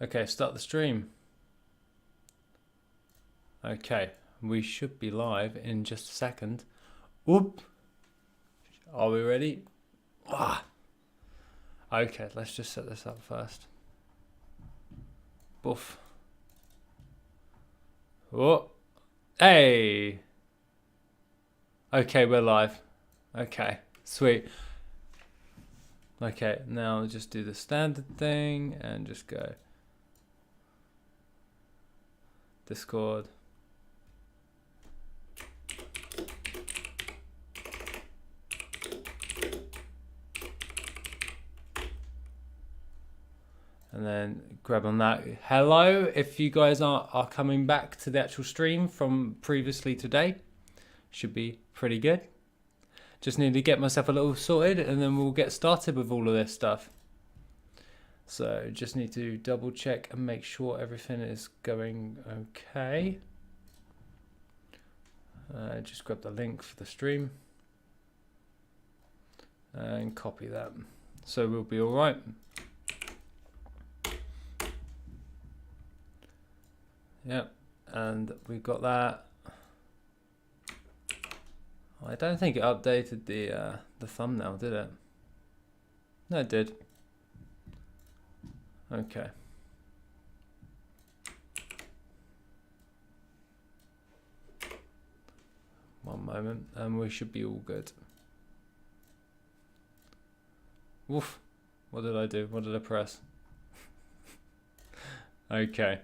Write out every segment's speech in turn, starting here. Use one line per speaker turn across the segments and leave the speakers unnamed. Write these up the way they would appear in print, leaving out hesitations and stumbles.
Okay, start the stream. Okay, we should be live in just a second. Whoop. Are we ready? Ah. Okay, let's just set this up first. Boof. Oh. Hey. Okay, we're live. Okay, sweet. Okay, now just do the standard thing and just go Discord. And then grab on that. Hello, if you guys are coming back to the actual stream from previously today, should be pretty good. Just need to get myself a little sorted and then we'll get started with all of this stuff. So just need to double check and make sure everything is going okay. Just grab the link for the stream and copy that. So we'll be all right. Yep, and we've got that. I don't think it updated the thumbnail, did it? No, it did. Okay. One moment, and we should be all good. Woof. What did I do? What did I press? Okay.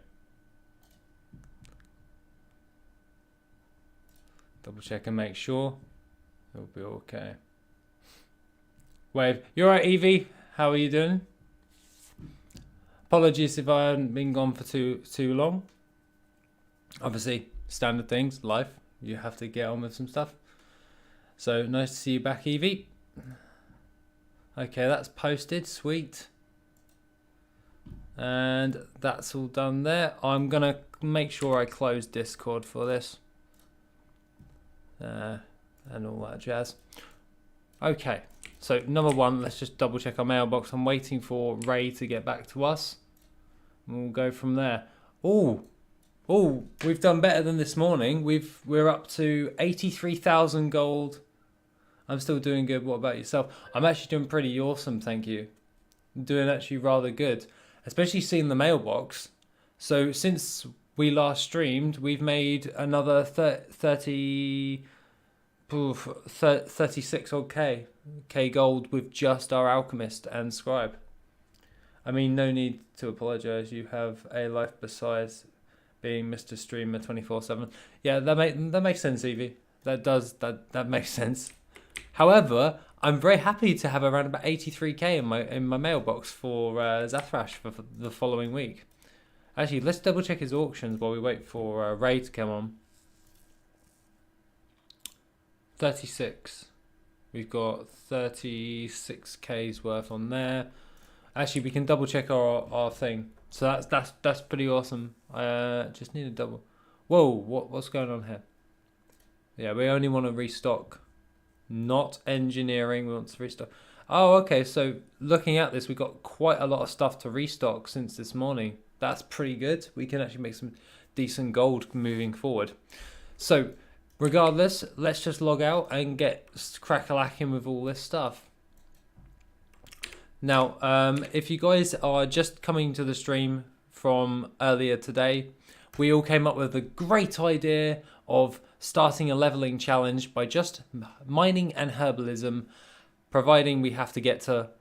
Double check and make sure it'll be okay. Wave, you alright, Evie? How are you doing? Apologies if I haven't been gone for too long. Obviously, standard things, life. You have to get on with some stuff. So nice to see you back, Evie. Okay, that's posted. Sweet. And that's all done there. I'm gonna make sure I close Discord for this. And all that jazz. Okay, so number one, let's just double check our mailbox. I'm waiting for Ray to get back to us. And we'll go from there. Oh, we've done better than this morning. We're up to 83,000 gold. I'm still doing good. What about yourself? I'm actually doing pretty awesome, thank you. I'm doing actually rather good, especially seeing the mailbox. So since we last streamed, we've made another 36 odd K gold with just our alchemist and scribe. I mean, no need to apologize. You have a life besides being Mr. Streamer 24/7. Yeah, that makes sense, Evie. That makes sense. However, I'm very happy to have around about 83k in my mailbox for Zathrash for the following week. Actually, let's double check his auctions while we wait for Ray to come on. 36. We've got 36k's worth on there. Actually, we can double check our thing. So that's pretty awesome. Just need a double. Whoa, what's going on here? Yeah, we only want to restock, not engineering. We want to restock. Oh, okay. So looking at this, we've got quite a lot of stuff to restock since this morning. That's pretty good. We can actually make some decent gold moving forward. So regardless, let's just log out and get crack-a-lacking with all this stuff. Now, if you guys are just coming to the stream from earlier today, we all came up with a great idea of starting a leveling challenge by just mining and herbalism, providing we have to get to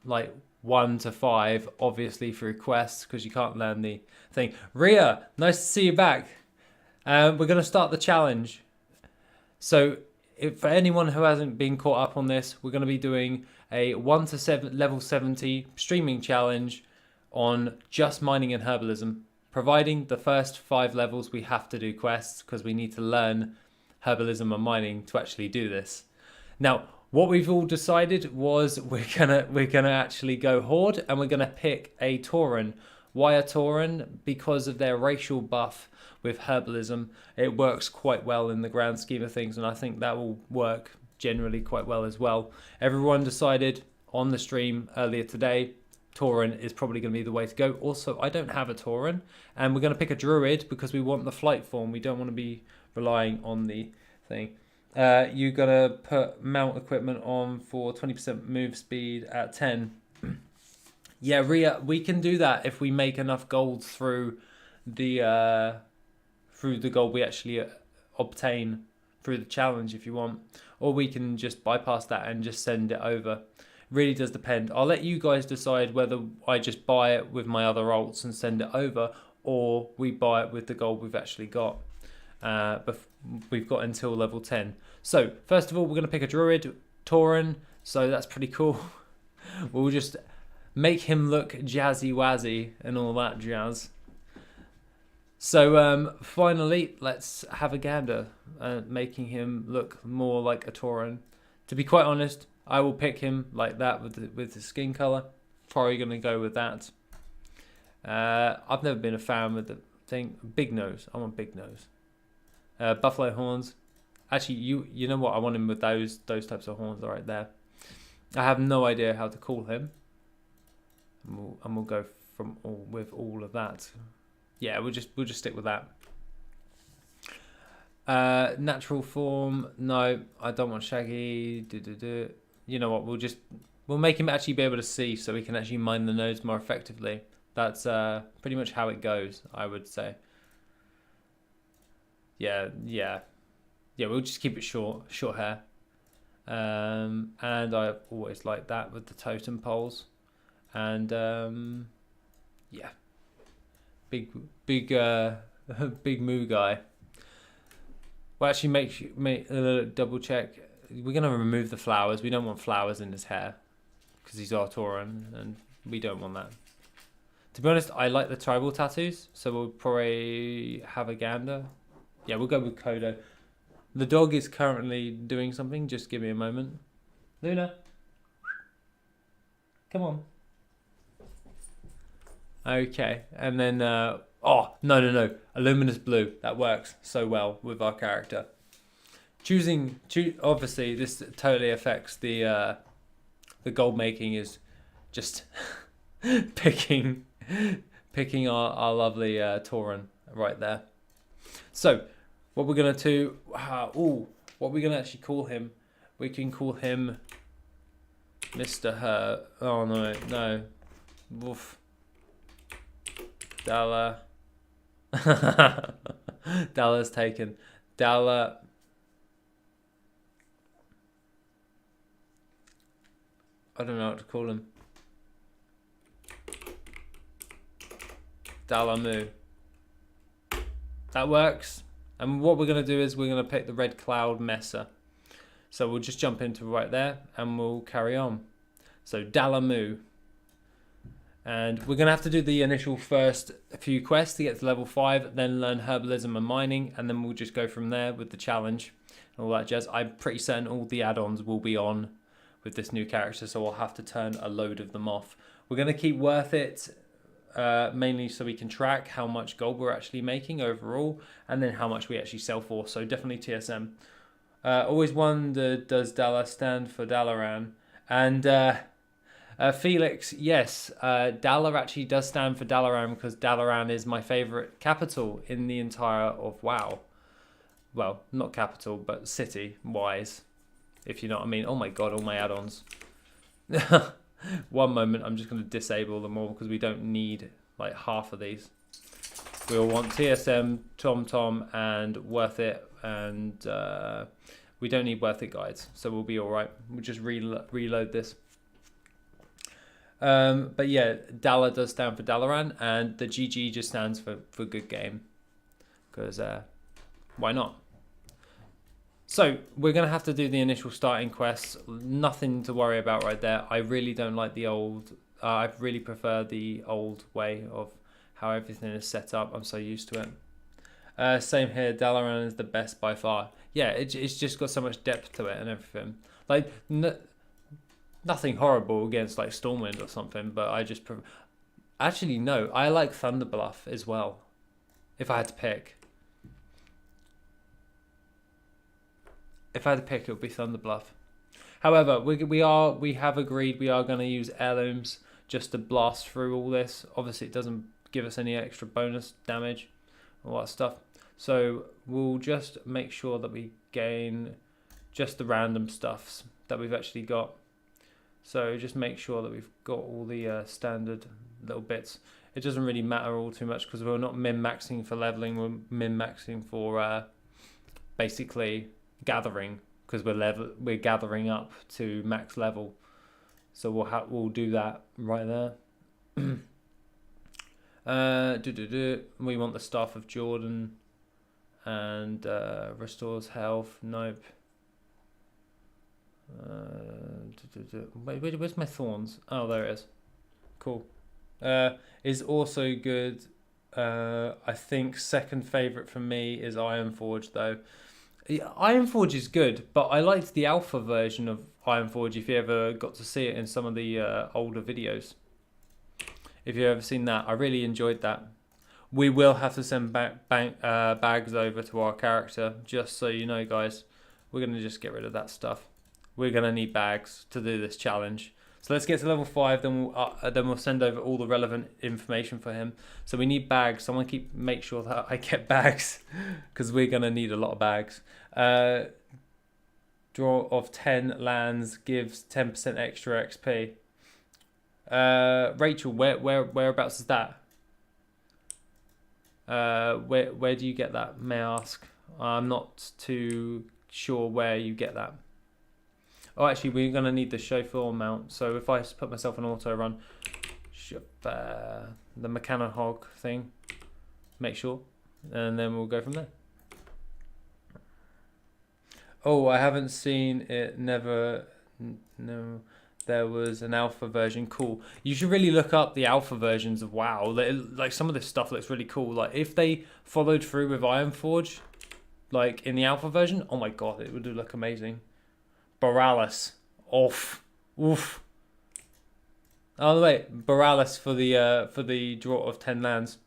like 1 to 5, obviously through quests, because you can't learn the thing. Ria, nice to see you back. We're going to start the challenge. So for anyone who hasn't been caught up on this, we're going to be doing a 1 to 7 level 70 streaming challenge on just mining and herbalism. Providing the first 5 levels, we have to do quests because we need to learn herbalism and mining to actually do this. Now, what we've all decided was we're gonna actually go Horde and we're gonna pick a Tauren. Why a Tauren? Because of their racial buff with herbalism. It works quite well in the grand scheme of things, and I think that will work generally quite well as well. Everyone decided on the stream earlier today Tauren is probably going to be the way to go. Also, I don't have a Tauren, and we're going to pick a Druid because we want the flight form. We don't want to be relying on the thing. You're going to put mount equipment on for 20% move speed at 10. Yeah, Rhea, we can do that if we make enough gold through the gold we actually obtain through the challenge, if you want. Or we can just bypass that and just send it over. Really does depend. I'll let you guys decide whether I just buy it with my other alts and send it over, or we buy it with the gold we've actually got. But we've got until level 10. So first of all, we're going to pick a Druid, Tauren. So that's pretty cool. We'll just make him look jazzy wazzy and all that jazz. So finally, let's have a gander at making him look more like a Tauren. To be quite honest, I will pick him like that with the skin color. Probably going to go with that. I've never been a fan with the thing. Big nose. I want big nose. Buffalo horns. Actually, you know what? I want him with those types of horns right there. I have no idea how to call him. And we'll go with all of that. Yeah, we'll just stick with that. Natural form. No, I don't want Shaggy. You know what? We'll make him actually be able to see, so we can actually mine the nodes more effectively. That's pretty much how it goes, I would say. Yeah. We'll just keep it short hair. And I've always liked that with the totem poles. And yeah, big moo guy. Well, actually, make double check. We're gonna remove the flowers. We don't want flowers in his hair because he's our Tauren, and we don't want that. To be honest, I like the tribal tattoos, so we'll probably have a gander. Yeah, we'll go with Kodo. The dog is currently doing something. Just give me a moment. Luna, come on. Okay, and then oh no, Illuminous blue. That works so well with our character. Obviously this totally affects the gold making. Is just picking our lovely Tauren right there. So what we're gonna do? What we're gonna actually call him? We can call him Mr. Her. Oh no, woof. Dalla. Dalla's taken. Dalla. I don't know what to call him. Dallamu. That works. And what we're going to do is we're going to pick the Red Cloud Messer. So we'll just jump into right there and we'll carry on. So Dallamu. And we're going to have to do the initial first few quests to get to level 5, then learn herbalism and mining, and then we'll just go from there with the challenge and all that jazz. I'm pretty certain all the add-ons will be on with this new character, so I'll have to turn a load of them off. We're going to keep WorthIt mainly so we can track how much gold we're actually making overall, and then how much we actually sell for, so definitely TSM. Always wondered, does Dalla stand for Dalaran? And Felix, yes, Dalla actually does stand for Dalaran because Dalaran is my favourite capital in the entire of WoW. Well, not capital, but city-wise, if you know what I mean. Oh my god, all my add-ons. One moment, I'm just going to disable them all because we don't need like half of these. We'll want TSM, TomTom, and WorthIt, and we don't need WorthIt guides, so we'll be alright. We'll just reload this. But yeah, Dalla does stand for Dalaran, and the GG just stands for good game, because why not? So we're going to have to do the initial starting quests. Nothing to worry about right there. I really don't like the old, I really prefer the old way of how everything is set up. I'm so used to it. Same here, Dalaran is the best by far. Yeah, it's just got so much depth to it and everything. Like, nothing horrible against like Stormwind or something, but I just prefer... Actually, no, I like Thunderbluff as well, if I had to pick. If I had to pick, it would be Thunderbluff. However, we have agreed we are going to use heirlooms just to blast through all this. Obviously, it doesn't give us any extra bonus damage, all that stuff. So we'll just make sure that we gain just the random stuffs that we've actually got. So just make sure that we've got all the standard little bits. It doesn't really matter all too much because we're not min-maxing for leveling. We're min-maxing for basically gathering, because we're gathering up to max level. So we'll do that right there. We want the Staff of Jordan and restores health. Nope. Where's my thorns? Oh, there it is. Cool. Is also good. I think second favorite for me is Ironforge though. Ironforge is good, but I liked the alpha version of Ironforge. If you ever got to see it in some of the older videos, if you've ever seen that, I really enjoyed that. We will have to send bags over to our character, just so you know, guys. We're gonna just get rid of that stuff. We're gonna need bags to do this challenge. So let's get to level 5, then we'll send over all the relevant information for him. So we need bags. So I want to make sure that I get bags, because we're gonna need a lot of bags. Draw of 10 lands gives 10% extra XP. Rachel, whereabouts is that? Where do you get that? May I ask? I'm not too sure where you get that. Oh, actually, we're going to need the chauffeur mount. So if I put myself on auto run, the mechano hog thing, make sure, and then we'll go from there. Oh, I haven't seen it. No, there was an alpha version. Cool. You should really look up the alpha versions of WoW. Like some of this stuff looks really cool. Like if they followed through with Ironforge, like in the alpha version, oh my god, it would look amazing. Borealis, oof. Oh wait, Borealis for the draw of 10 lands,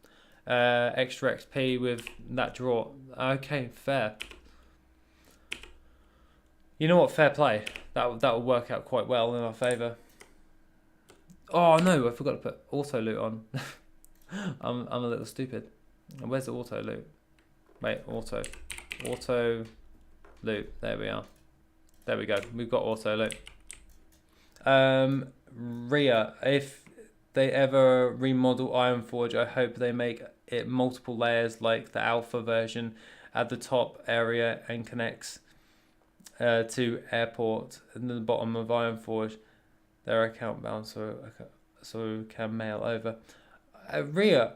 extra XP with that draw. Okay, fair. You know what? Fair play. That will work out quite well in our favour. Oh no, I forgot to put auto loot on. I'm a little stupid. Where's the auto loot? Wait, auto loot. There we are. There we go. We've got auto loot. Rhea, if they ever remodel Ironforge, I hope they make it multiple layers like the alpha version at the top area and connects to airport, and the bottom of Ironforge. They're account bound, so can mail over. Rhea,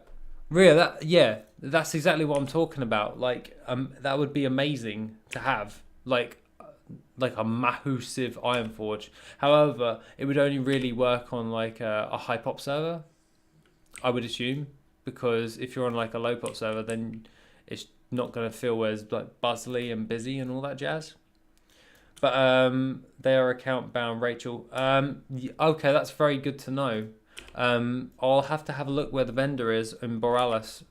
that's exactly what I'm talking about. Like, that would be amazing to have, like a massive Ironforge. However, it would only really work on like a high pop server, I would assume, because if you're on like a low pop server, then it's not going to feel as like bustly and busy and all that jazz. But they are account bound, Rachel. Okay, that's very good to know. I'll have to have a look where the vendor is in Borealis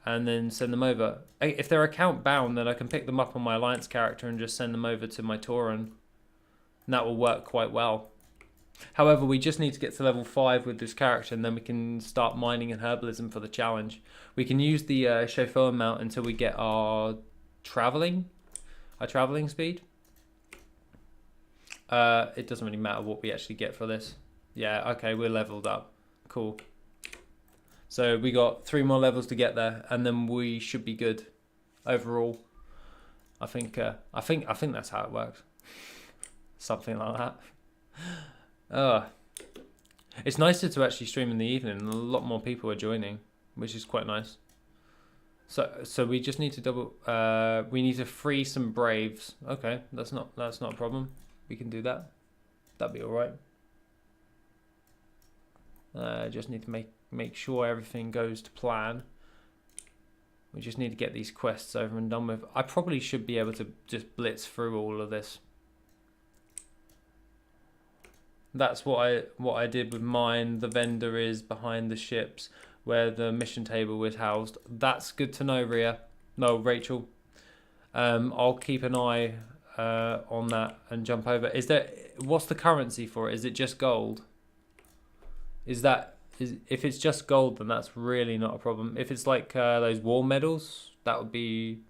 and then send them over. If they're account bound, then I can pick them up on my Alliance character and just send them over to my Tauren. And that will work quite well. However, we just need to get to level 5 with this character, and then we can start mining and herbalism for the challenge. We can use the chauffeur mount until we get our traveling speed. It doesn't really matter what we actually get for this. Yeah, okay, we're leveled up. Cool. So we got 3 more levels to get there, and then we should be good overall. I think that's how it works. Something like that. It's nicer to actually stream in the evening, and a lot more people are joining, which is quite nice. So we just need to we need to free some Braves. Okay, that's not a problem. We can do that. That'd be all right. Just need to make sure everything goes to plan. We just need to get these quests over and done with. I probably should be able to just blitz through all of this. That's what I did with mine. The vendor is behind the ships where the mission table is housed. That's good to know, Rhea. No, Rachel. I'll keep an eye on that and jump over. What's the currency for it? Is it just gold? if it's just gold, then that's really not a problem. If it's like those war medals, that would be.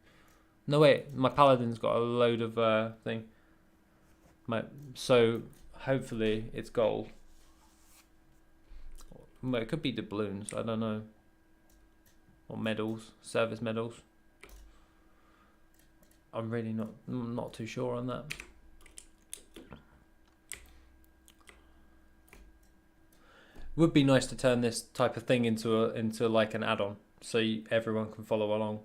No wait, my paladin's got a load of thing. So hopefully it's gold. Well, it could be doubloons. I don't know. Or medals, service medals. I'm really not too sure on that. Would be nice to turn this type of thing into like an add-on, so everyone can follow along.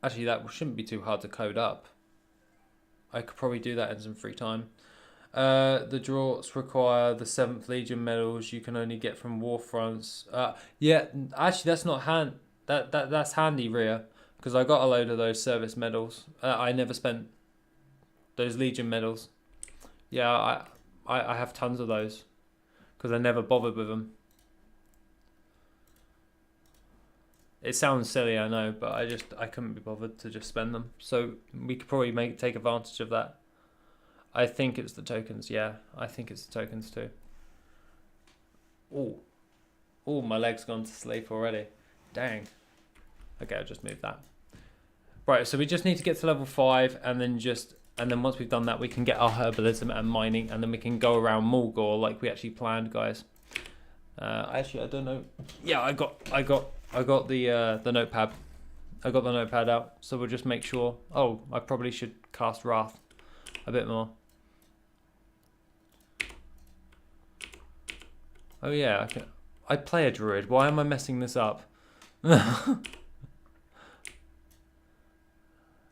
Actually, that shouldn't be too hard to code up. I could probably do that in some free time. The draughts require the 7th Legion medals you can only get from war fronts. Yeah, actually that's not that's handy, Rhea, because I got a load of those service medals. I never spent those Legion medals. Yeah, I have tons of those because I never bothered with them. It sounds silly, I know, but I couldn't be bothered to just spend them. So we could probably take advantage of that. I think it's the tokens, yeah. I think it's the tokens too. Oh, my leg's gone to sleep already. Dang. Okay, I'll just move that. Right, so we just need to get to level 5 and then once we've done that, we can get our herbalism and mining, and then we can go around Mulgore like we actually planned, guys. Actually, I don't know. Yeah, I got the notepad. I got the notepad out, so we'll just make sure. Oh, I probably should cast Wrath a bit more. Oh yeah, I play a druid. Why am I messing this up?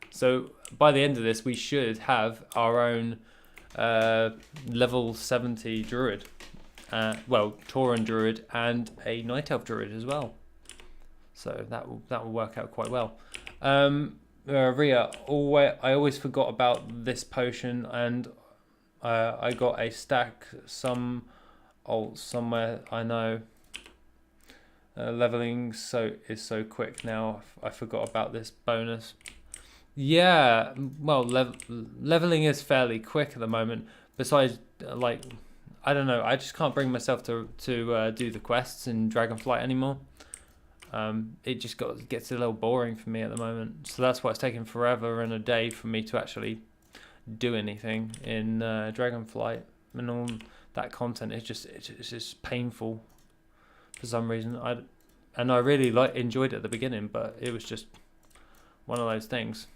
So by the end of this, we should have our own level 70 druid. Well, Tauren druid and a night elf druid as well. So that will work out quite well. Rhea, I always forgot about this potion, and I got a stack somewhere. I know. Leveling is so quick now. I forgot about this bonus. Yeah, well, leveling is fairly quick at the moment. Besides, like, I don't know. I just can't bring myself to do the quests in Dragonflight anymore. It just gets a little boring for me at the moment. So that's why it's taken forever and a day for me to actually do anything in Dragonflight, and all that content. It's just painful for some reason. I really enjoyed it at the beginning, but it was just one of those things.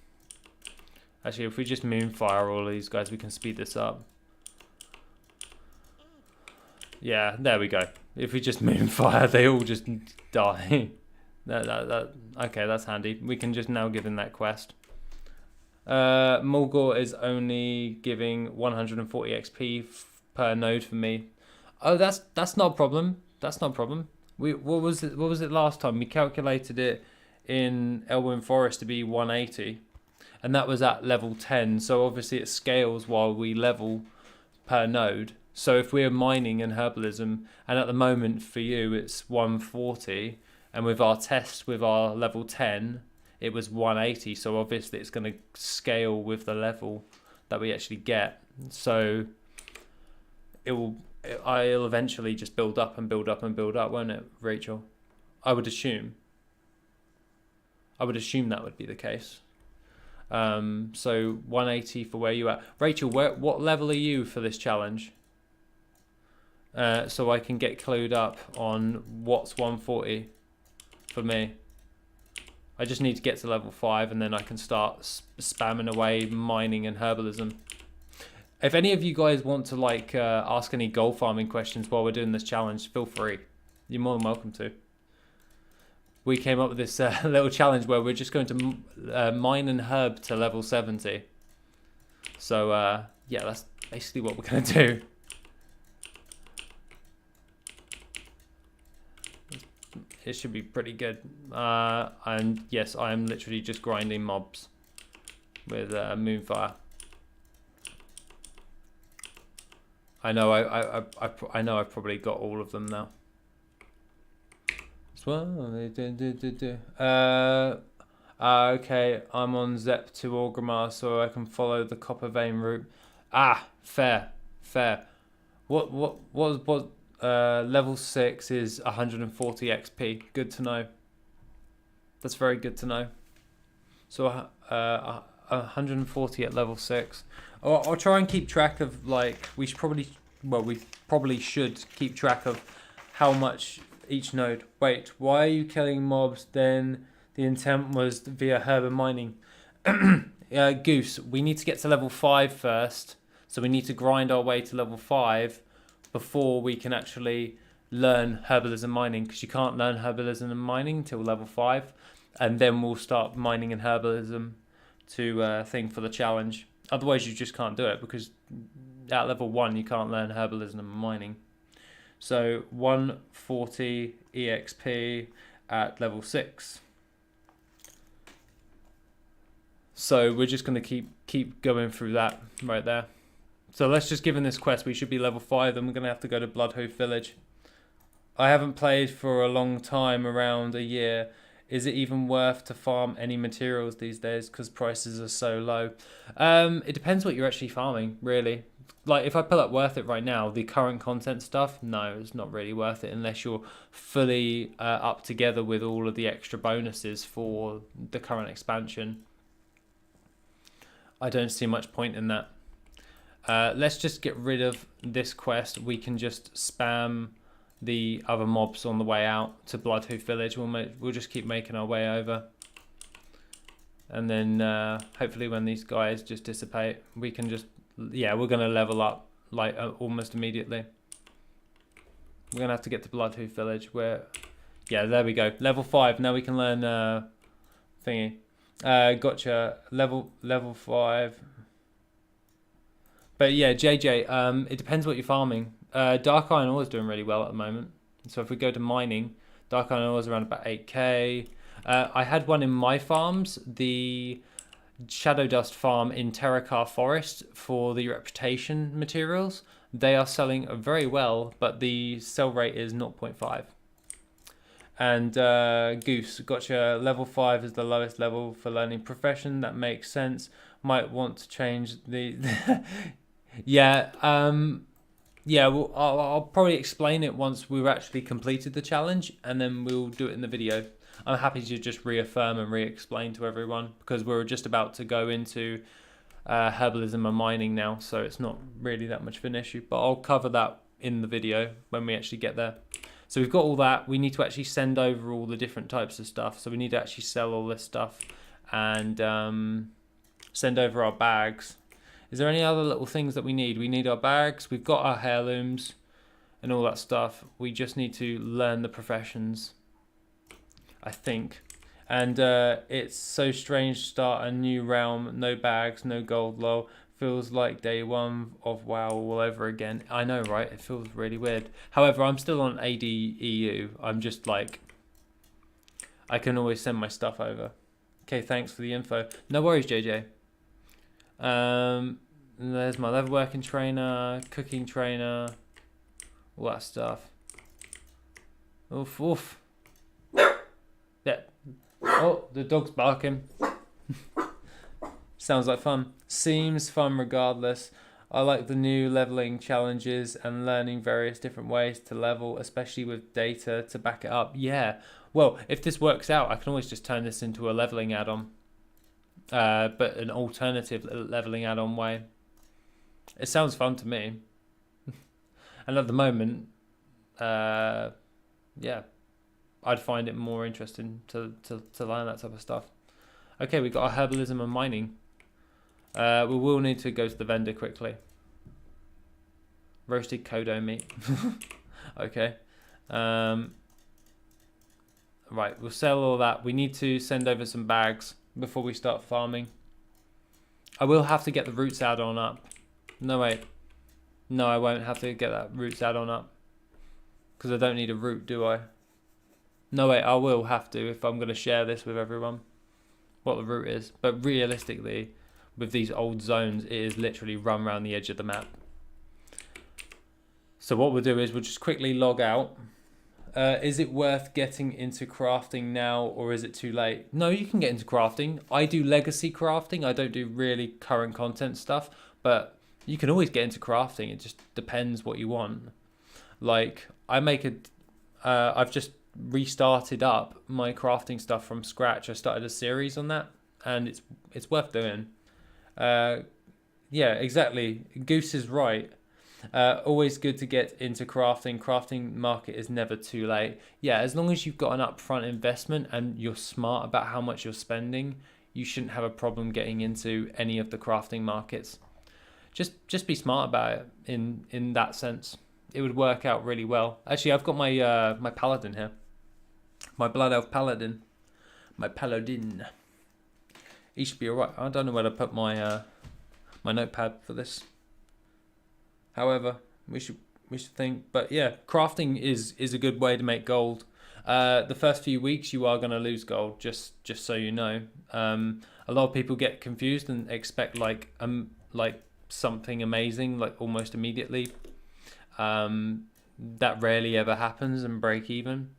Actually, if we just moonfire all of these guys, we can speed this up. Yeah, there we go. If we just moonfire, they all just die. Okay, that's handy. We can just now give in that quest. Mulgore is only giving 140 XP per node for me. Oh, that's not a problem. That's not a problem. What was it last time? We calculated it in Elwyn Forest to be 180, and that was at level 10. So obviously it scales while we level per node. So if we're mining and herbalism, and at the moment for you it's 140, and with our test with our level 10 it was 180, so obviously it's going to scale with the level that we actually get. So it'll eventually just build up and build up and build up, won't it, Rachel? I would assume that would be the case. So 180 for where you at. Rachel, what level are you for this challenge? So I can get clued up on what's 140 for me. I just need to get to level 5 and then I can start spamming away mining and herbalism. If any of you guys want to ask any gold farming questions while we're doing this challenge, feel free. You're more than welcome to. We came up with this little challenge where we're just going to mine and herb to level 70. So yeah, that's basically what we're going to do. It should be pretty good. And yes, I am literally just grinding mobs with Moonfire. I know I know I've probably got all of them now. Okay, I'm on Zep to Orgrimmar, so I can follow the copper vein route. Ah, fair. What level 6 is 140 XP. Good to know. That's very good to know. So 140 at level 6. I'll try and keep track of, like, we probably should keep track of how much each node. Wait, why are you killing mobs? Then the intent was via herb mining. Goose, we need to get to level 5 first. So we need to grind our way to level 5 before we can actually learn herbalism mining, because you can't learn herbalism and mining until level 5, and then we'll start mining and herbalism to thing for the challenge. Otherwise you just can't do it, because at level 1 you can't learn herbalism and mining. So 140 EXP at level 6. So we're just going to keep going through that right there. So let's just give him this quest. We should be level 5, then we're going to have to go to Bloodhoof Village. I haven't played for a long time, around a year. Is it even worth to farm any materials these days because prices are so low? It depends what you're actually farming, really. Like, if I pull up WorthIt right now, the current content stuff, no, it's not really worth it unless you're fully up together with all of the extra bonuses for the current expansion. I don't see much point in that. Let's just get rid of this quest. We can just spam the other mobs on the way out to Bloodhoof Village. We'll just keep making our way over, and then hopefully when these guys just dissipate, we can just, yeah, we're gonna level up like almost immediately. We're gonna have to get to Bloodhoof Village. Where, yeah, there we go, level 5. Now we can learn thingy. Gotcha, level 5. But yeah, JJ, it depends what you're farming. Dark iron ore is doing really well at the moment. So if we go to mining, dark iron ore is around about 8k. I had one in my farms, the Shadow Dust farm in Terracar Forest, for the reputation materials. They are selling very well, but the sell rate is 0.5. And Goose, gotcha, level 5 is the lowest level for learning profession. That makes sense. Might want to change the... Yeah, yeah, well, I'll probably explain it once we've actually completed the challenge, and then we'll do it in the video. I'm happy to just reaffirm and re-explain to everyone, because we're just about to go into herbalism and mining now, so it's not really that much of an issue. But I'll cover that in the video when we actually get there. So we've got all that. We need to actually send over all the different types of stuff. So we need to actually sell all this stuff and send over our bags. Is there any other little things that we need? We need our bags. We've got our heirlooms and all that stuff. We just need to learn the professions, I think. And it's so strange to start a new realm. No bags, no gold, lol. Feels like day 1 of WoW all over again. I know, right? It feels really weird. However, I'm still on ADEU. I'm just like, I can always send my stuff over. Okay, thanks for the info. No worries, JJ. There's my leatherworking trainer, cooking trainer, all that stuff. Oof, oof. Yeah. Oh, the dog's barking. Sounds like fun. Seems fun regardless. I like the new leveling challenges and learning various different ways to level, especially with data to back it up. Yeah. Well, if this works out, I can always just turn this into a leveling add-on. But an alternative leveling add-on way. It sounds fun to me. And at the moment, yeah, I'd find it more interesting to learn that type of stuff. Okay, we've got our herbalism and mining. We will need to go to the vendor quickly. Roasted Kodo meat. Okay. Right, we'll sell all that. We need to send over some bags before we start farming. I will have to get the roots add-on up. No, wait. No, I won't have to get that roots add-on up, because I don't need a root, do I? No, wait, I will have to if I'm going to share this with everyone, what the route is. But realistically, with these old zones, it is literally run around the edge of the map. So what we'll do is we'll just quickly log out. Is it worth getting into crafting now, or is it too late? No, you can get into crafting. I do legacy crafting. I don't do really current content stuff, but you can always get into crafting. It just depends what you want. Like I've just restarted up my crafting stuff from scratch. I started a series on that, and it's worth doing. Yeah, exactly. Goose is right. Always good to get into crafting. Crafting market is never too late. Yeah, as long as you've got an upfront investment and you're smart about how much you're spending, you shouldn't have a problem getting into any of the crafting markets. Just be smart about it in that sense. It would work out really well. Actually, I've got my paladin here. My blood elf paladin. My paladin. He should be alright. I don't know where to put my my notepad for this. However, we should think. But yeah, crafting is a good way to make gold. The first few weeks you are going to lose gold, just so you know. A lot of people get confused and expect like something amazing like almost immediately. That rarely ever happens and break even.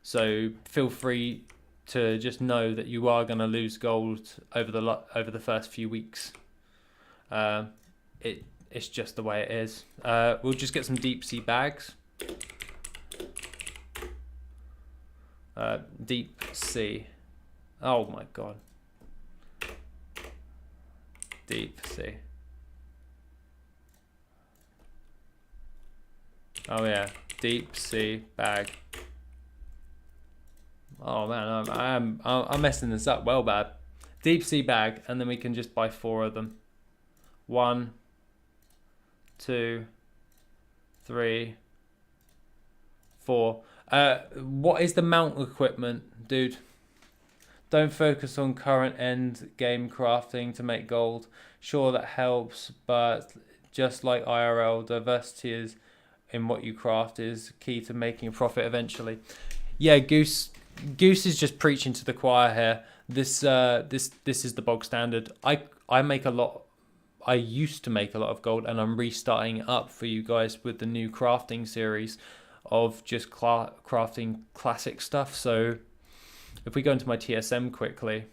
So feel free to just know that you are going to lose gold over the first few weeks. It's just the way it is. We'll just get some deep sea bags. Deep sea. Oh my god. Deep sea. Oh yeah, deep sea bag. Oh man, I'm messing this up well bad. Deep sea bag, and then we can just buy 4 of them. 1, 2, 3, 4. What is the mount equipment, dude? Don't focus on current end game crafting to make gold. Sure, that helps, but just like IRL, diversity is in what you craft is key to making a profit eventually. Yeah, Goose is just preaching to the choir here. This is the bog standard. I make a lot. I used to make a lot of gold, and I'm restarting it up for you guys with the new crafting series of just crafting classic stuff. So if we go into my TSM quickly,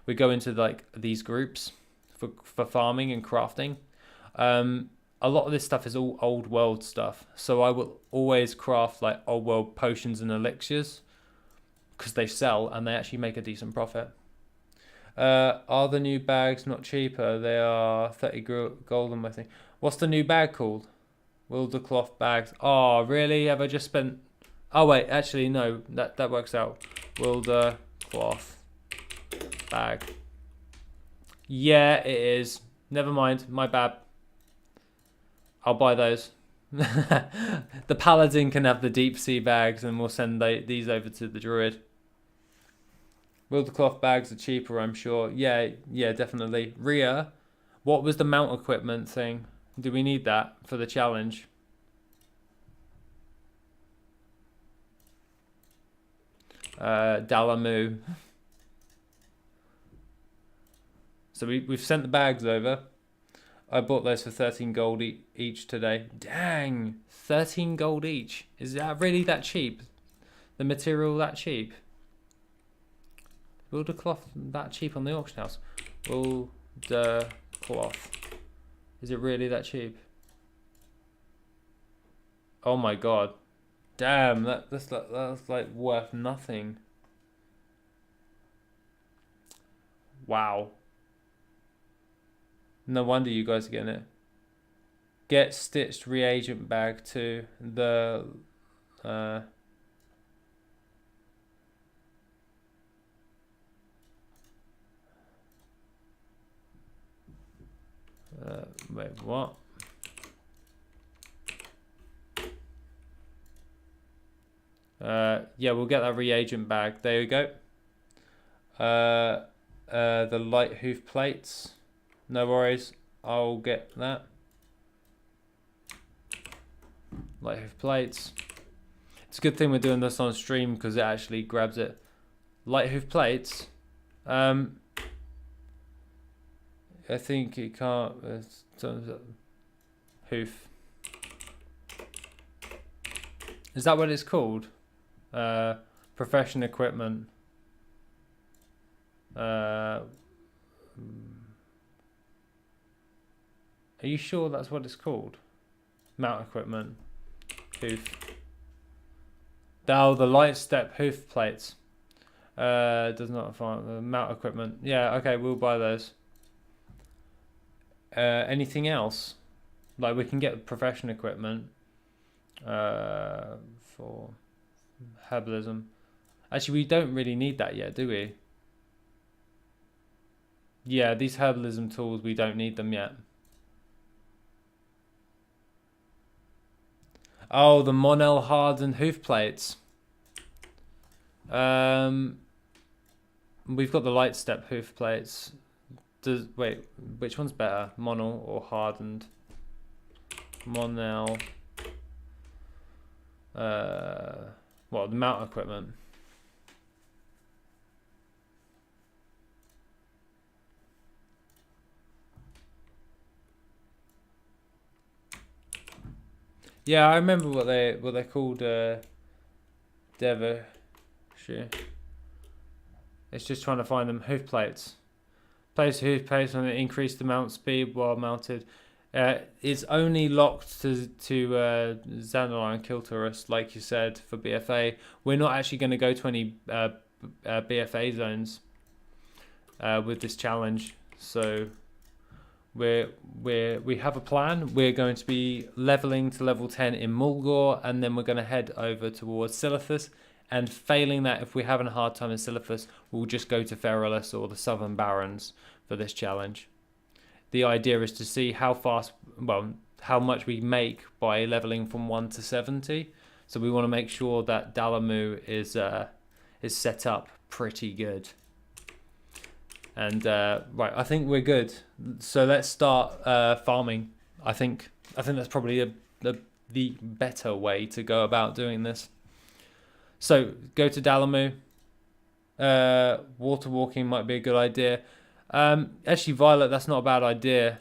we go into like these groups for farming and crafting. A lot of this stuff is all old world stuff, so I will always craft like old world potions and elixirs because they sell and they actually make a decent profit. Are the new bags not cheaper? They are 30 gold on my thing. What's the new bag called? Wilder cloth bags. Oh, really? Have I just spent... Oh, wait. Actually, no. That works out. Wilder cloth bag. Yeah, it is. Never mind. My bad. I'll buy those. The paladin can have the deep sea bags, and we'll send these over to the druid. Wilder cloth bags are cheaper, I'm sure. Yeah, definitely. Rhea, what was the mount equipment thing? Do we need that for the challenge? Dalamu. So we've sent the bags over. I bought those for 13 gold each today. Dang, 13 gold each. Is that really that cheap? The material that cheap? Wilder cloth that cheap on the auction house? Wilder cloth. Is it really that cheap? Oh my god. Damn, that's like worth nothing. Wow. No wonder you guys are getting it. Get stitched reagent bag to the wait, what? Yeah, we'll get that reagent bag. There we go. The light hoof plates. No worries, I'll get that. Light hoof plates. It's a good thing we're doing this on stream because it actually grabs it. Light hoof plates. I think it can't. Hoof. Is that what it's called? Profession equipment. Are you sure that's what it's called? Mount equipment. hoof. Oh, the light step hoof plates. Does not find the mount equipment. Yeah, okay, we'll buy those. Anything else? Like we can get profession equipment for herbalism. Actually, we don't really need that yet, do we? Yeah, these herbalism tools, we don't need them yet. Oh, the Monel hardened hoof plates. We've got the light step hoof plates. Wait, which one's better? Monel or hardened? Monel. What, the mount equipment? Yeah, I remember what they're called. Devonshire. It's just trying to find them hoof plates. Place hoof plates on increase the mount speed while mounted. It's only locked to Xandalon and Kilturus, like you said, for BFA. We're not actually going to go to any BFA zones with this challenge, so we have a plan. We're going to be leveling to level 10 in Mulgore, and then we're going to head over towards Silithus. And failing that, if we're having a hard time in Silithus, we'll just go to Feralus or the Southern Barrens for this challenge. The idea is to see how much we make by leveling from 1 to 70. So we want to make sure that Dalamu is set up pretty good. And right, I think we're good. So let's start farming. I think that's probably the better way to go about doing this. So go to Dalamu. Water walking might be a good idea. Actually, Violet, that's not a bad idea.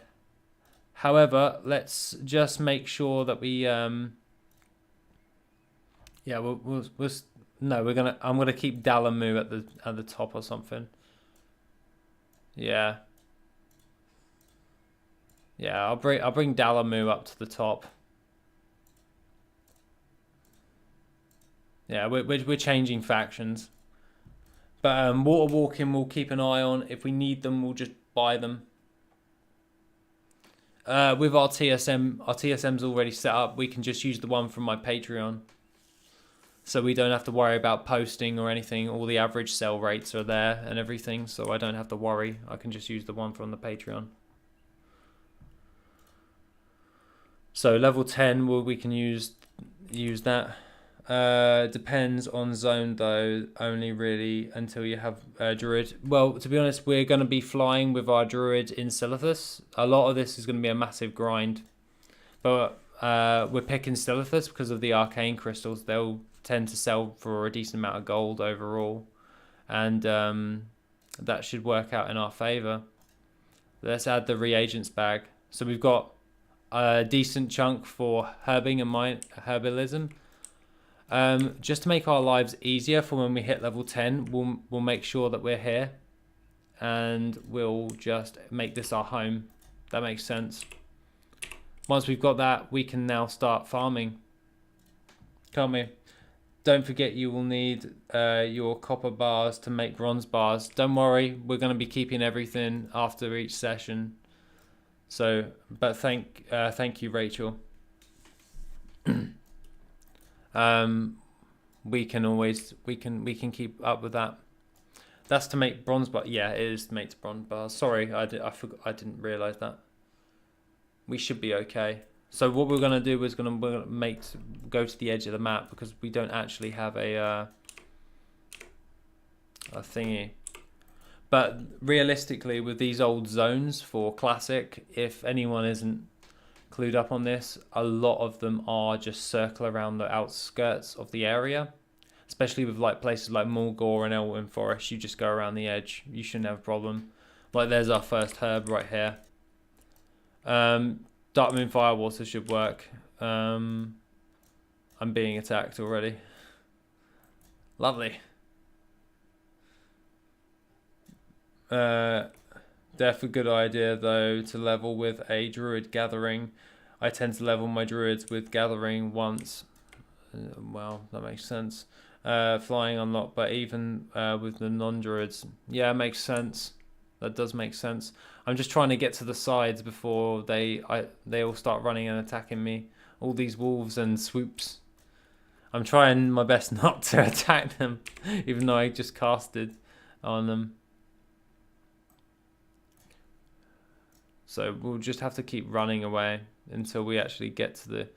However, let's just make sure that we I'm gonna keep Dalamu at the top or something. Yeah. Yeah, I'll bring Dalamu up to the top. Yeah, we're changing factions. But water walking we'll keep an eye on. If we need them, we'll just buy them. With our TSM's already set up. We can just use the one from my Patreon. So we don't have to worry about posting or anything. All the average sell rates are there and everything. So I don't have to worry. I can just use the one from the Patreon. So level 10, we can use that. Depends on zone though, only really until you have a druid. Well, to be honest, we're going to be flying with our druid in Silithus. A lot of this is going to be a massive grind, but we're picking Silithus because of the arcane crystals. They'll tend to sell for a decent amount of gold overall, and that should work out in our favor. Let's add the reagents bag. So we've got a decent chunk for herbing and herbalism. Just to make our lives easier for when we hit level 10, we'll make sure that we're here, and we'll just make this our home. That makes sense. Once we've got that, we can now start farming, can't we? Don't forget you will need your copper bars to make bronze bars. Don't worry, we're going to be keeping everything after each session. So, but thank you, Rachel. We can keep up with that. That's to make bronze bar. Yeah, it is to make bronze bars. Sorry, I didn't realize that. We should be okay. So what we're gonna do is we're gonna go to the edge of the map because we don't actually have a thingy. But realistically, with these old zones for classic, if anyone isn't clued up on this, a lot of them are just circle around the outskirts of the area, especially with like places like Mulgore and Elwyn Forest. You just go around the edge, you shouldn't have a problem. Like there's our first herb right here. Dark Moon Firewater should work. I'm being attacked already. Lovely. Definitely a good idea though to level with a druid gathering. I tend to level my druids with gathering once, Well, that makes sense. Flying unlocked, but even with the non-druids, yeah, it makes sense. That does make sense. I'm just trying to get to the sides before they all start running and attacking me. All these wolves and swoops. I'm trying my best not to attack them, even though I just casted on them. So we'll just have to keep running away until we actually get to the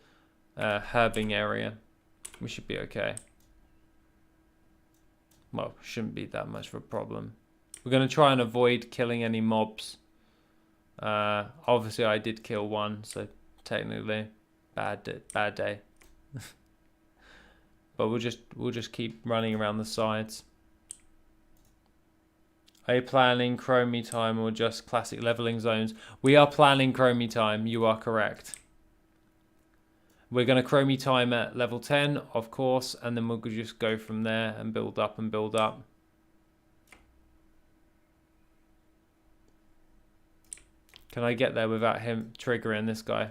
herbing area. We should be okay. Well, shouldn't be that much of a problem. We're going to try and avoid killing any mobs. Obviously, I did kill one, so technically, bad day. But we'll just keep running around the sides. Are you planning chromie time or just classic leveling zones? We are planning chromie time. You are correct. We're going to chromie time at level 10, of course, and then we'll just go from there and build up and build up. Can I get there without him triggering this guy?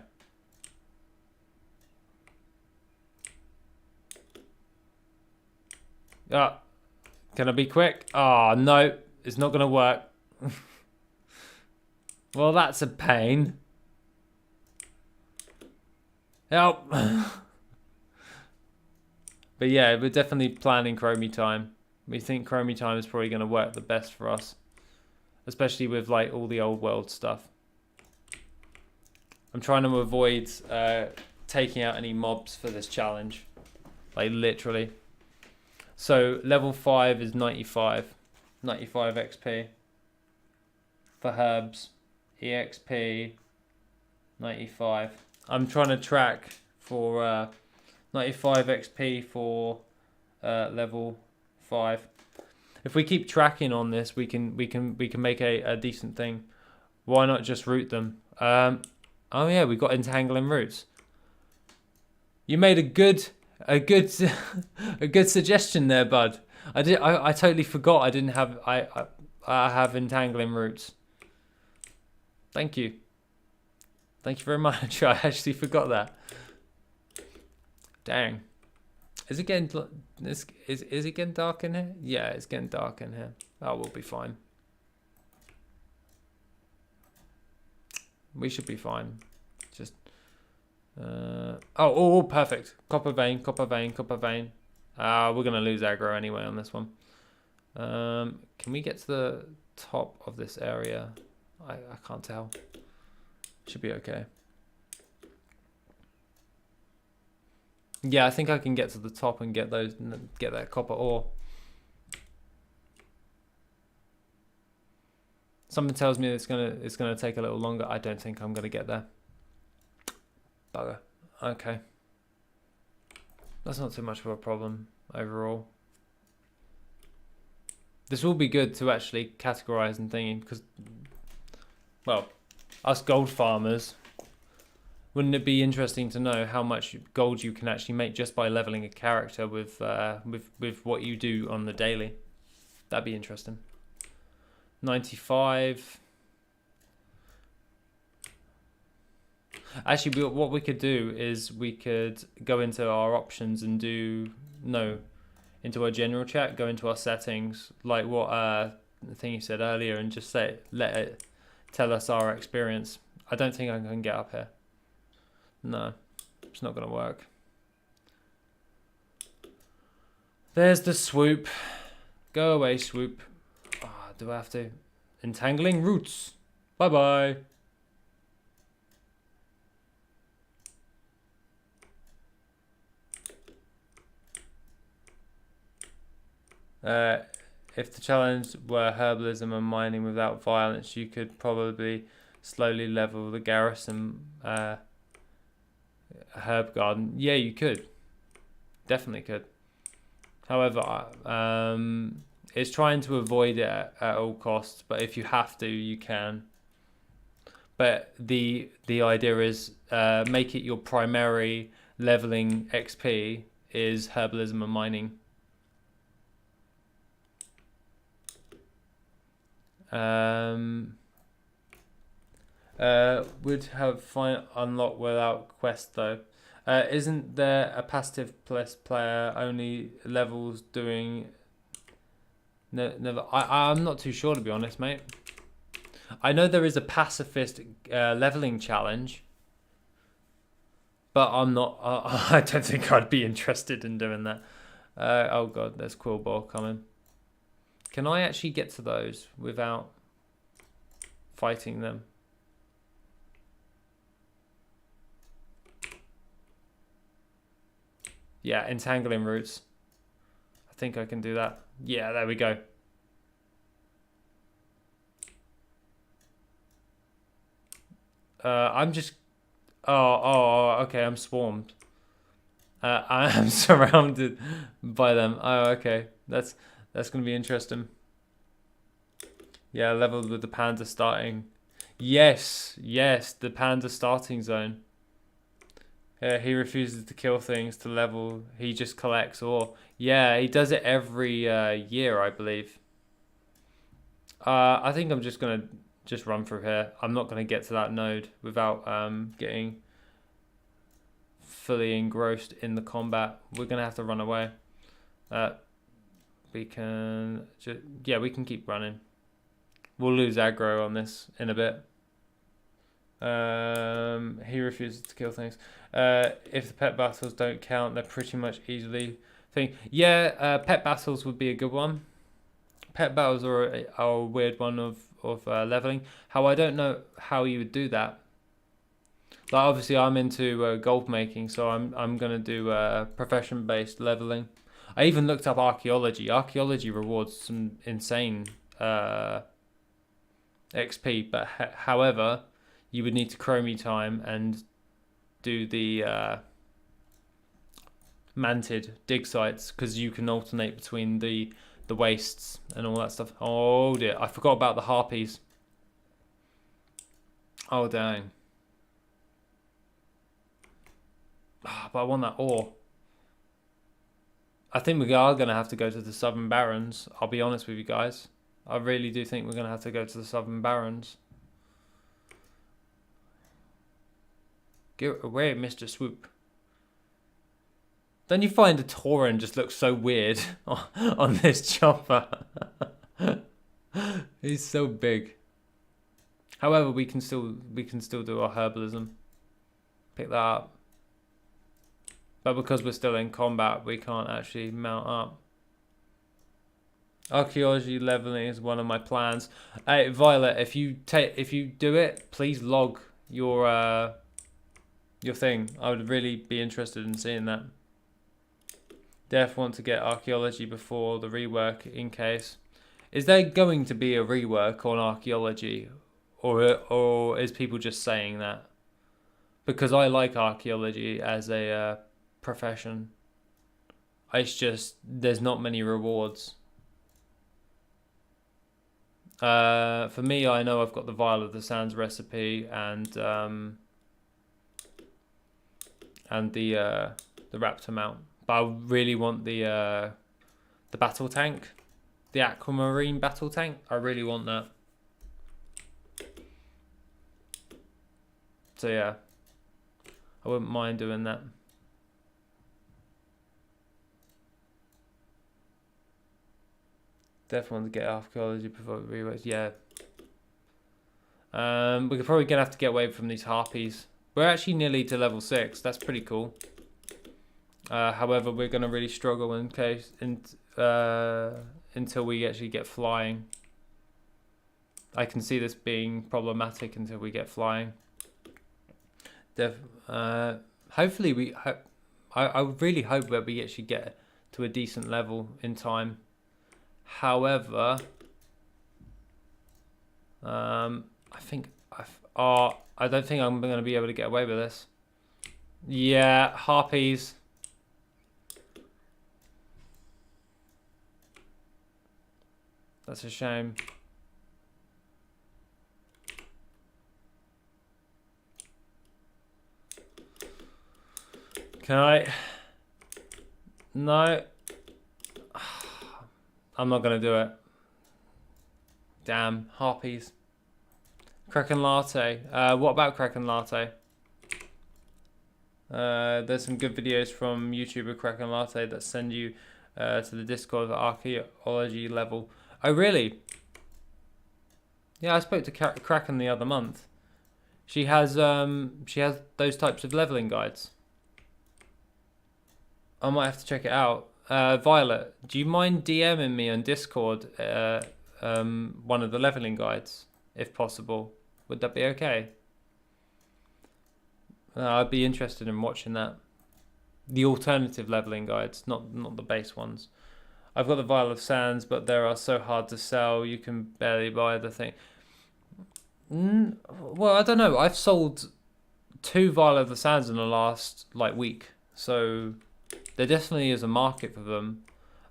Can I be quick? Oh, no. It's not going to work. Well, that's a pain. Help. But yeah, we're definitely planning chromie time. We think chromie time is probably going to work the best for us. Especially with like all the old world stuff. I'm trying to avoid taking out any mobs for this challenge. Like literally. So level 5 is 95. 95 XP. For herbs. EXP 95. I'm trying to track for 95 XP for level 5. If we keep tracking on this, we can make a decent thing. Why not just root them? Oh yeah, we got entangling roots. You made a good suggestion there, bud. I totally forgot I didn't have I have entangling roots. Thank you. Thank you very much. I actually forgot that. Dang. Is it getting is it getting dark in here? Yeah, it's getting dark in here. Oh, we'll be fine. We should be fine. Just oh, perfect. Copper vein, copper vein, copper vein. We're gonna lose aggro anyway on this one. Can we get to the top of this area? I can't tell. Should be okay. Yeah, I think I can get to the top and get that copper ore. Something tells me it's gonna take a little longer. I don't think I'm gonna get there. Bugger. Okay. That's not too much of a problem overall. This will be good to actually categorize and thingy because, well, us gold farmers, wouldn't it be interesting to know how much gold you can actually make just by leveling a character with what you do on the daily? That'd be interesting. 95. Actually, what we could do is we could go into our options and into our general chat, go into our settings, like what the thing you said earlier, and just let it tell us our experience. I don't think I can get up here. No, it's not going to work. There's the swoop. Go away, swoop. Do I have to? Entangling roots. Bye-bye. If the challenge were herbalism and mining without violence, you could probably slowly level the garrison herb garden. Yeah, you could. Definitely could. However, it's trying to avoid it at all costs, but if you have to, you can. But the idea is make it your primary leveling XP is herbalism and mining. Would have fine unlock without quest though. Isn't there a passive plus player only levels doing? No, never. I'm not too sure, to be honest, mate. I know there is a pacifist leveling challenge, but I'm not. I don't think I'd be interested in doing that. Oh god, there's Quillball coming. Can I actually get to those without fighting them? Yeah, entangling roots. I think I can do that. Yeah, there we go. I'm just... Oh, okay, I'm swarmed. I am surrounded by them. Oh, okay. That's going to be interesting. Yeah, leveled with the panda starting. Yes, the panda starting zone. He refuses to kill things to level. He just collects ore. Yeah, he does it every year, I believe. I think I'm just going to run through here. I'm not going to get to that node without getting fully engrossed in the combat. We're going to have to run away. We can... yeah, we can keep running. We'll lose aggro on this in a bit. He refuses to kill things. If the pet battles don't count, they're pretty much easily thing. Yeah, pet battles would be a good one. Pet battles are a weird one of leveling. How I don't know how you would do that. Like obviously I'm into gold making, so I'm gonna do profession based leveling. I even looked up archaeology. Archaeology rewards some insane XP, but however, you would need to chromie time and do the manted dig sites because you can alternate between the wastes and all that stuff. Oh dear, I forgot about the harpies. Oh dang. But I want that ore. I think we are going to have to go to the Southern Barrens. I'll be honest with you guys. I really do think we're going to have to go to the Southern Barrens. Get away, Mr. Swoop. Don't you find the Tauren just looks so weird on this chopper? He's so big. However, we can still do our herbalism. Pick that up. But because we're still in combat, we can't actually mount up. Archaeology leveling is one of my plans. Hey, Violet, if you do it, please log your thing. I would really be interested in seeing that. Def want to get archaeology before the rework in case. Is there going to be a rework on archaeology, or is people just saying that? Because I like archaeology as a profession. It's just there's not many rewards. For me, I know I've got the Vial of the Sands recipe and the Raptor mount, but I really want the battle tank, the Aquamarine battle tank. I really want that. So yeah, I wouldn't mind doing that. Definitely want to get archaeology before it reworks. Yeah. We're probably gonna have to get away from these harpies. We're actually nearly to level 6. That's pretty cool. However, we're gonna really struggle until we actually get flying. I can see this being problematic until we get flying. Hopefully I really hope that we actually get to a decent level in time. However, I don't think I'm going to be able to get away with this. Yeah, harpies. That's a shame. Can I? No. I'm not going to do it. Damn, harpies. Kraken Latte. What about Kraken Latte? There's some good videos from YouTuber Kraken Latte that send you to the Discord at archaeology level. Oh, really? Yeah, I spoke to Kraken the other month. She has those types of leveling guides. I might have to check it out. Violet, do you mind DMing me on Discord one of the leveling guides, if possible? Would that be okay? I'd be interested in watching that. The alternative leveling guides, not the base ones. I've got the Vial of Sands, but they are so hard to sell, you can barely buy the thing. Well, I don't know. I've sold 2 Vial of the Sands in the last week, so there definitely is a market for them.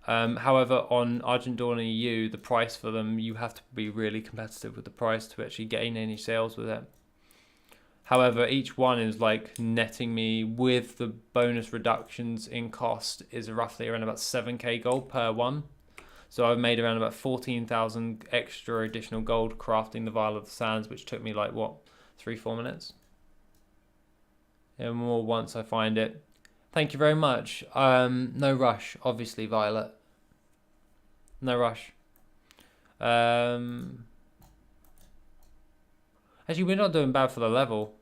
However, on Argent Dawn EU, the price for them, you have to be really competitive with the price to actually gain any sales with it. However, each one is netting me with the bonus reductions in cost is roughly around about 7k gold per one. So I've made around about 14,000 extra additional gold crafting the Vial of the Sands, which took me 3-4 minutes. And more once I find it. Thank you very much. No rush, obviously, Violet. No rush. Actually, we're not doing bad for the level.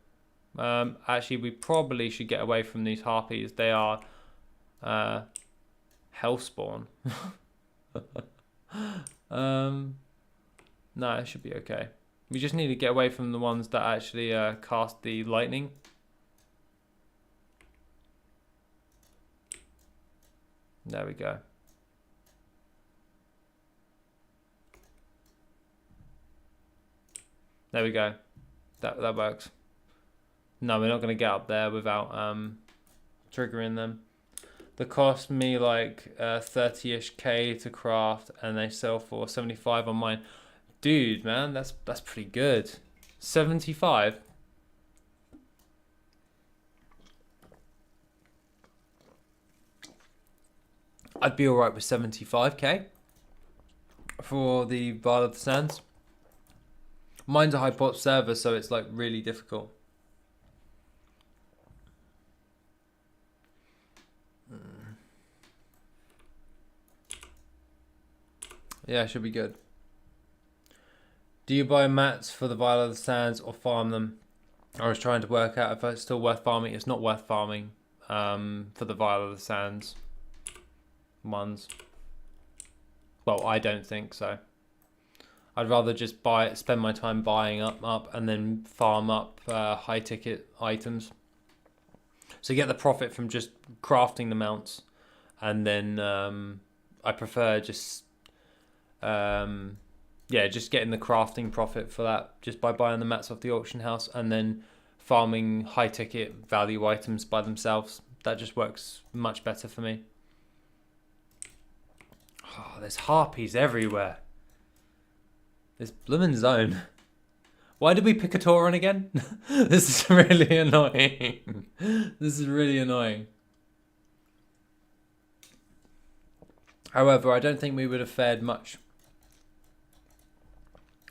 Actually, we probably should get away from these harpies. They are hellspawn. No, it should be okay. We just need to get away from the ones that actually cast the lightning. There we go. There we go. That works. No, we're not going to get up there without triggering them. They cost me 30-ish K to craft, and they sell for 75 on mine. Dude, man, that's pretty good. 75. I'd be alright with 75k for the Vial of the Sands. Mine's a high pop server, so it's really difficult. Yeah, it should be good. Do you buy mats for the Vial of the Sands or farm them? I was trying to work out if it's still worth farming. It's not worth farming for the Vial of the Sands ones. Well, I don't think so. I'd rather just spend my time buying up and then farm up high ticket items. So get the profit from just crafting the mounts, and then I prefer just just getting the crafting profit for that just by buying the mats off the auction house and then farming high ticket value items by themselves. That just works much better for me. Oh, there's harpies everywhere. This bloomin' zone. Why did we pick a Tauren again? This is really annoying. This is really annoying. However, I don't think we would have fared much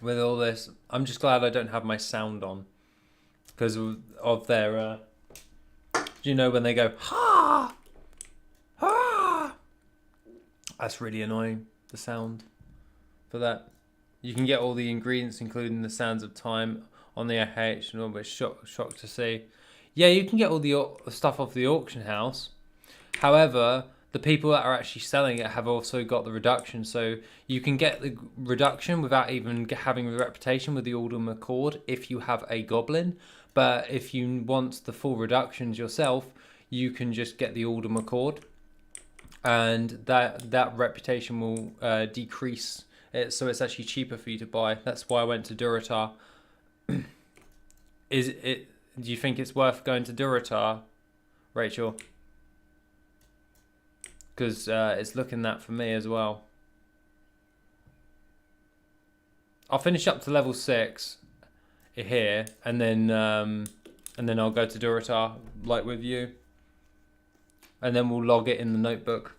with all this. I'm just glad I don't have my sound on because of their do you know when they go ha ha? That's really annoying, the sound for that. You can get all the ingredients, including the Sands of Time, on the AH, and always shocked to see. Yeah, you can get all the stuff off the auction house. However, the people that are actually selling it have also got the reduction, so you can get the reduction without even having the reputation with the Alderman Accord if you have a goblin. But if you want the full reductions yourself, you can just get the Alderman Accord, and that reputation will decrease. So it's actually cheaper for you to buy. That's why I went to Durotar. Do you think it's worth going to Durotar, Rachel? Because it's looking that for me as well. I'll finish up to level 6 here, and then I'll go to Durotar with you, and then we'll log it in the notebook.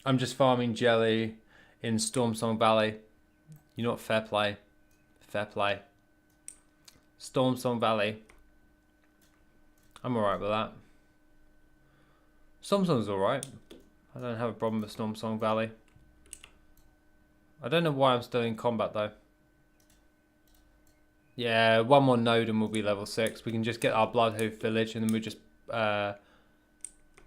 I'm just farming jelly in Stormsong Valley. You know what? Fair play. Fair play. Stormsong Valley. I'm alright with that. Stormsong's alright. I don't have a problem with Stormsong Valley. I don't know why I'm still in combat though. Yeah, one more node and we'll be level 6. We can just get our Bloodhoof village and then we'll just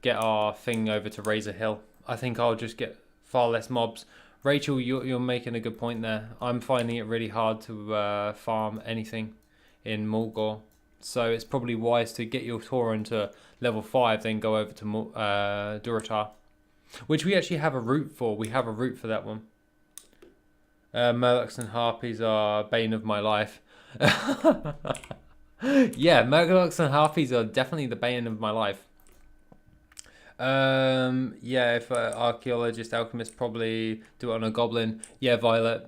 get our thing over to Razor Hill. I think I'll just get far less mobs. Rachel, you're making a good point there. I'm finding it really hard to farm anything in Mulgore. So it's probably wise to get your Tauren to level 5, then go over to Durotar. Which we actually have a route for. We have a route for that one. Murlocs and Harpies are bane of my life. Yeah, Murlocs and Harpies are definitely the bane of my life. Yeah, if archaeologist, alchemist, probably do it on a goblin. Yeah, Violet,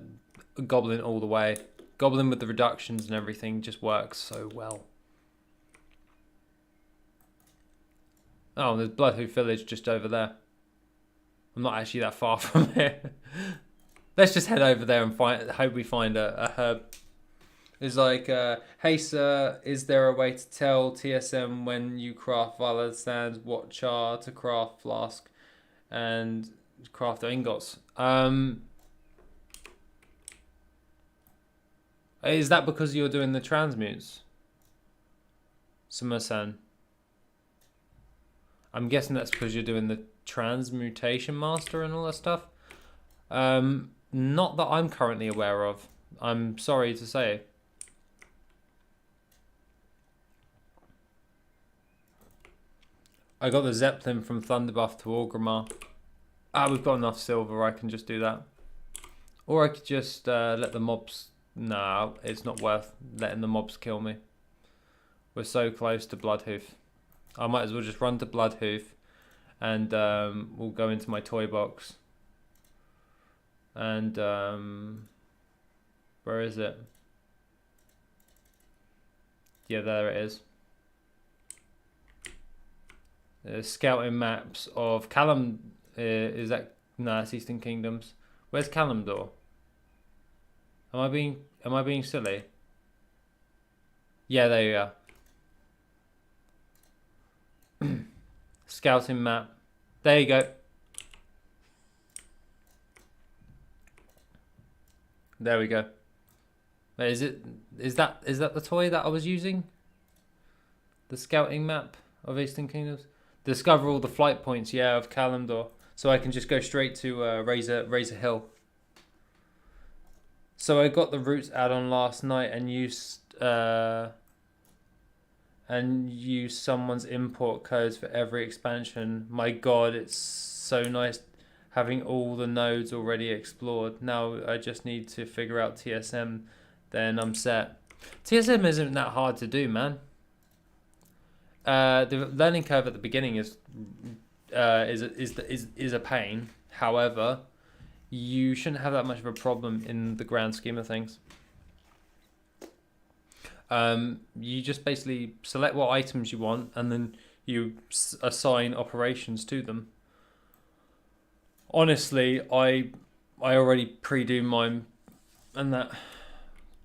goblin all the way. Goblin with the reductions and everything just works so well. Oh, there's Bloodhoof village just over there. I'm not actually that far from here. Let's just head over there and hope we find a herb. It's like, hey sir, is there a way to tell TSM when you craft Violet Sands, what char to craft flask and craft ingots? Is that because you're doing the transmutes? Sumasan. I'm guessing that's because you're doing the transmutation master and all that stuff. Not that I'm currently aware of. I'm sorry to say. I got the Zeppelin from Thunderbuff to Orgrimmar. Ah, we've got enough silver, I can just do that. Or I could just let the mobs... No, it's not worth letting the mobs kill me. We're so close to Bloodhoof. I might as well just run to Bloodhoof and we'll go into my toy box. And where is it? Yeah, there it is. Scouting maps of Callum. Is that no? That's Eastern Kingdoms. Where's Kalimdor? Am I being silly? Yeah, there you are. Scouting map. There you go. There we go. Is that the toy that I was using? The scouting map of Eastern Kingdoms. Discover all the flight points, yeah, of Kalimdor. So I can just go straight to Razor Hill. So I got the Roots add-on last night and used someone's import codes for every expansion. My God, it's so nice having all the nodes already explored. Now I just need to figure out TSM, then I'm set. TSM isn't that hard to do, man. The learning curve at the beginning is a pain. However, you shouldn't have that much of a problem in the grand scheme of things. You just basically select what items you want, and then you assign operations to them. Honestly, I already pre-do mine and that,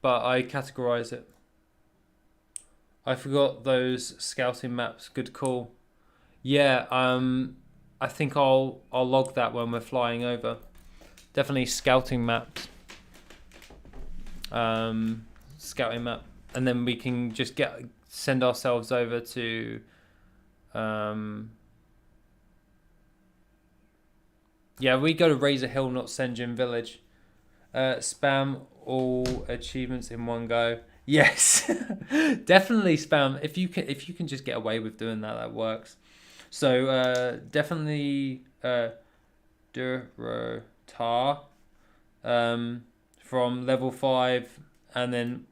but I categorize it. I forgot those scouting maps. Good call. Yeah, I think I'll log that when we're flying over. Definitely scouting maps. Scouting map, and then we can just send ourselves over to. Yeah, we go to Razor Hill, not Senjin Village. Spam all achievements in one go. Yes, definitely spam. If you can just get away with doing that, that works. So definitely Durotar from level 5, and then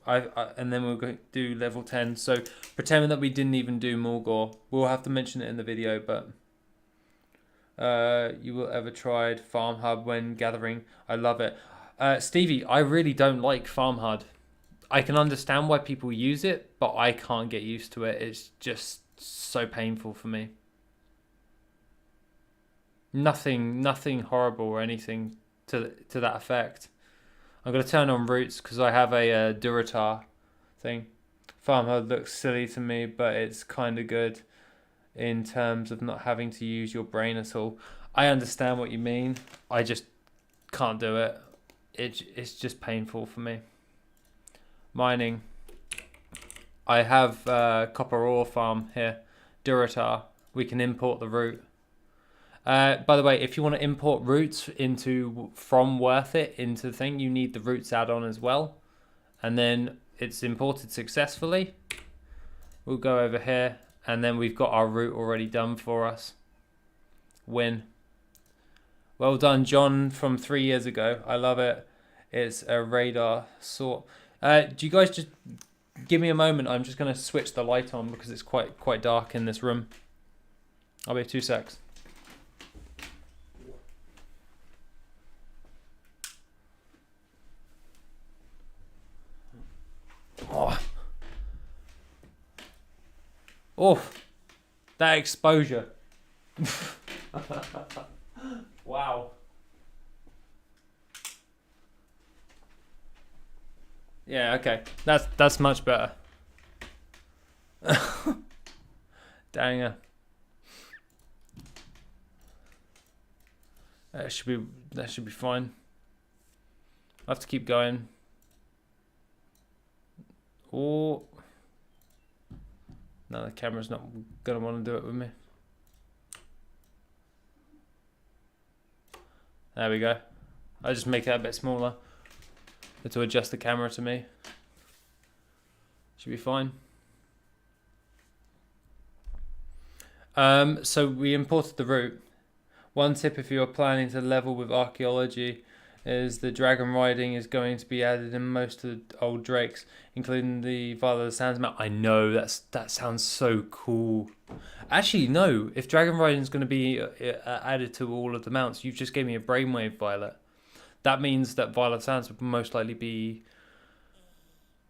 and then we'll go do level 10. So pretending that we didn't even do Mulgore, we'll have to mention it in the video. But you will ever tried Farm Hub when gathering? I love it, Stevie. I really don't like Farm Hub. I can understand why people use it, but I can't get used to it. It's just so painful for me. Nothing horrible or anything to that effect. I'm going to turn on roots because I have a Durotar thing. Farm HUD looks silly to me, but it's kind of good in terms of not having to use your brain at all. I understand what you mean. I just can't do it. It's just painful for me. Mining. I have copper ore farm here. Durotar. We can import the root. By the way, if you want to import roots from WorthIt into the thing, you need the roots add-on as well. And then it's imported successfully. We'll go over here, and then we've got our route already done for us. Win. Well done, John, from 3 years ago. I love it. It's a radar sort. Do you guys just give me a moment? I'm just going to switch the light on because it's quite dark in this room. I'll be 2 secs. Oh, that exposure. Wow. Yeah, okay. That's much better. Danger. That should be fine. I have to keep going. Oh. No, the camera's not gonna want to do it with me. There we go. I'll just make that a bit smaller to adjust the camera to me. Should be fine. So we imported the route. One tip if you're planning to level with archaeology is the dragon riding is going to be added in most of the old drakes, including the Vile of the Sands map. I know, that sounds so cool. Actually, no, if dragon riding is going to be added to all of the mounts, you've just gave me a brainwave, Violet. That means that Vile of the Sands would most likely be...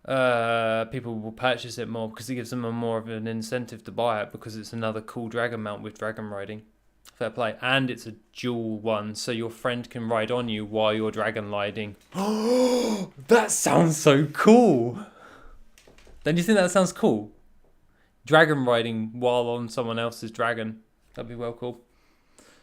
people will purchase it more because it gives them more of an incentive to buy it because it's another cool dragon mount with dragon riding. Fair play. And it's a dual one, so your friend can ride on you while you're dragon riding. Oh, that sounds so cool. Don't you think that sounds cool? Dragon riding while on someone else's dragon. That'd be well cool.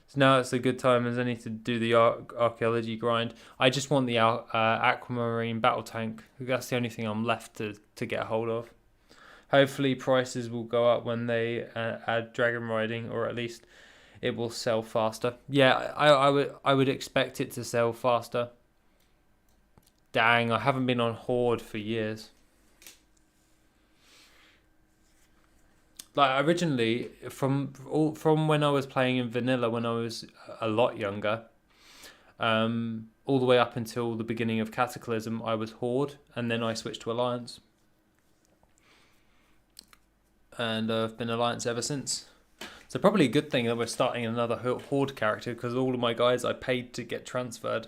So now it's a good time as any to do the archaeology grind. I just want the aquamarine battle tank. That's the only thing I'm left to get a hold of. Hopefully prices will go up when they add dragon riding, or at least it will sell faster. Yeah, I would expect it to sell faster. Dang, I haven't been on Horde for years. Like originally, from when I was playing in vanilla when I was a lot younger, all the way up until the beginning of Cataclysm, I was Horde, and then I switched to Alliance. And I've been Alliance ever since. So probably a good thing that we're starting another Horde character because all of my guys I paid to get transferred.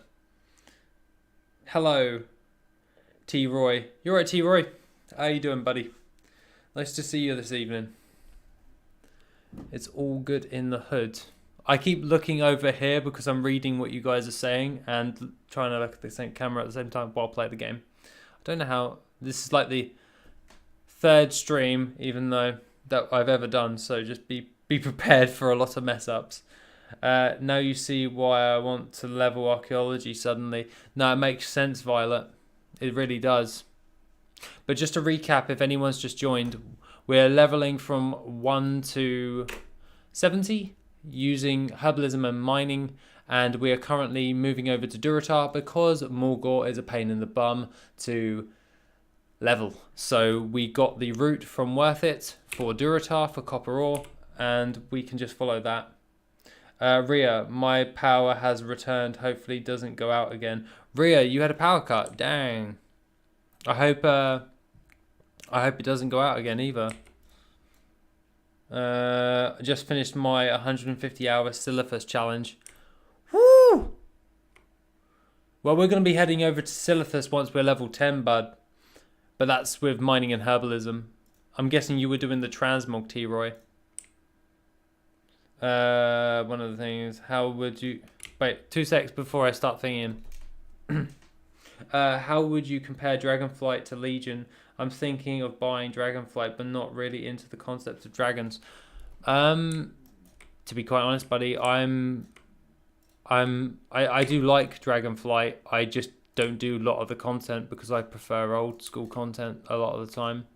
Hello, T. Roy. You're right, T. Roy. How you doing, buddy? Nice to see you this evening. It's all good in the hood. I keep looking over here because I'm reading what you guys are saying and trying to look at the same camera at the same time while I play the game. I don't know how... This is like the third stream, even though that I've ever done, so just be prepared for a lot of mess ups. Now you see why I want to level archaeology suddenly. No, it makes sense, Violet. It really does. But just to recap, if anyone's just joined, we're leveling from 1 to 70 using herbalism and mining, and we are currently moving over to Durotar because Morgor is a pain in the bum to level. So we got the route from WorthIt for Durotar for copper ore, and we can just follow that. Rhea, my power has returned. Hopefully it doesn't go out again. Rhea, you had a power cut. Dang. I hope it doesn't go out again either. I just finished my 150-hour Silithus challenge. Woo! Well, we're going to be heading over to Silithus once we're level 10, bud. But that's with mining and herbalism. I'm guessing you were doing the transmog, T-Roy. One of the things, how would you... Wait, 2 secs before I start thinking. How would you compare Dragonflight to Legion? I'm thinking of buying Dragonflight, but not really into the concept of dragons. To be quite honest, buddy, I do like Dragonflight. I just don't do a lot of the content because I prefer old school content a lot of the time.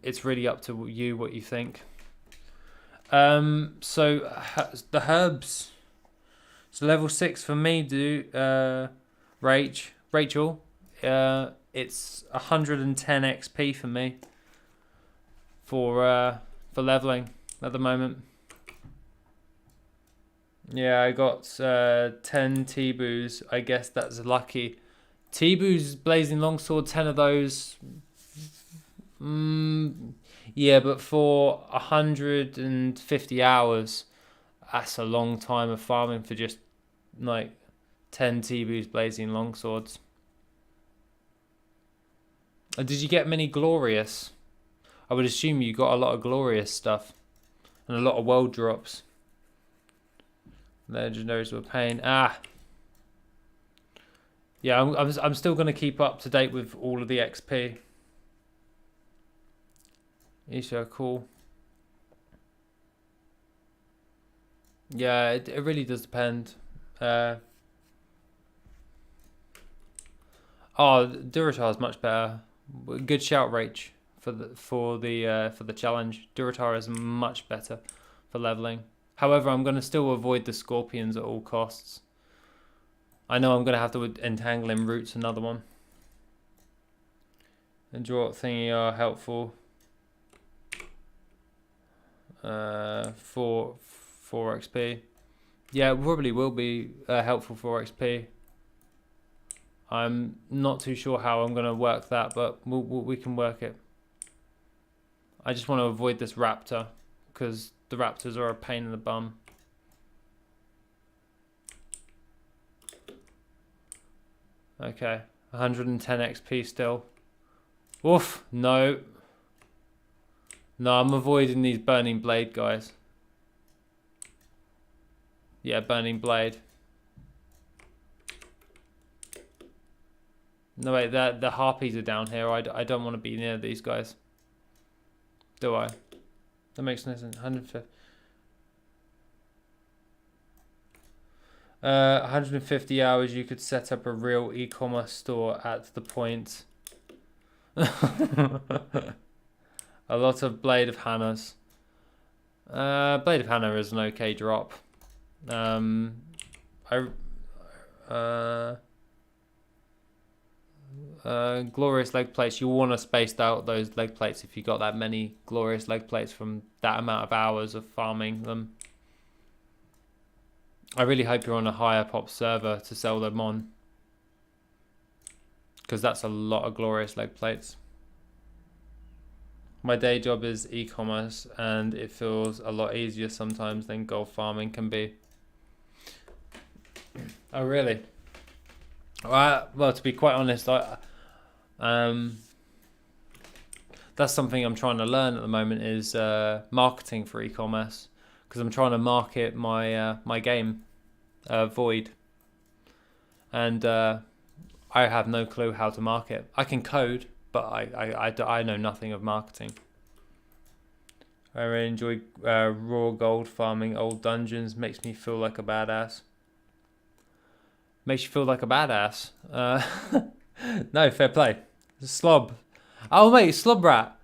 It's really up to you what you think. So the herbs. So level 6 for me, Rachel. It's 110 XP for me for leveling at the moment. Yeah, I got 10 T-Boos. I guess that's lucky. T-Boos, Blazing Longsword, 10 of those. Yeah, but for 150 hours, that's a long time of farming for just like 10 T-Boos Blazing Longswords. Did you get many glorious? I would assume you got a lot of glorious stuff and a lot of world drops. Legendaries were pain. Yeah, I'm still gonna keep up to date with all of the XP. Isha, cool. Yeah, it really does depend. Oh, Durotar is much better. Good shout, Rach, for the challenge. Durotar is much better for leveling. However, I'm going to still avoid the scorpions at all costs. I know I'm going to have to entangle in roots, another one. And draw thingy are helpful. 4 XP. Yeah, it probably will be helpful for XP. I'm not too sure how I'm going to work that, but we can work it. I just want to avoid this raptor because the raptors are a pain in the bum. Okay, 110 XP still. Oof, no. No, I'm avoiding these burning blade guys. Yeah, burning blade. No, wait, the harpies are down here. I don't want to be near these guys. Do I? That makes no sense. 150 hours, you could set up a real e-commerce store at the point. A lot of Blade of Hannahs. Blade of Hannah is an okay drop. Glorious leg plates. You want to space out those leg plates if you got that many glorious leg plates from that amount of hours of farming them. I really hope you're on a higher pop server to sell them on, because that's a lot of glorious leg plates. My day job is e-commerce and it feels a lot easier sometimes than gold farming can be. Oh really? Well, to be quite honest, that's something I'm trying to learn at the moment is marketing for e-commerce, because I'm trying to market my my game, Void, and I have no clue how to market. I can code, but I know nothing of marketing. I really enjoy raw gold farming old dungeons. Makes me feel like a badass. Makes you feel like a badass. No, fair play. Slob. Oh mate, Slob Rat.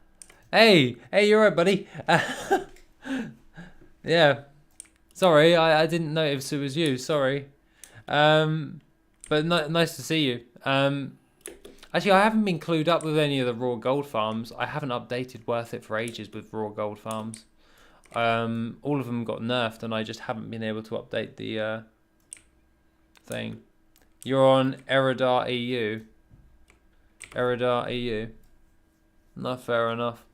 Hey, you're right, buddy. Yeah. Sorry, I didn't notice it was you. Sorry. But nice to see you. Actually, I haven't been clued up with any of the raw gold farms. I haven't updated WorthIt for ages with raw gold farms. All of them got nerfed, and I just haven't been able to update the thing. You're on Eridar EU. Eridar EU. No, fair enough.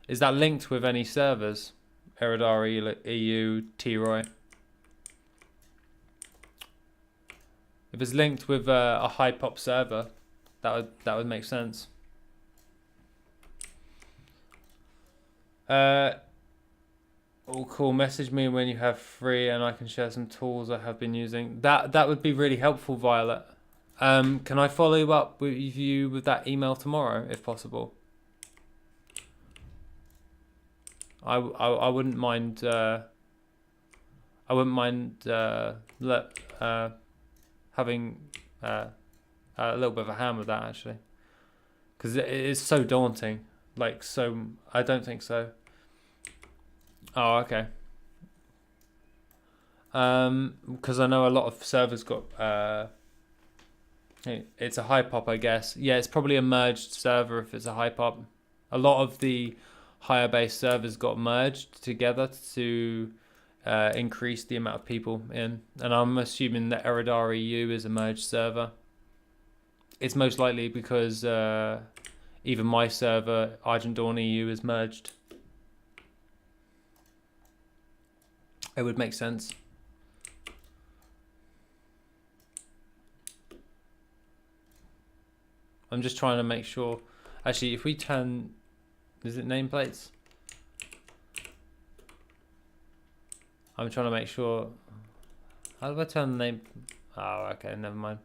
Is that linked with any servers? Eridar EU, T-Roy. If it's linked with a high pop server, that would make sense. Oh, cool. Message me when you have free, and I can share some tools I have been using. That would be really helpful, Violet. Can I follow up with you with that email tomorrow, if possible? I wouldn't mind. I wouldn't mind having a little bit of a hand with that, actually, because it is so daunting. Like, so I don't think so. Oh, okay. Because I know a lot of servers got it's a high pop, I guess. Yeah, it's probably a merged server if it's a high pop. A lot of the higher base servers got merged together to increase the amount of people in, and I'm assuming that Eridar EU is a merged server. It's most likely because even my server, Argent Dawn EU, is merged. It would make sense. I'm just trying to make sure. Actually, if we turn, is it nameplates? I'm trying to make sure. How do I turn the name? Oh, okay, never mind.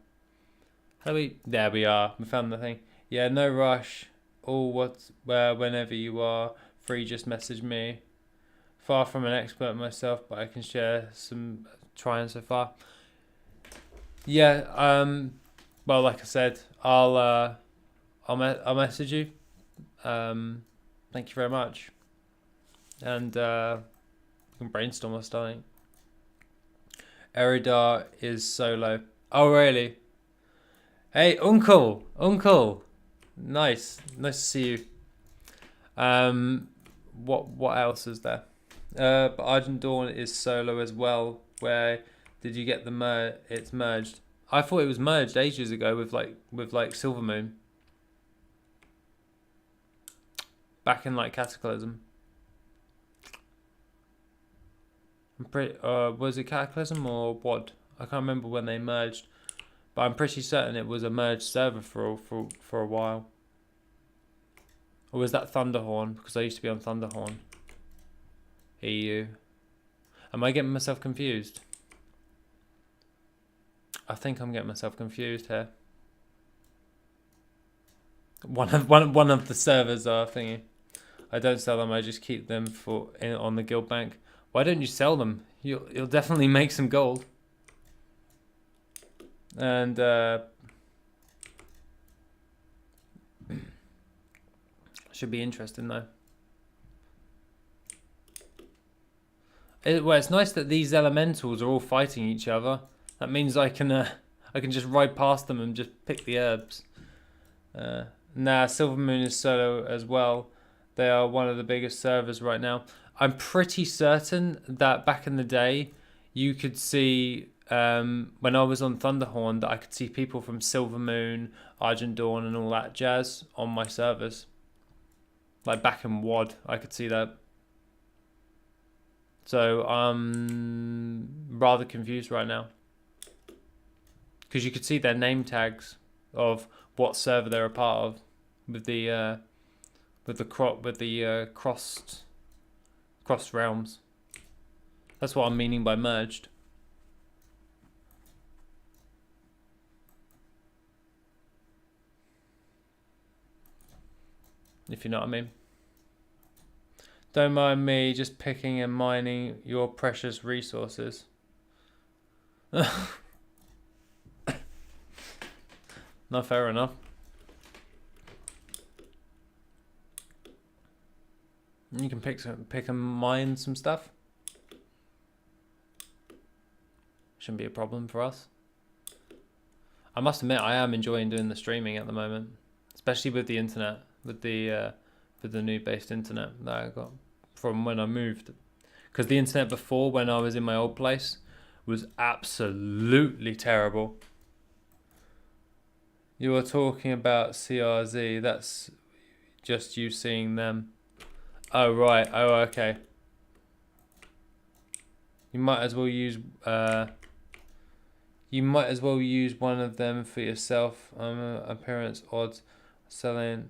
How do we? There we are. We found the thing. Yeah, no rush. Whenever you are free, just message me. Far from an expert myself, but I can share some trying so far. Yeah. Well, like I said, I'll message you. Thank you very much, and we can brainstorm or something. Eridar is solo. Oh, really? Hey, Uncle. Nice to see you. What else is there? But Argent Dawn is solo as well. Where did you get the it's merged? I thought it was merged ages ago with like Silver Moon. Back in like Cataclysm. I'm pretty was it Cataclysm or what? I can't remember when they merged. But I'm pretty certain it was a merged server for a while. Or was that Thunderhorn? Because I used to be on Thunderhorn. EU. Am I getting myself confused? I think I'm getting myself confused here. One of the servers are thingy. I don't sell them. I just keep them on the guild bank. Why don't you sell them? You'll definitely make some gold. And should be interesting though. Well, it's nice that these elementals are all fighting each other. That means I can just ride past them and just pick the herbs. Nah, Silver Moon is solo as well. They are one of the biggest servers right now. I'm pretty certain that back in the day, you could see when I was on Thunderhorn that I could see people from Silver Moon, Argent Dawn, and all that jazz on my servers. Like back in WoD, I could see that. So I'm rather confused right now because you could see their name tags of what server they're a part of with the crossed realms. That's what I'm meaning by merged. If you know what I mean. Don't mind me just picking and mining your precious resources. Not fair enough. You can pick and mine some stuff. Shouldn't be a problem for us. I must admit, I am enjoying doing the streaming at the moment, especially with the internet, with the new based internet that I got from when I moved. Because the internet before, when I was in my old place, was absolutely terrible. You were talking about CRZ. That's just you seeing them. Oh right. Oh okay. You might as well use one of them for yourself. Appearance odds selling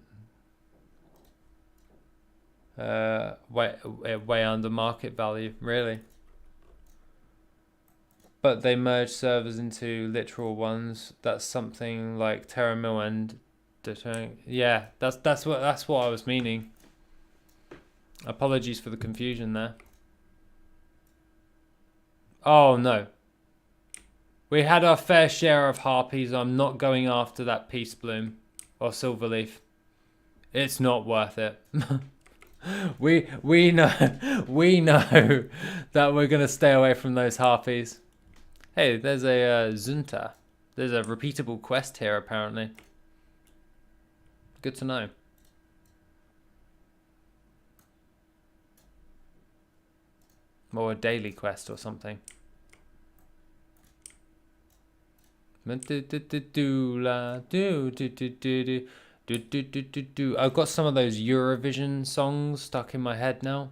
way under market value, really. But they merge servers into literal ones. That's something like Terramil and yeah, that's what I was meaning. Apologies for the confusion there. Oh no. We had our fair share of harpies. I'm not going after that peace bloom or silverleaf. It's not worth it. we know that we're gonna stay away from those harpies. Hey, there's a Zunta. There's a repeatable quest here apparently. Good to know. Or a daily quest or something. I've got some of those Eurovision songs stuck in my head now.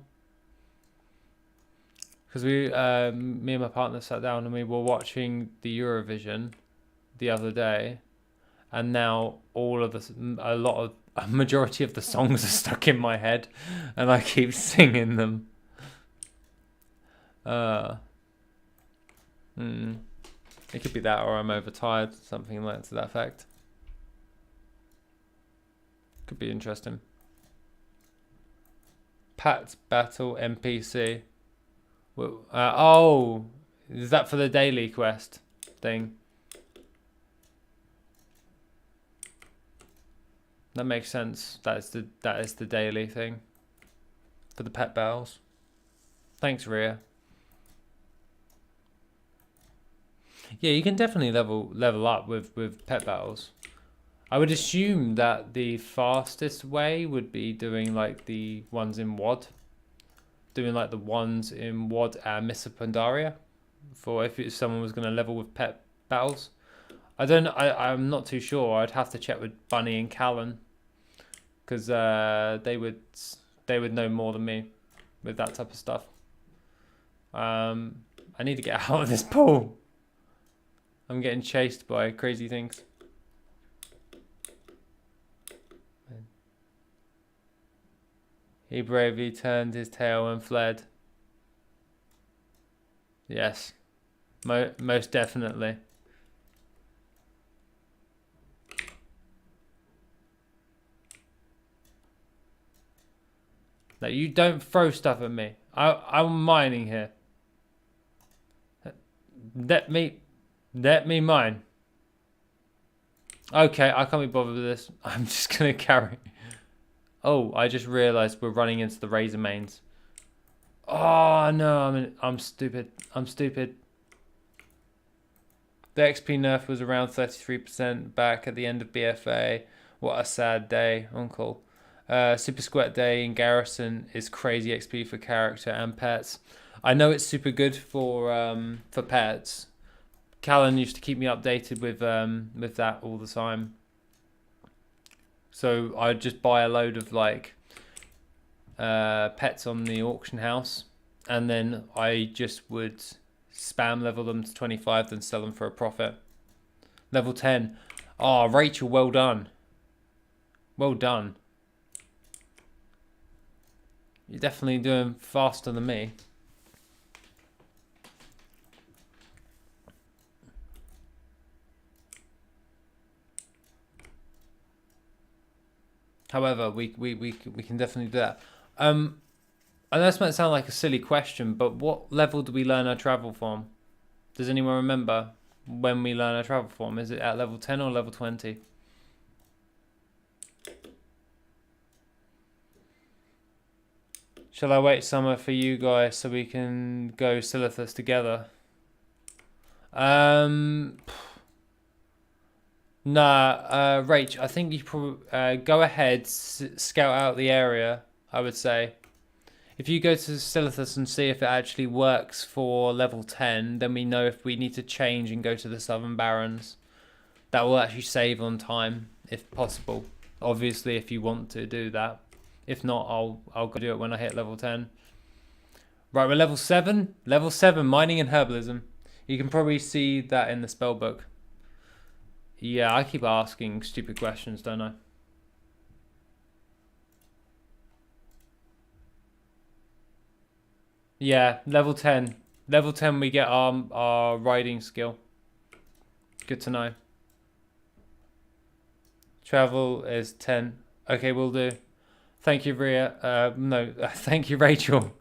Because me and my partner sat down and we were watching the Eurovision the other day, and now a majority of the songs are stuck in my head, and I keep singing them. It could be that, or I'm overtired, something like to that effect. Could be interesting. Pat's Battle NPC. Oh, is that for the daily quest thing? That makes sense. That is the daily thing for the pet battles. Thanks, Rhea. Yeah, you can definitely level up with pet battles. I would assume that the fastest way would be doing like the ones in WoD. Doing like the ones in WoD and Missa Pandaria for if someone was going to level with pet battles. I'm not too sure. I'd have to check with Bunny and Callan, because they would know more than me with that type of stuff. I need to get out of this pool. I'm getting chased by crazy things. He bravely turned his tail and fled. Yes, most definitely. No, you don't throw stuff at me. I'm mining here. Let me mine. Okay, I can't be bothered with this. I'm just gonna carry. Oh, I just realised we're running into the razor mains. Oh no, I'm stupid. I'm stupid. The XP nerf was around 33% back at the end of BFA. What a sad day, Uncle. Super Squat Day in Garrison is crazy XP for character and pets. I know it's super good for pets. Callan used to keep me updated with that all the time. So I'd just buy a load of like pets on the auction house, and then I just would spam level them to 25, then sell them for a profit. Level 10. Oh, Rachel, well done. Well done. You're definitely doing faster than me. However, we can definitely do that. I know this might sound like a silly question, but what level do we learn our travel form? Does anyone remember when we learn our travel form? Is it at level 10 or level 20? Shall I wait summer for you guys so we can go Silithus together? Nah, Rach, I think you probably go ahead, scout out the area, I would say. If you go to Silithus and see if it actually works for level 10, then we know if we need to change and go to the Southern Barrens. That will actually save on time, if possible. Obviously, if you want to do that. If not, I'll go do it when I hit level 10. Right, we're level 7. Level 7, mining and herbalism. You can probably see that in the spell book. Yeah, I keep asking stupid questions, don't I? Yeah, level 10. Level 10 we get our riding skill. Good to know. Travel is 10. Okay, we'll do. Thank you, Ria. No, thank you, Rachel.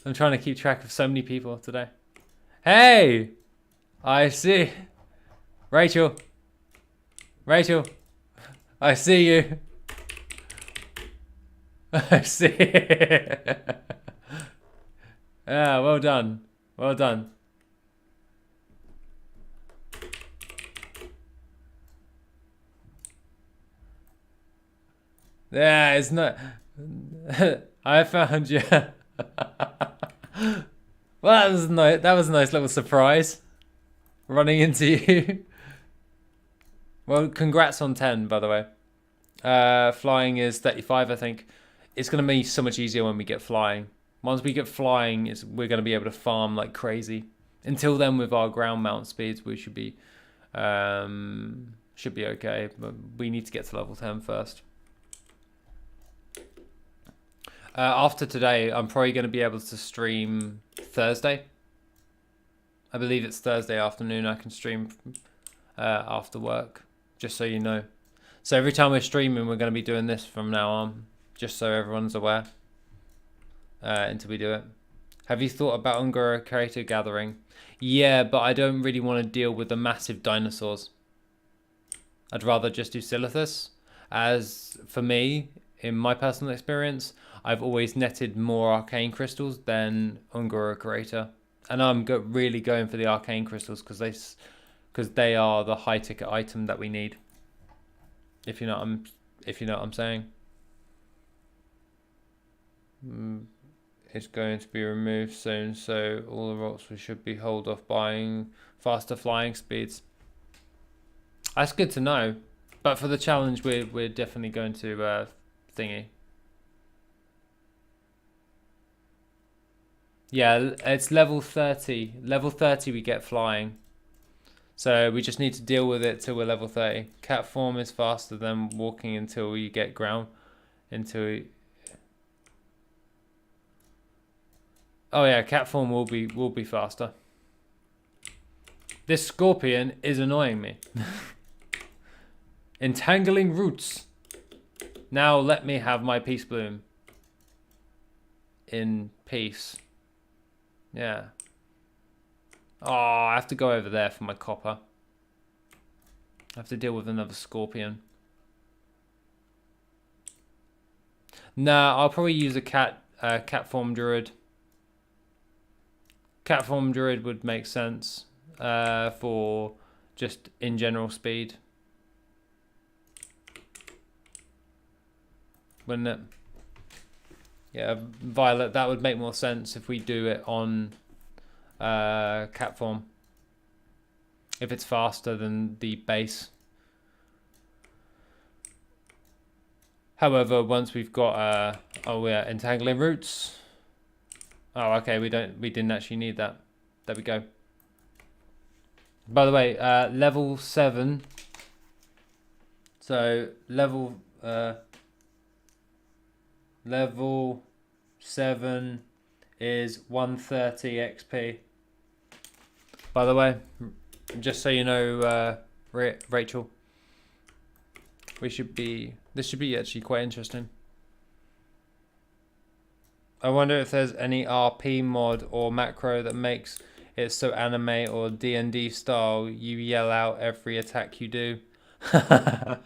I'm trying to keep track of so many people today. Hey! I see. Rachel. Rachel. I see you. I see. Yeah, well done. Well done. Yeah, it's not. I found you. Well, that was nice. That was a nice little surprise. Running into you. Well, congrats on 10, by the way. Flying is 35, I think. It's going to be so much easier when we get flying. Once we get flying, we're going to be able to farm like crazy. Until then, with our ground mount speeds, we should be okay. But we need to get to level 10 first. After today, I'm probably going to be able to stream Thursday. I believe it's Thursday afternoon. I can stream after work, just so you know. So every time we're streaming, we're going to be doing this from now on, just so everyone's aware until we do it. Have you thought about Ungoro Creator Gathering? Yeah, but I don't really want to deal with the massive dinosaurs. I'd rather just do Silithus. As for me, in my personal experience, I've always netted more arcane crystals than Ungoro Creator. And I'm really going for the arcane crystals because they are the high ticket item that we need. If you know what I'm saying. It's going to be removed soon, so all the rocks we should be hold off buying faster flying speeds. That's good to know. But for the challenge, we're definitely going to thingy. Yeah, it's level 30. Level 30 we get flying. So we just need to deal with it till we're level 30. Cat form is faster than walking until you get ground. Oh yeah, cat form will be faster. This scorpion is annoying me. Entangling roots. Now let me have my peace bloom. In peace. Yeah. Oh, I have to go over there for my copper. I have to deal with another scorpion. Nah, I'll probably use a cat form druid. Cat form druid would make sense for just in general speed. Wouldn't it? Yeah, Violet, that would make more sense if we do it on cat form. If it's faster than the base. However, once we've got oh yeah, entangling roots. Oh, okay, we didn't actually need that. There we go. By the way, level 7. So level 7 is 130 XP. By the way, just so you know, Rachel, this should be actually quite interesting. I wonder if there's any RP mod or macro that makes it so anime or D&D style you yell out every attack you do. To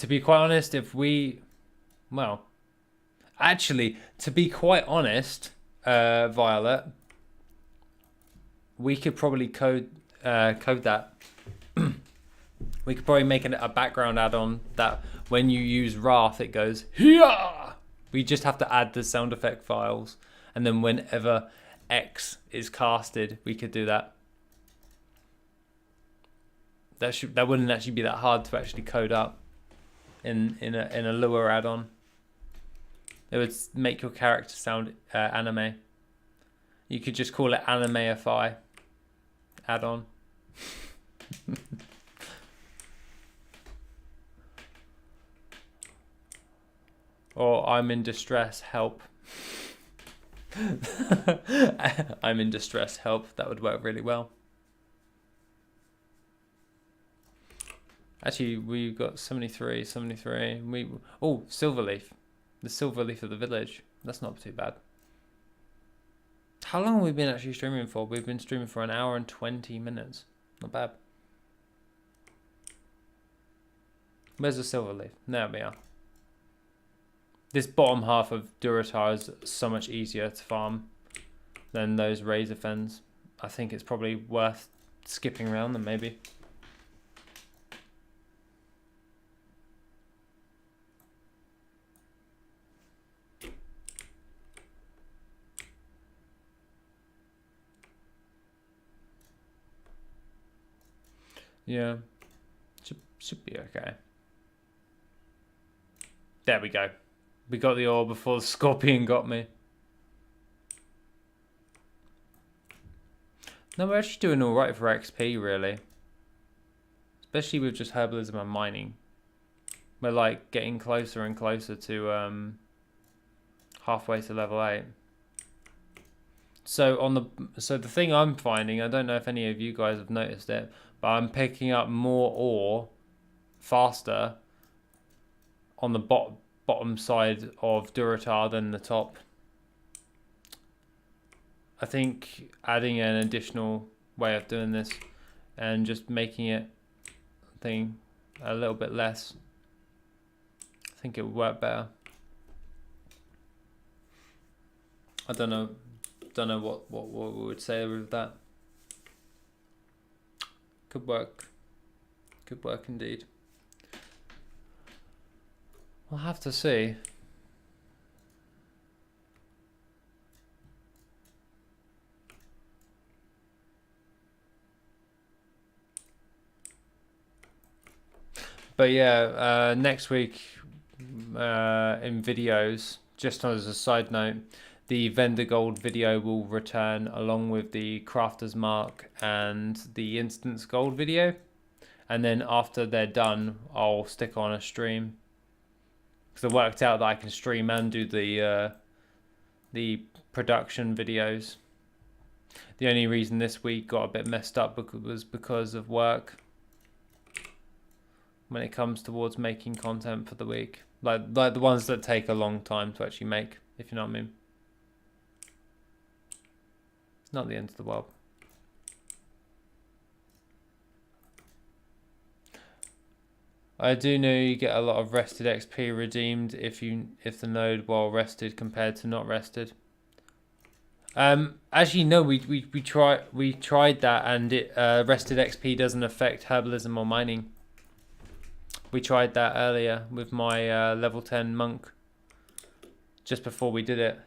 be quite honest, actually, to be quite honest, Violet, we could probably code that. We could probably make a background add-on that when you use Wrath, it goes Hiya! We just have to add the sound effect files, and then whenever X is casted, we could do that. That wouldn't actually be that hard to actually code up in a Lua add-on. It would make your character sound anime. You could just call it Animeify add-on. Or I'm in distress, help. I'm in distress, help. That would work really well. Actually, we've got 73. Oh, Silverleaf. The Silverleaf of the village. That's not too bad. How long have we been actually streaming for? We've been streaming for an hour and 20 minutes. Not bad. Where's the Silverleaf? There we are. This bottom half of Durotar is so much easier to farm than those Razor Fens. I think it's probably worth skipping around them maybe. Yeah, should be okay. There we go. We got the ore before the scorpion got me. No, we're actually doing all right for XP, really. Especially with just herbalism and mining. We're like getting closer and closer to halfway to level 8. So the thing I'm finding, I don't know if any of you guys have noticed it, but I'm picking up more ore faster on the bottom side of Durotar than the top. I think adding an additional way of doing this and just making it a little bit less, I think it would work better. I don't know what we would say with that. Could work indeed. We'll have to see. But yeah, next week in videos, just as a side note, the vendor gold video will return along with the crafter's mark and the instance gold video. And then after they're done, I'll stick on a stream. Because I worked out that I can stream and do the production videos. The only reason this week got a bit messed up was because of work. When it comes towards making content for the week, like the ones that take a long time to actually make, if you know what I mean. It's not the end of the world. I do know you get a lot of rested XP redeemed if the node while rested compared to not rested. Actually no, we tried that, and it rested XP doesn't affect herbalism or mining. We tried that earlier with my level 10 monk, just before we did it,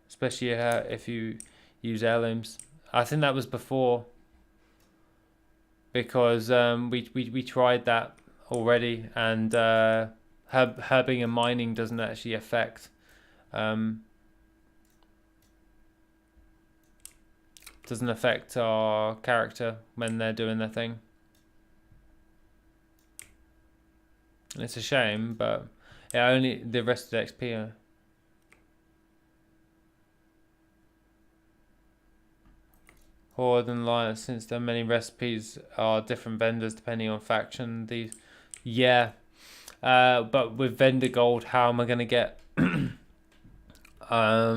especially if you use heirlooms. I think that was before, because we tried that already, and herbing and mining doesn't actually affect our character when they're doing their thing. It's a shame, but yeah, only the rested XP. Horde and Alliance, since there are many recipes, are different vendors depending on faction. Yeah, but with vendor gold, how am I going to get? I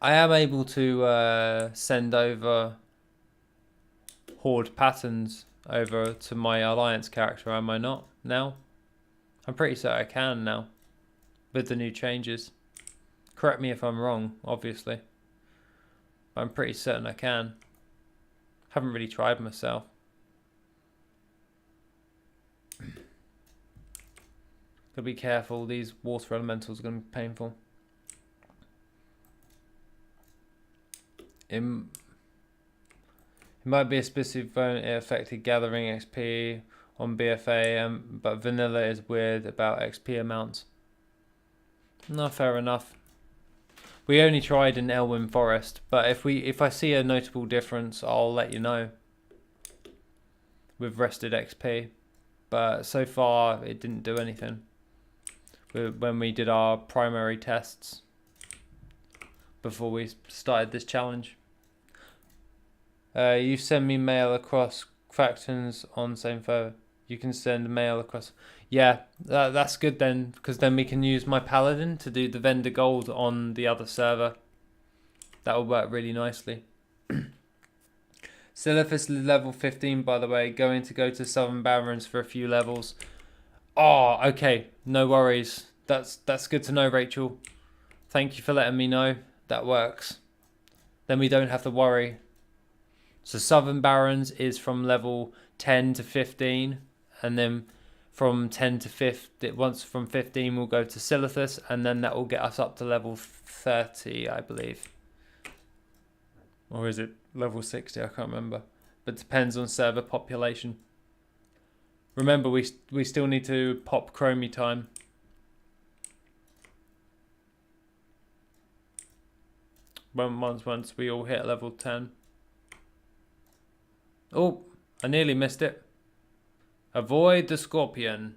am able to send over Horde patterns over to my Alliance character, am I not now? I'm pretty certain I can now with the new changes. Correct me if I'm wrong, obviously. But I'm pretty certain I can. Haven't really tried myself. Gotta be careful, these water elementals are gonna be painful. It might be a specific phone, it affected gathering XP on BFA, but vanilla is weird about XP amounts. No, fair enough. We only tried in Elwyn Forest, but if I see a notable difference, I'll let you know with rested XP. But so far, it didn't do anything when we did our primary tests. before we started this challenge. You send me mail across factions on same server. You can send mail across. Yeah, that's good then, because then we can use my paladin to do the vendor gold on the other server. That will work really nicely. Silithus level 15, by the way. Going to go to Southern Barrens for a few levels. Oh, okay. No worries. That's good to know, Rachel. Thank you for letting me know. That works. Then we don't have to worry. So Southern Barrens is from level 10 to 15. And then from 10 to 15, once from 15 we'll go to Silithus. And then that will get us up to level 30, I believe. Or is it level 60? I can't remember. But depends on server population. Remember, we still need to pop Chromie time. Once we all hit level 10. Oh, I nearly missed it. Avoid the scorpion.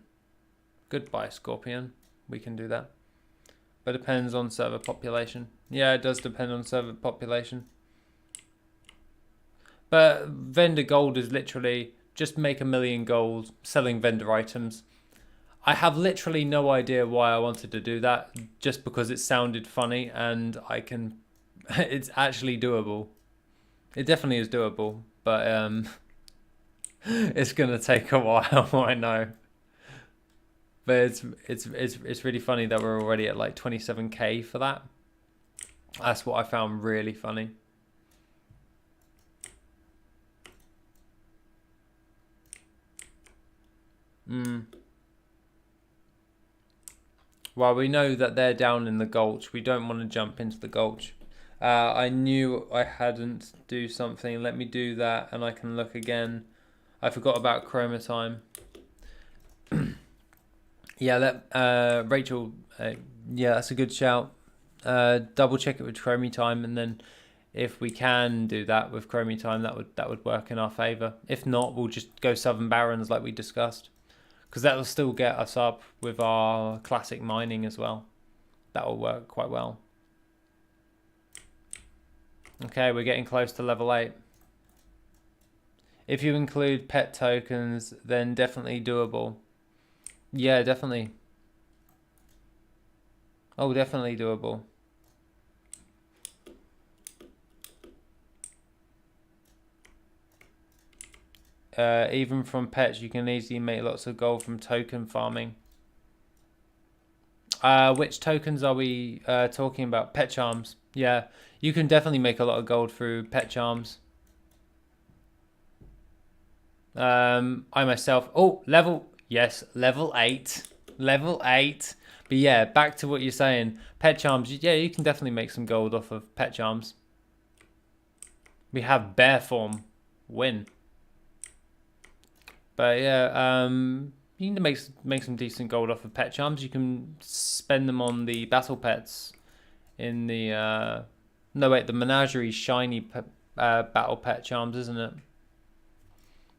Goodbye, scorpion. We can do that. But it depends on server population. Yeah, it does depend on server population. But vendor gold is literally just make 1 million gold selling vendor items. I have literally no idea why I wanted to do that. Just because it sounded funny and I can... It's actually doable. It definitely is doable. But it's going to take a while, I know. But it's really funny that we're already at like 27k for that. That's what I found really funny. Well, we know that they're down in the gulch. We don't want to jump into the gulch. I knew I hadn't do something. Let me do that and I can look again. I forgot about chroma time. Yeah, Rachel, yeah, that's a good shout. Double check it with chroma time, and then if we can do that with chroma time, that would work in our favour. If not, we'll just go Southern Barrens like we discussed. Because that will still get us up with our classic mining as well. That will work quite well. Okay, we're getting close to level 8. If you include pet tokens, then definitely doable. Yeah, definitely. Oh, definitely doable. Even from pets, you can easily make lots of gold from token farming. Which tokens are we talking about? Pet charms. Yeah, you can definitely make a lot of gold through pet charms. I myself... Oh, yes, level 8. Level 8. But yeah, back to what you're saying. Pet charms, yeah, you can definitely make some gold off of pet charms. We have bear form. Win. But yeah, you can make some decent gold off of pet charms. You can spend them on the battle pets in the... no, wait, the menagerie shiny battle pet charms, isn't it?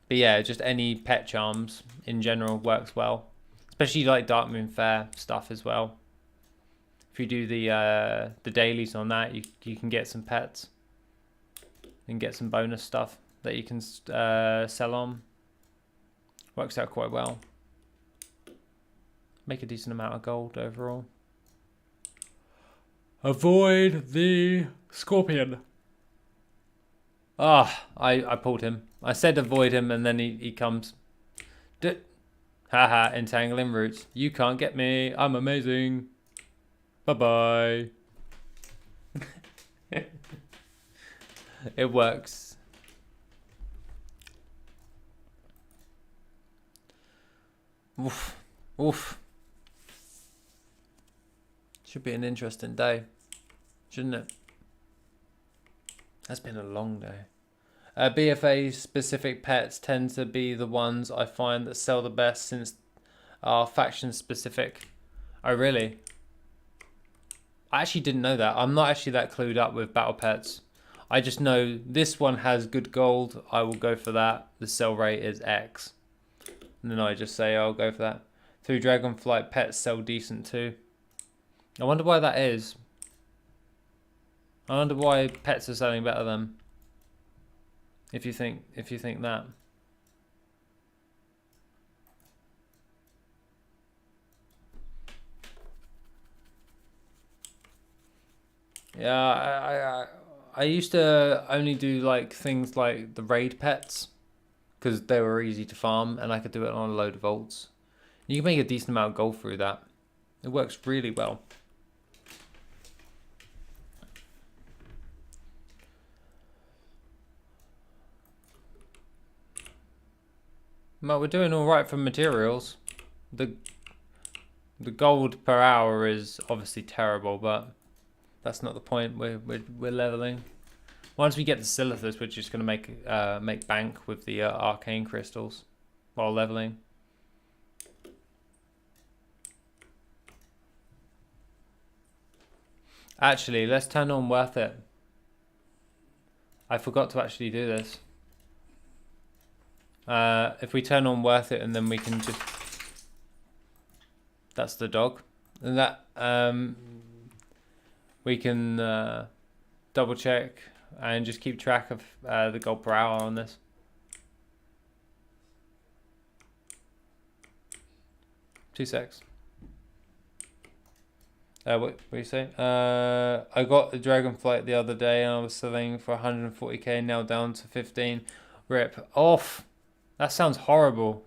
But yeah, just any pet charms in general works well. Especially like Dark Moon Fair stuff as well. If you do the dailies on that, you can get some pets. And get some bonus stuff that you can sell on. Works out quite well. Make a decent amount of gold overall. Avoid the scorpion. Ah, I pulled him. I said avoid him and then he comes. Haha, entangling roots. You can't get me. I'm amazing. Bye-bye. It works. Oof. Oof. Should be an interesting day, shouldn't it? That's been a long day. BFA specific pets tend to be the ones I find that sell the best since are faction specific. Oh really? I actually didn't know that. I'm not actually that clued up with battle pets. I just know this one has good gold. I will go for that. The sell rate is X. And then I just say I'll go for that. Through Dragonflight, pets sell decent too. I wonder why that is. I wonder why pets are selling better than. If you think that. Yeah, I used to only do like things like the raid pets because they were easy to farm and I could do it on a load of vaults. You can make a decent amount of gold through that. It works really well. Well, we're doing all right for materials. The gold per hour is obviously terrible, but that's not the point. We're leveling. Once we get to Silithus, we're just gonna make bank with the arcane crystals while leveling. Actually, let's turn on WorthIt. I forgot to actually do this. If we turn on WorthIt and then we can just... That's the dog. And that we can double check and just keep track of the gold per hour on this. Two secs. What you say? I got the Dragonflight the other day and I was selling for 140k, now down to 15. Rip off. That sounds horrible.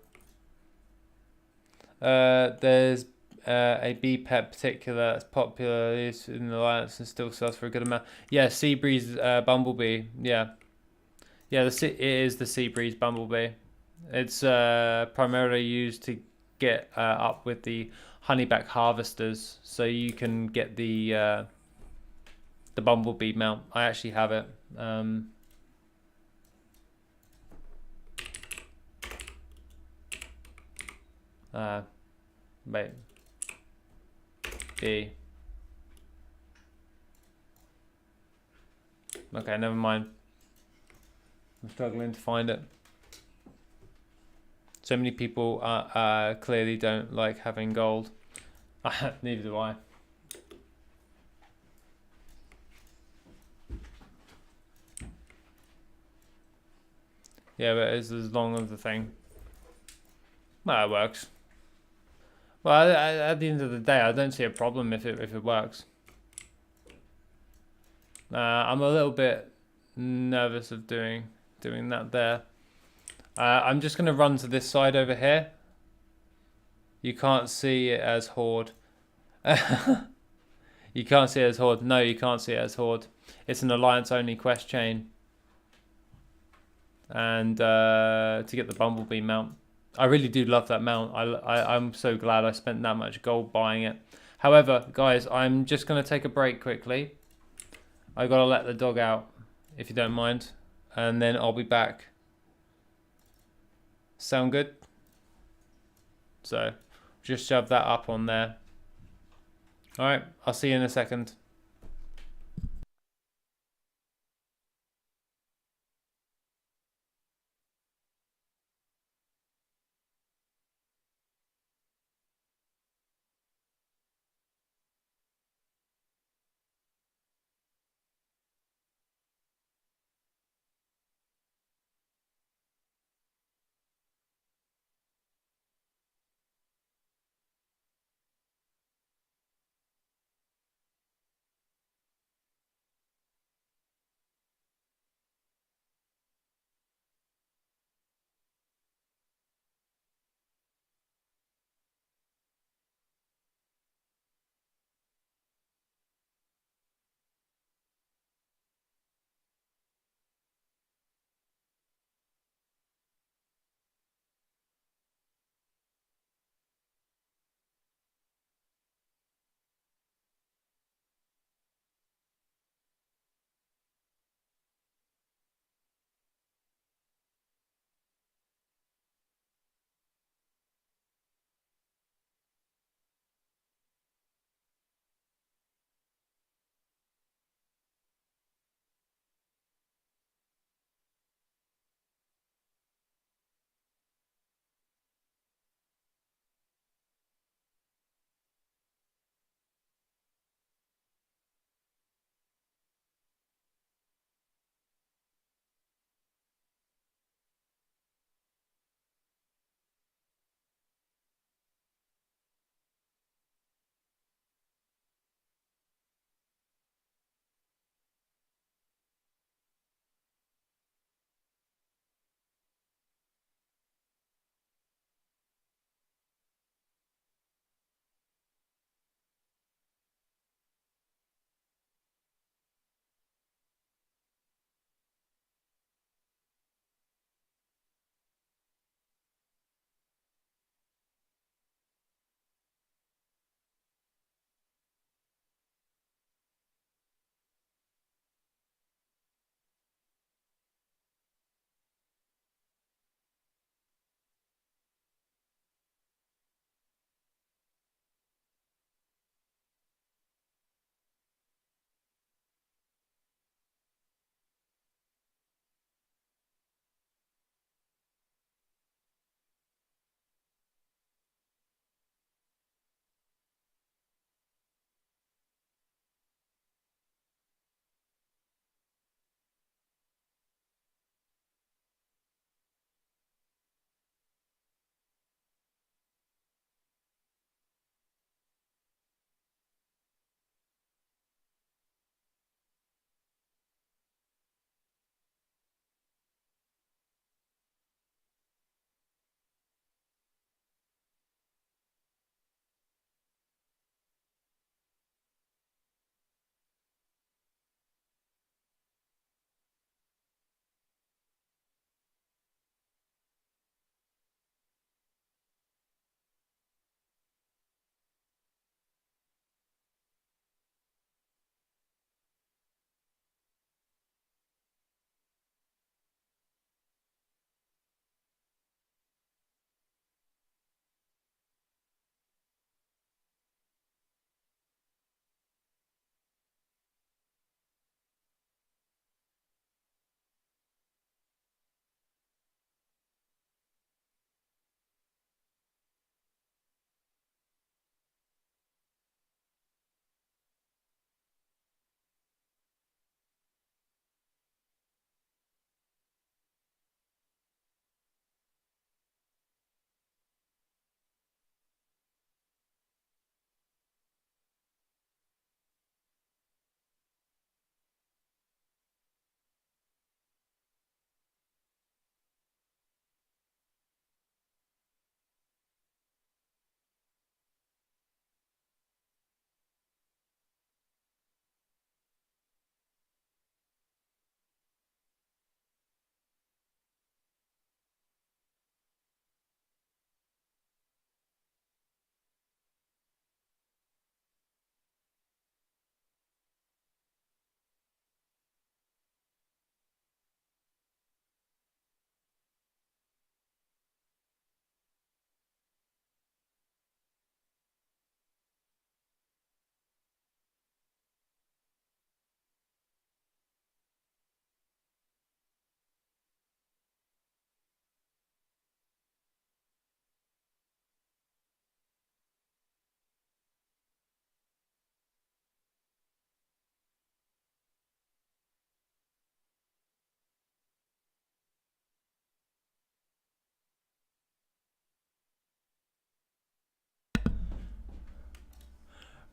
There's a bee pet particular that's popular in the alliance and still sells for a good amount. Yeah, sea breeze bumblebee. Yeah, it is the sea breeze bumblebee. It's primarily used to get up with the honeyback harvesters, so you can get the bumblebee mount. I actually have it. Wait. B. Okay, never mind. I'm struggling to find it. So many people clearly don't like having gold. Neither do I. Yeah, but it's as long as the thing. Well, it works. Well, at the end of the day, I don't see a problem if it works. I'm a little bit nervous of doing that there. I'm just gonna run to this side over here. You can't see it as horde. You can't see it as horde. No, you can't see it as horde. It's an alliance only quest chain. And to get the bumblebee mount. I really do love that mount. I'm so glad I spent that much gold buying it. However, guys, I'm just going to take a break quickly. I got to let the dog out, if you don't mind. And then I'll be back. Sound good? So, just shove that up on there. Alright, I'll see you in a second.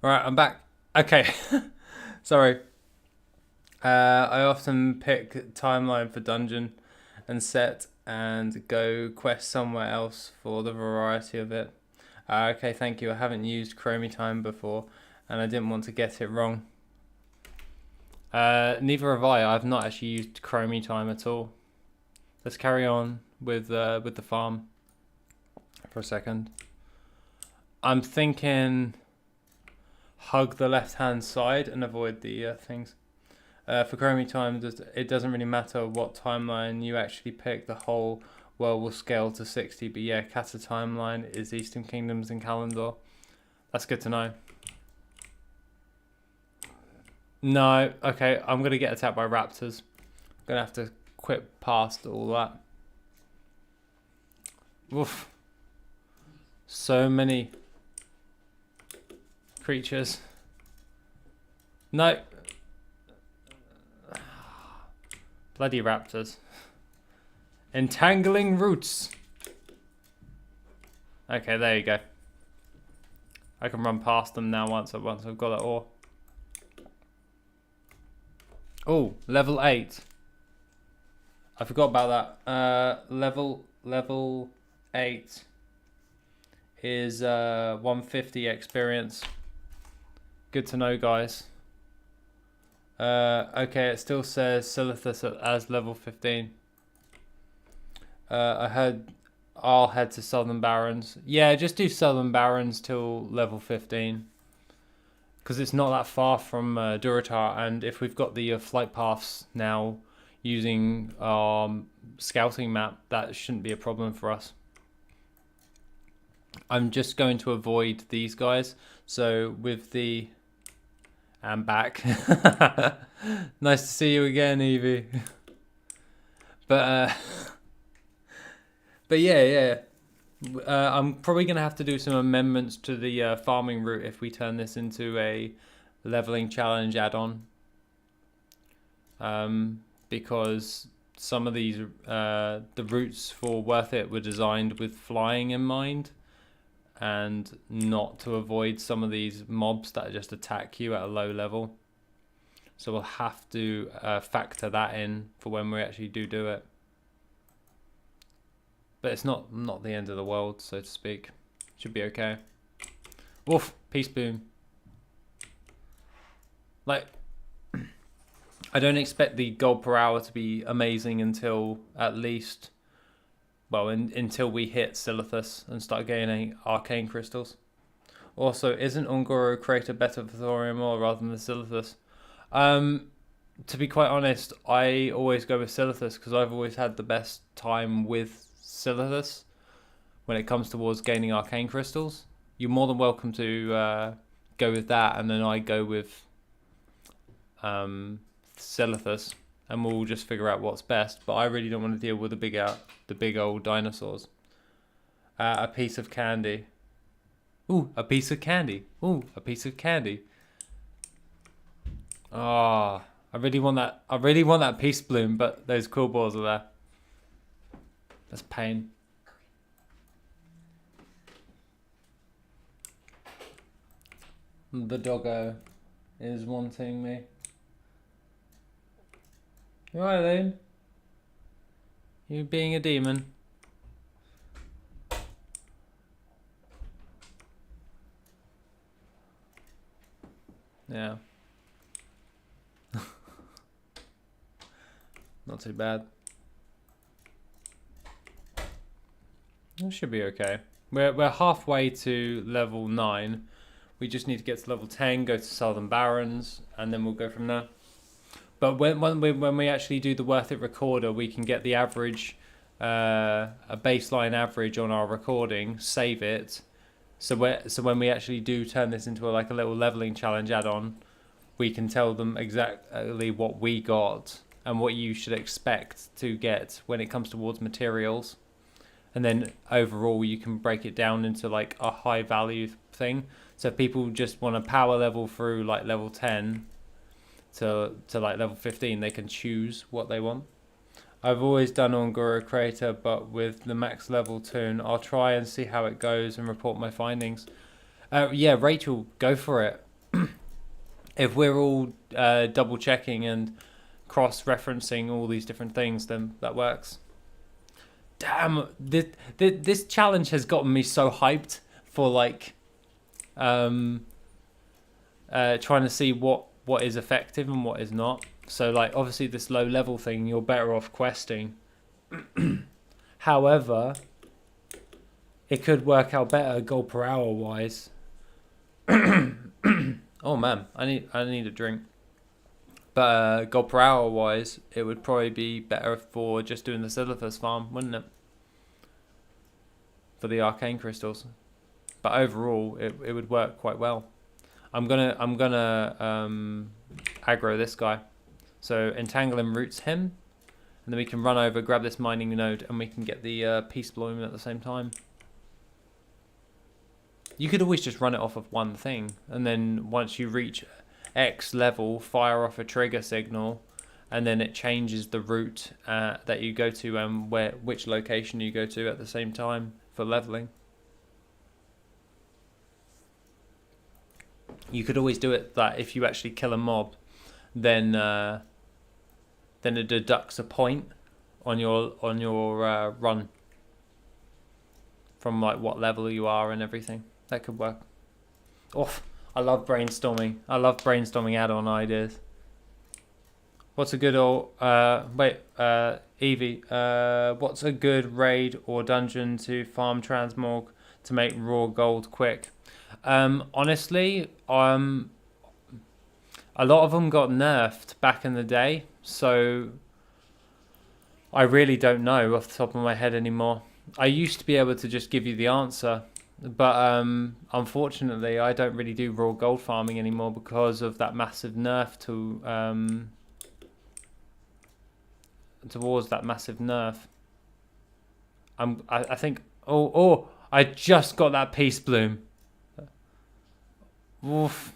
Right, I'm back. Okay, sorry. I often pick timeline for dungeon and set and go quest somewhere else for the variety of it. Okay, thank you. I haven't used Chromie time before and I didn't want to get it wrong. Neither have I. I've not actually used Chromie time at all. Let's carry on with the farm for a second. I'm thinking hug the left-hand side and avoid the things. For Chromie time, it doesn't really matter what timeline you actually pick. The whole world will scale to 60. But yeah, Kata timeline is Eastern Kingdoms and Kalimdor. That's good to know. No, okay, I'm going to get attacked by raptors. I'm going to have to quit past all that. Oof. So many creatures. No. Bloody raptors. Entangling roots. Okay, there you go. I can run past them now once I've got that ore. Oh, level 8. I forgot about that. Level 8 is 150 experience. Good to know, guys. Okay, it still says Silithus as level 15. I heard I'll head to Southern Barrens. Yeah, just do Southern Barrens till level 15. Because it's not that far from Durotar, and if we've got the flight paths now using scouting map, that shouldn't be a problem for us. I'm just going to avoid these guys. So with the... I'm back. Nice to see you again, Evie. But yeah. I'm probably going to have to do some amendments to the farming route if we turn this into a leveling challenge add-on. Because some of these, the routes for WorthIt were designed with flying in mind and not to avoid some of these mobs that just attack you at a low level. So we'll have to factor that in for when we actually do it. But it's not the end of the world, so to speak. Should be okay. Woof, peace boom. Like, I don't expect the gold per hour to be amazing until at least, well, until we hit Silithus and start gaining arcane crystals. Also, isn't Ungoro Crater better for thorium ore rather than the Silithus? To be quite honest, I always go with Silithus because I've always had the best time with Silithus when it comes towards gaining arcane crystals. You're more than welcome to go with that, and then I go with Silithus, and we'll just figure out what's best. But I really don't want to deal with the big old dinosaurs. A piece of candy. Ooh, a piece of candy. Ooh, a piece of candy. Ah, I really want that. I really want that peace bloom, but those cool balls are there. That's pain. The doggo is wanting me. You alright, Lune? You being a demon? Yeah. Not too bad. It should be okay. We're halfway to level 9. We just need to get to level 10, go to Southern Barrens, and then we'll go from there. But when we actually do the WorthIt recorder, we can get the average, a baseline average on our recording, save it. So when we actually do turn this into a little leveling challenge add-on, we can tell them exactly what we got and what you should expect to get when it comes towards materials. And then overall, you can break it down into like a high value thing. So if people just want to power level through like level 10 to like level 15, they can choose what they want. I've always done Ungoro Crater, but with the max level toon, I'll try and see how it goes and report my findings. Yeah, Rachel, go for it. if we're all double checking and cross-referencing all these different things, then that works. Damn, this challenge has gotten me so hyped for like trying to see what is effective and what is not. So like obviously this low level thing, you're better off questing. However, it could work out better gold per hour wise. Oh man, I need a drink. But gold per hour wise, it would probably be better for just doing the Silithus farm, wouldn't it? For the arcane crystals. But overall, it would work quite well. I'm gonna aggro this guy. So entangle and roots him, and then we can run over, grab this mining node, and we can get the peace bloom at the same time. You could always just run it off of one thing, and then once you reach X level, fire off a trigger signal, and then it changes the route that you go to and which location you go to at the same time for leveling. You could always do it that if you actually kill a mob, then it deducts a point on your run from like what level you are and everything. That could work. Oh, I love brainstorming. I love brainstorming add-on ideas. What's a good Evie? What's a good raid or dungeon to farm transmog to make raw gold quick? Honestly, a lot of them got nerfed back in the day, so I really don't know off the top of my head anymore. I used to be able to just give you the answer, but unfortunately I don't really do raw gold farming anymore because of that massive nerf towards that massive nerf. I think I just got that peace bloom. Oof.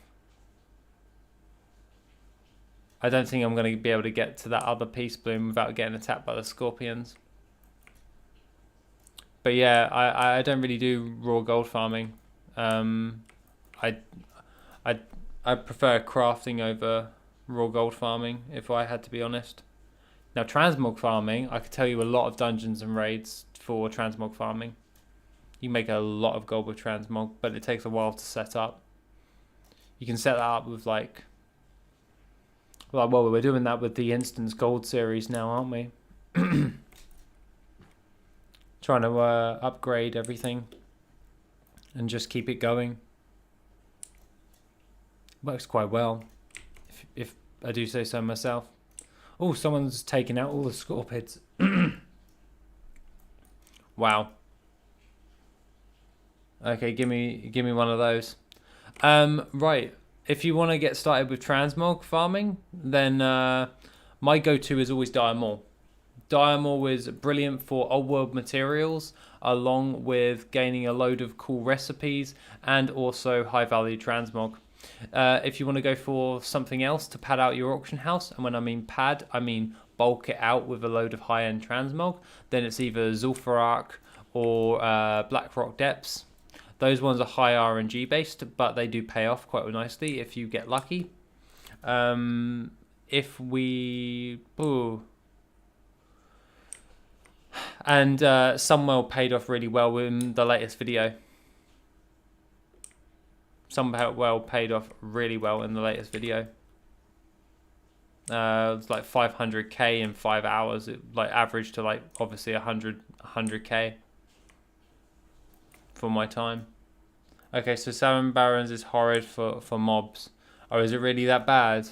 I don't think I'm going to be able to get to that other peace bloom without getting attacked by the scorpions. But yeah, I don't really do raw gold farming. I prefer crafting over raw gold farming, if I had to be honest. Now transmog farming, I could tell you a lot of dungeons and raids for transmog farming. You make a lot of gold with transmog, but it takes a while to set up. You can set that up with like well, we're doing that with the Instance Gold series now, aren't we? Trying to upgrade everything and just keep it going. Works quite well, if I do say so myself. Oh, someone's taken out all the scorpids. Wow. Okay, give me one of those. Right. If you want to get started with transmog farming, then my go-to is always Diamore. Diamore is brilliant for old world materials, along with gaining a load of cool recipes and also high value transmog. If you want to go for something else to pad out your auction house, and when I mean pad, I mean bulk it out with a load of high-end transmog, then it's either Zul'Farrak or Blackrock Depths. Those ones are high RNG based, but they do pay off quite nicely if you get lucky. If we... Ooh. And Sunwell paid off really well in the latest video. Sunwell paid off really well in the latest video. It's like 500k in 5 hours. It like averaged to like obviously 100k for my time. Okay, so Salmon Barons is horrid for mobs. Oh, is it really that bad?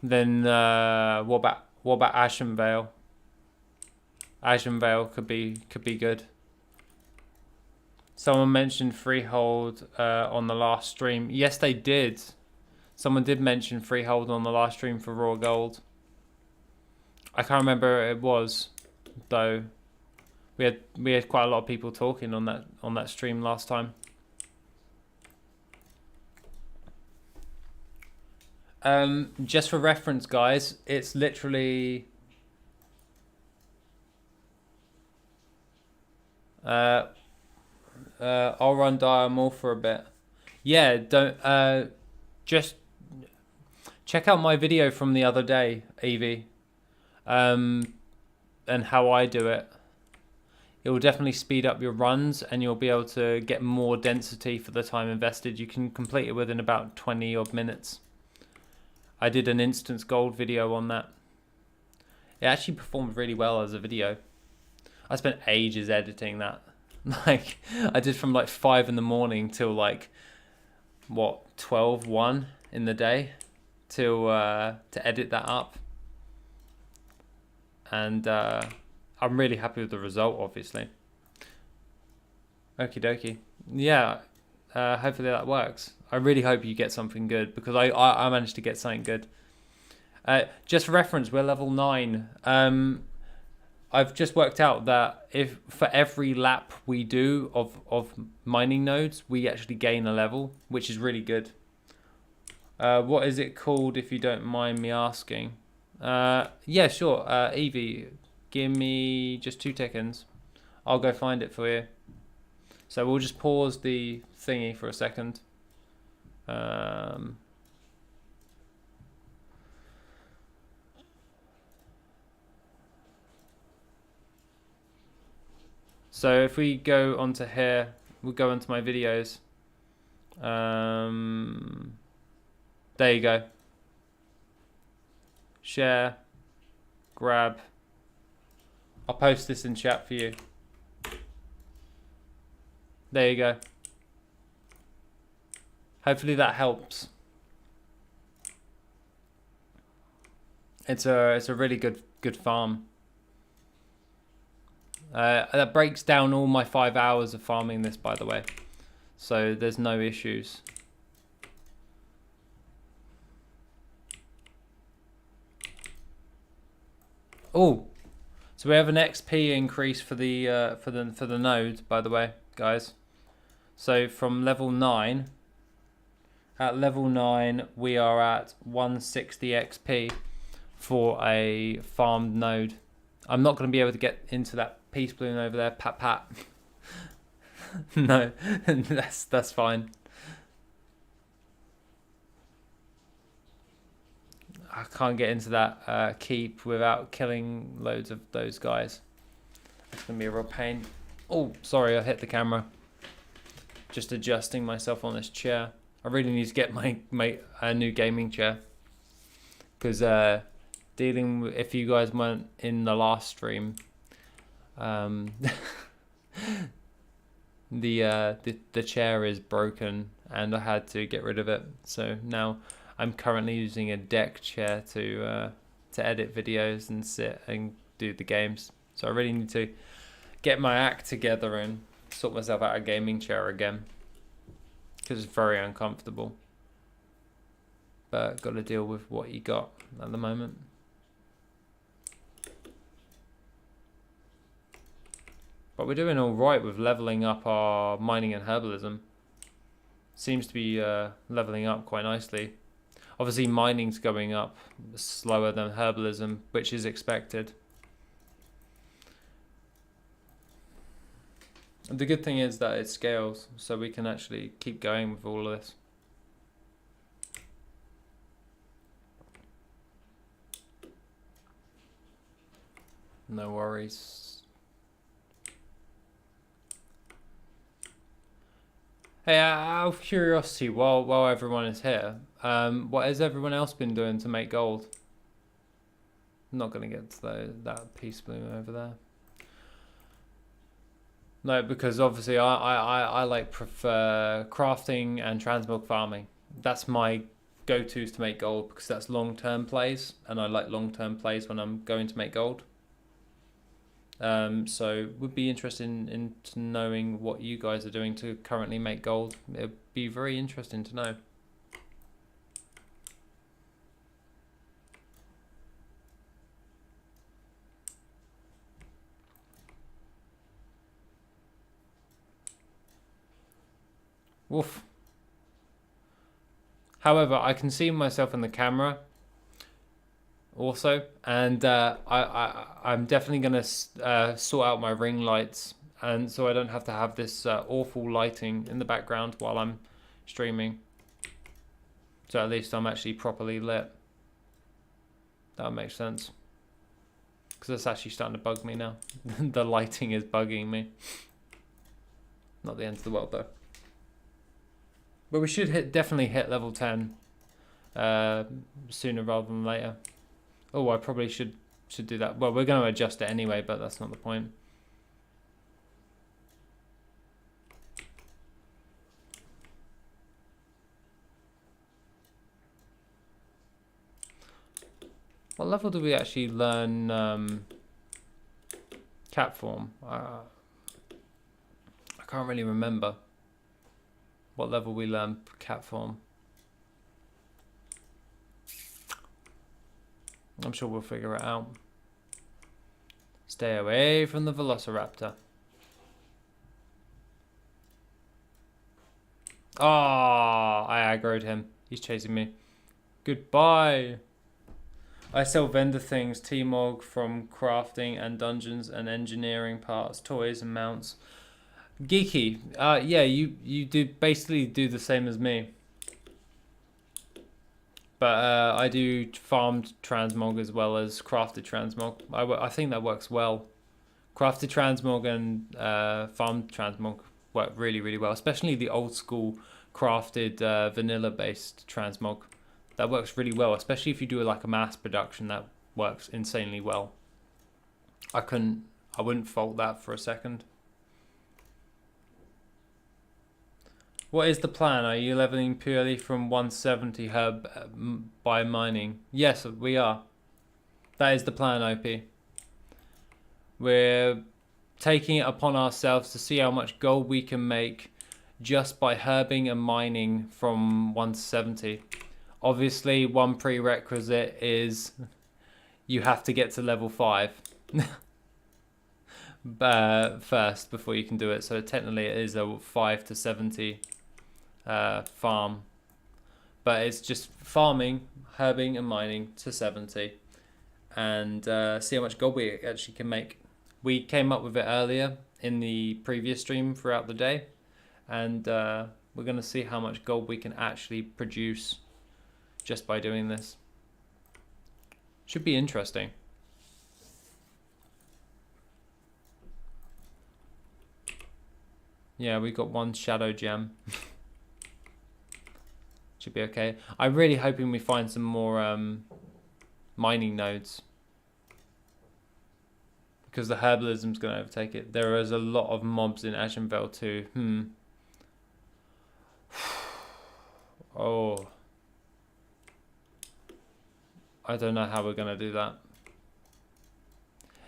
Then what about Ashenvale? Ashenvale could be good. Someone mentioned Freehold on the last stream. Yes, they did. Someone did mention Freehold on the last stream for raw gold. I can't remember who it was though. We had quite a lot of people talking on that stream last time. Just for reference, guys, it's literally I'll run Diamore for a bit. yeah, don't just check out my video from the other day, Evie, and how I do it. It will definitely speed up your runs, and you'll be able to get more density for the time invested. You can complete it within about 20 odd minutes. I did an instance gold video on that. It actually performed really well as a video. I spent ages editing that. Like, I did from like 5 in the morning till like, what, 12, 1 in the day to edit that up. And I'm really happy with the result, obviously. Okie dokie. Yeah, hopefully that works. I really hope you get something good, because I managed to get something good. Just for reference, we're level 9. I've just worked out that if for every lap we do of mining nodes, we actually gain a level, which is really good. What is it called, if you don't mind me asking? Yeah, sure. Evie, give me just 2 seconds. I'll go find it for you. So we'll just pause the thingy for a second. So if we go onto here, we'll go onto my videos. There you go. Share, grab. I'll post this in chat for you. There you go. Hopefully that helps. It's a really good farm. That breaks down all my 5 hours of farming this, by the way. So there's no issues. Oh, so we have an XP increase for the node, by the way, guys. So from level 9, at level 9 we are at 160 XP for a farmed node. I'm not going to be able to get into that peace balloon over there, pat. No, that's fine. I can't get into that keep without killing loads of those guys. It's going to be a real pain. Oh, sorry, I hit the camera. Just adjusting myself on this chair. I really need to get my new gaming chair. Because dealing with, if you guys weren't in the last stream, the chair is broken and I had to get rid of it. So now I'm currently using a deck chair to edit videos and sit and do the games. So I really need to get my act together and sort myself out a gaming chair again, because it's very uncomfortable. But got to deal with what you got at the moment. But we're doing all right with leveling up our mining and herbalism. Seems to be leveling up quite nicely. Obviously mining's going up slower than herbalism, which is expected. And the good thing is that it scales, so we can actually keep going with all of this. No worries. Hey, out of curiosity, while everyone is here, what has everyone else been doing to make gold? I'm not going to get to that peace bloom over there. No, because obviously I like prefer crafting and transmog farming. That's my go-tos to make gold, because that's long-term plays, and I like long-term plays when I'm going to make gold. So would be interested in knowing what you guys are doing to currently make gold. It'd be very interesting to know. Woof. However, I can see myself in the camera also, and I'm definitely going to sort out my ring lights, and so I don't have to have this awful lighting in the background while I'm streaming. So at least I'm actually properly lit. That makes sense. Because it's actually starting to bug me now. The lighting is bugging me. Not the end of the world though. But we should definitely hit level 10 sooner rather than later. Oh, I probably should do that. Well, we're going to adjust it anyway, but that's not the point. What level do we actually learn cat form? I can't really remember what level we learn cat form. I'm sure we'll figure it out. Stay away from the velociraptor. Ah, I aggroed him. He's chasing me. Goodbye. I sell vendor things, T-Mog from crafting and dungeons and engineering parts, toys and mounts. Geeky. Yeah, you do basically do the same as me. But I do farmed transmog as well as crafted transmog. I think that works well. Crafted transmog and farmed transmog work really, really well. Especially the old school crafted vanilla based transmog. That works really well. Especially if you do like a mass production, that works insanely well. I wouldn't fault that for a second. What is the plan? Are you leveling purely from 170 herb by mining? Yes, we are. That is the plan, OP. We're taking it upon ourselves to see how much gold we can make just by herbing and mining from 170. Obviously, one prerequisite is you have to get to level 5 first before you can do it. So technically it is a 5 to 70 farm, but it's just farming, herbing and mining to 70 and see how much gold we actually can make. We came up with it earlier in the previous stream throughout the day, and we're going to see how much gold we can actually produce just by doing this. Should be interesting. Yeah, we got one shadow gem. Should be okay. I'm really hoping we find some more mining nodes, because the herbalism's going to overtake it. There is a lot of mobs in Ashenvale too. Oh, I don't know how we're going to do that.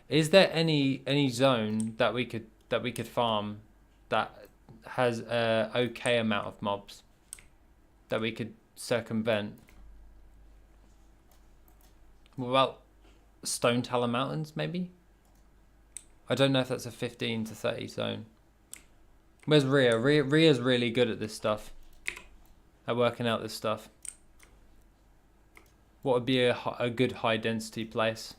Is there any zone that we could farm that has a okay amount of mobs that we could circumvent? Well, Stone Talon Mountains maybe? I don't know if that's a 15 to 30 zone. Where's Rhea? Rhea's really good at this stuff, at working out this stuff. What would be a good high density place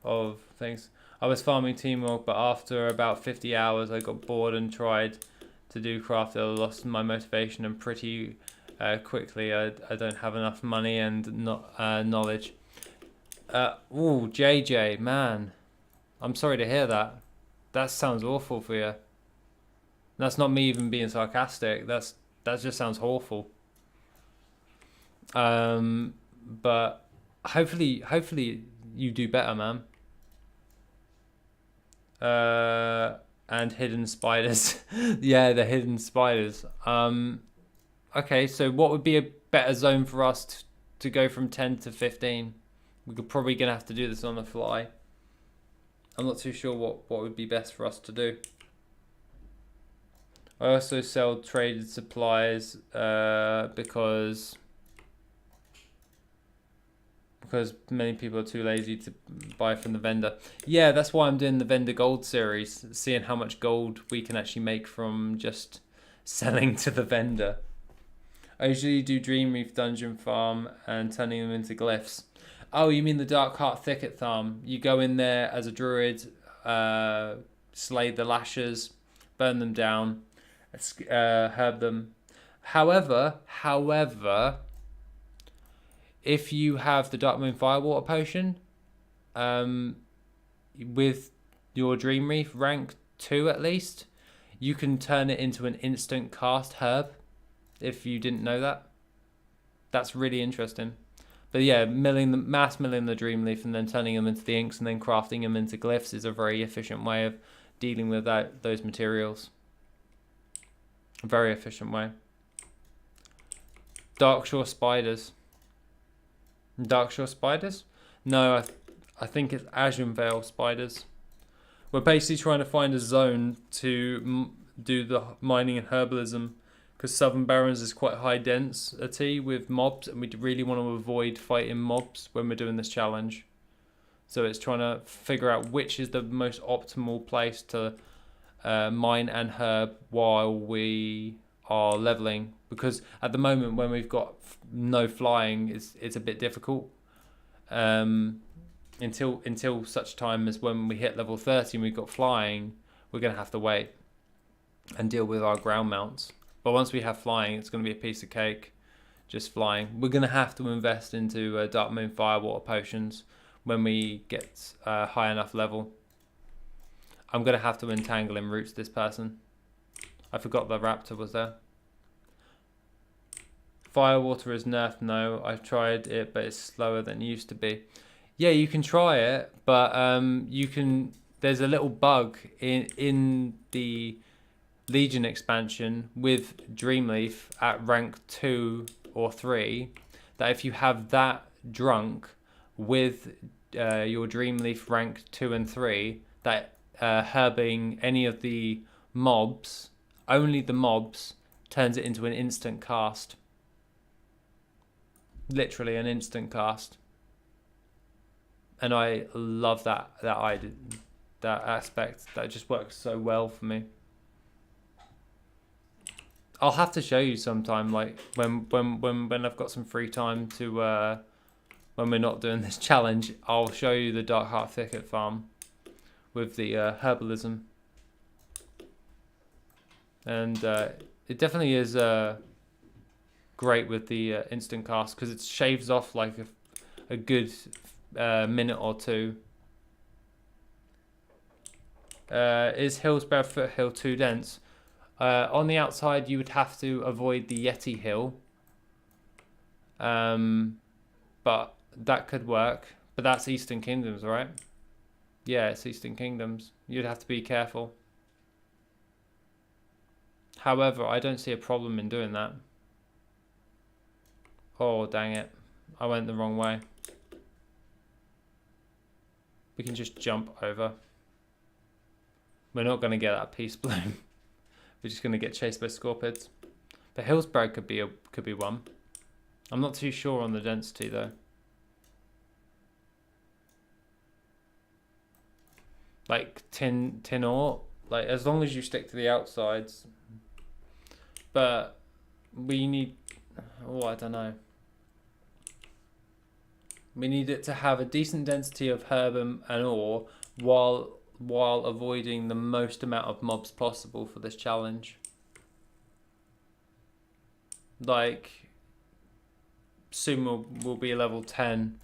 of things? I was farming teamwork, but after about 50 hours I got bored and tried to do craft. I lost my motivation, and pretty quickly I don't have enough money and knowledge. Ooh, JJ, man, I'm sorry to hear that. That sounds awful for you. That's not me even being sarcastic. That just sounds awful. But hopefully you do better, man. And hidden spiders. Yeah, the hidden spiders. Okay, so what would be a better zone for us to go from 10 to 15? We're probably gonna have to do this on the fly. I'm not too sure what would be best for us to do. I also sell traded supplies because many people are too lazy to buy from the vendor. Yeah, that's why I'm doing the vendor gold series, seeing how much gold we can actually make from just selling to the vendor. I usually do Dreamreef dungeon farm and turning them into glyphs. Oh, you mean the Dark Heart Thicket farm? You go in there as a druid, slay the lashers, burn them down, herb them, However, if you have the Dark Moon Firewater Potion, with your Dream Reef rank 2 at least, you can turn it into an instant cast herb. If you didn't know that, that's really interesting. But yeah, mass milling the Dream Leaf and then turning them into the inks and then crafting them into glyphs is a very efficient way of dealing with those materials. A very efficient way. Darkshore spiders. Darkshore spiders? No, I think it's Azure Veil spiders. We're basically trying to find a zone to do the mining and herbalism, because Southern Barrens is quite high density with mobs, and we really want to avoid fighting mobs when we're doing this challenge. So it's trying to figure out which is the most optimal place to mine and herb while we are leveling, because at the moment when we've got no flying, it's a bit difficult. Until such time as when we hit level 30 and we've got flying, we're going to have to wait and deal with our ground mounts. But once we have flying, it's going to be a piece of cake, just flying. We're going to have to invest into Dark Moon Firewater Potions when we get high enough level. I'm going to have to entangle in roots this person. I forgot the raptor was there. Firewater is nerfed. No, I've tried it, but it's slower than it used to be. Yeah, you can try it, but there's a little bug in the Legion expansion with Dreamleaf at rank 2 or 3, that if you have that drunk with your Dreamleaf rank 2 and 3, that herbing any of the mobs, only the mobs, turns it into an instant cast. Literally an instant cast. And I love that aspect. That just works so well for me. I'll have to show you sometime, like when I've got some free time to when we're not doing this challenge. I'll show you the Dark Heart Thicket farm with the herbalism, and it definitely is great with the instant cast, because it shaves off like a good minute or two. Is Hillsborough Foothill too dense? On the outside, you would have to avoid the Yeti Hill, but that could work. But that's Eastern Kingdoms, right? Yeah, it's Eastern Kingdoms. You'd have to be careful. However, I don't see a problem in doing that. Oh, dang it. I went the wrong way. We can just jump over. We're not going to get that Peace Bloom. We're just going to get chased by Scorpids. But Hillsborough could be one. I'm not too sure on the density though. Like tin ore, like as long as you stick to the outsides. But we need, oh, I don't know. We need it to have a decent density of herb and ore while avoiding the most amount of mobs possible for this challenge. Like soon we'll be level 10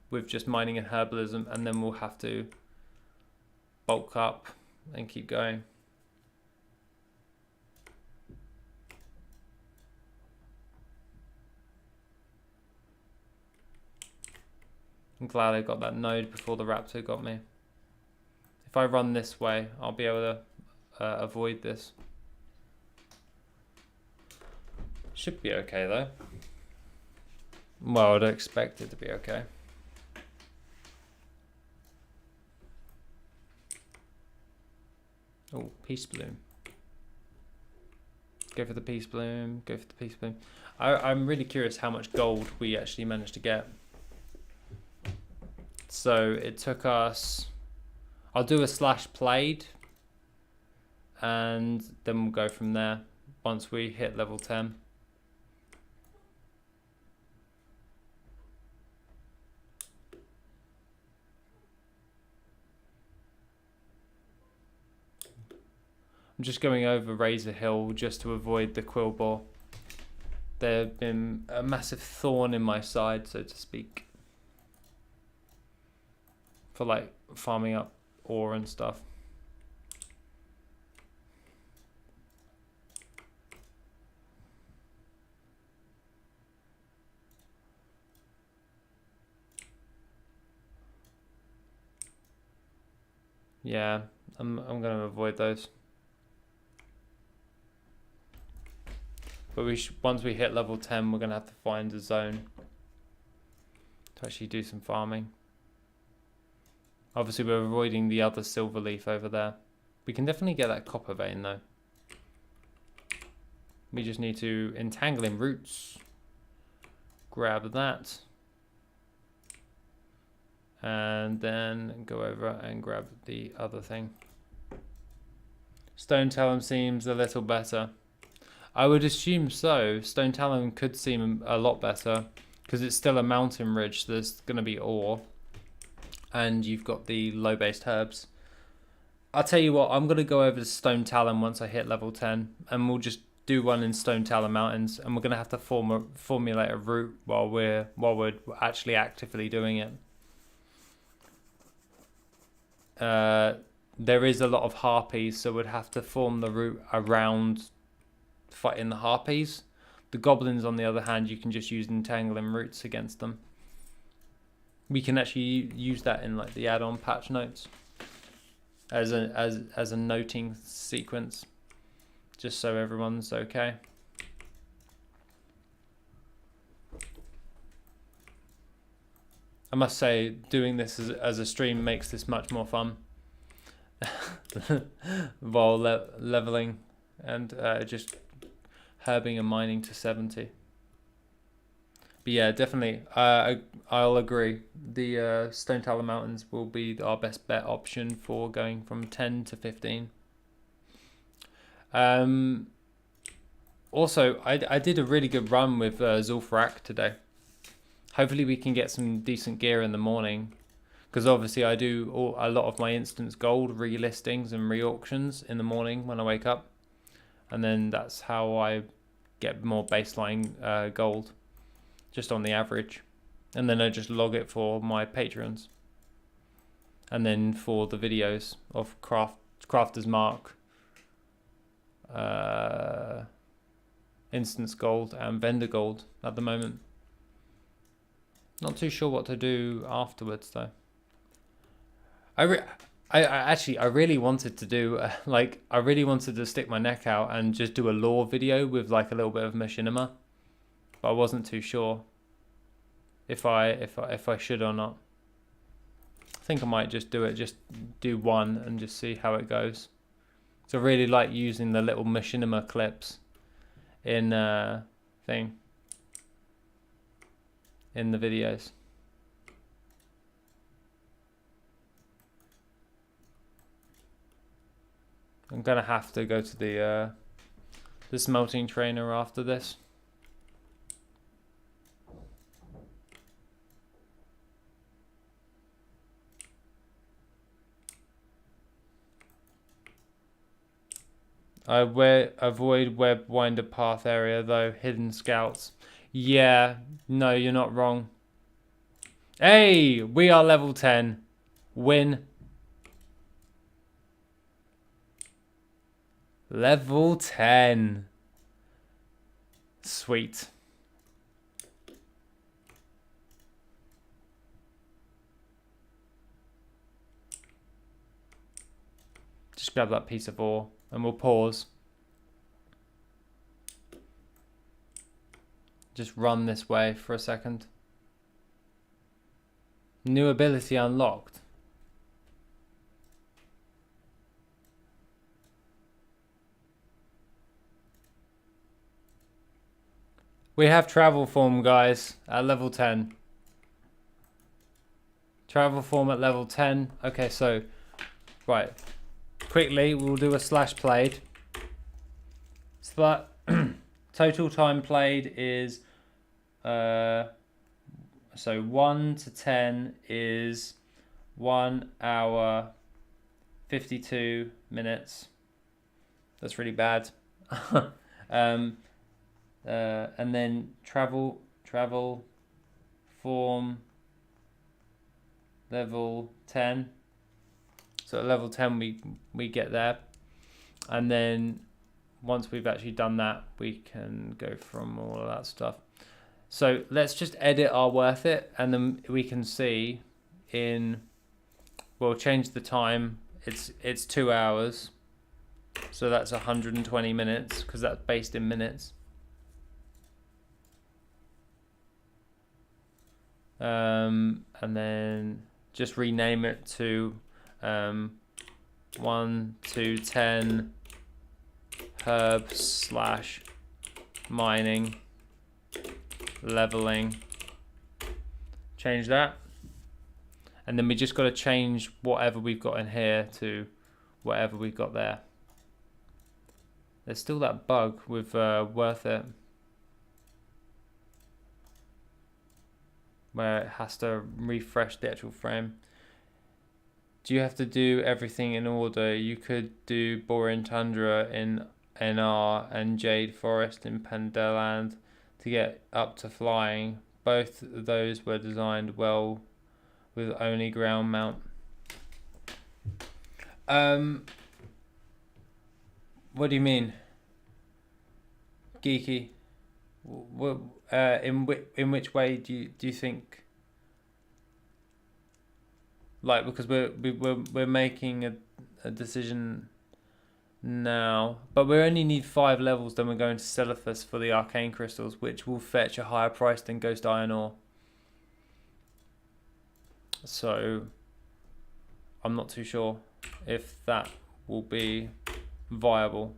with just mining and herbalism, and then we'll have to bulk up and keep going. I'm glad I got that node before the raptor got me. If I run this way, I'll be able to avoid this. Should be okay though. Well, I'd expect it to be okay. Oh, Peace Bloom. Go for the Peace Bloom, go for the Peace Bloom. I'm really curious how much gold we actually managed to get. So it took us, I'll do a slash played, and then we'll go from there once we hit level 10. I'm just going over Razor Hill just to avoid the Quillbore. they've been a massive thorn in my side, so to speak, for like farming up ore and stuff. Yeah, I'm gonna avoid those. But once we hit level 10, we're gonna have to find a zone to actually do some farming. Obviously, we're avoiding the other silver leaf over there. We can definitely get that copper vein though. We just need to entangle in roots. Grab that. And then go over and grab the other thing. Stone Talon seems a little better. I would assume so. Stone Talon could seem a lot better because it's still a mountain ridge, so there's going to be ore. And you've got the low-based herbs. I'll tell you what, I'm going to go over to Stone Talon once I hit level 10, and we'll just do one in Stone Talon Mountains, and we're going to have to formulate a route while we're actually actively doing it. There is a lot of harpies, so we'd have to form the route around fighting the harpies. The goblins, on the other hand, you can just use entangling roots against them. We can actually use that in like the add-on patch notes as a noting sequence, just so everyone's okay. I must say, doing this as a stream makes this much more fun. While leveling and just herbing and mining to 70. But yeah, definitely, I'll agree. The Stone Talon Mountains will be our best bet option for going from 10 to 15. Also, I did a really good run with Zul'Farrak today. Hopefully we can get some decent gear in the morning, because obviously I do a lot of my instance gold relistings and re-auctions in the morning when I wake up, and then that's how I get more baseline gold, just on the average, and then I just log it for my patrons, and then for the videos of Crafter's Mark, instance gold and vendor gold at the moment. Not too sure what to do afterwards though. I really wanted to do I really wanted to stick my neck out and just do a lore video with like a little bit of machinima, but I wasn't too sure if I should or not. I think I might just do one and just see how it goes. So I really like using the little machinima clips in in the videos. I'm gonna have to go to the smelting trainer after this. Avoid web winder path area though. Hidden scouts. Yeah, no, you're not wrong. Hey, we are level 10. Win. Level 10. Sweet. Just grab that piece of ore and we'll pause. Just run this way for a second. New ability unlocked. We have travel form, guys, at level 10. Travel form at level 10. Okay, so, right. Quickly, we'll do a slash played. So that total time played is, so 1 to 10 is 1 hour, 52 minutes. That's really bad. and then travel, form, level 10. So at level 10 we get there, and then once we've actually done that, we can go from all of that stuff. So let's just edit our worth it, and then we can see we'll change the time. It's 2 hours, so that's 120 minutes because that's based in minutes. And then just rename it to 1 to 10 herb / mining leveling. Change that, and then we just got to change whatever we've got in here to whatever we've got there. There's still that bug with WorthIt where it has to refresh the actual frame. Do you have to do everything in order? You could do Borean Tundra in NR and Jade Forest in Pandaland to get up to flying. Both of those were designed well with only ground mount. What do you mean? Geeky. What, in which way do you think? Like, because we're making a decision now, but we only need 5 levels. Then we're going to Celephus for the arcane crystals, which will fetch a higher price than Ghost Iron Ore. So I'm not too sure if that will be viable.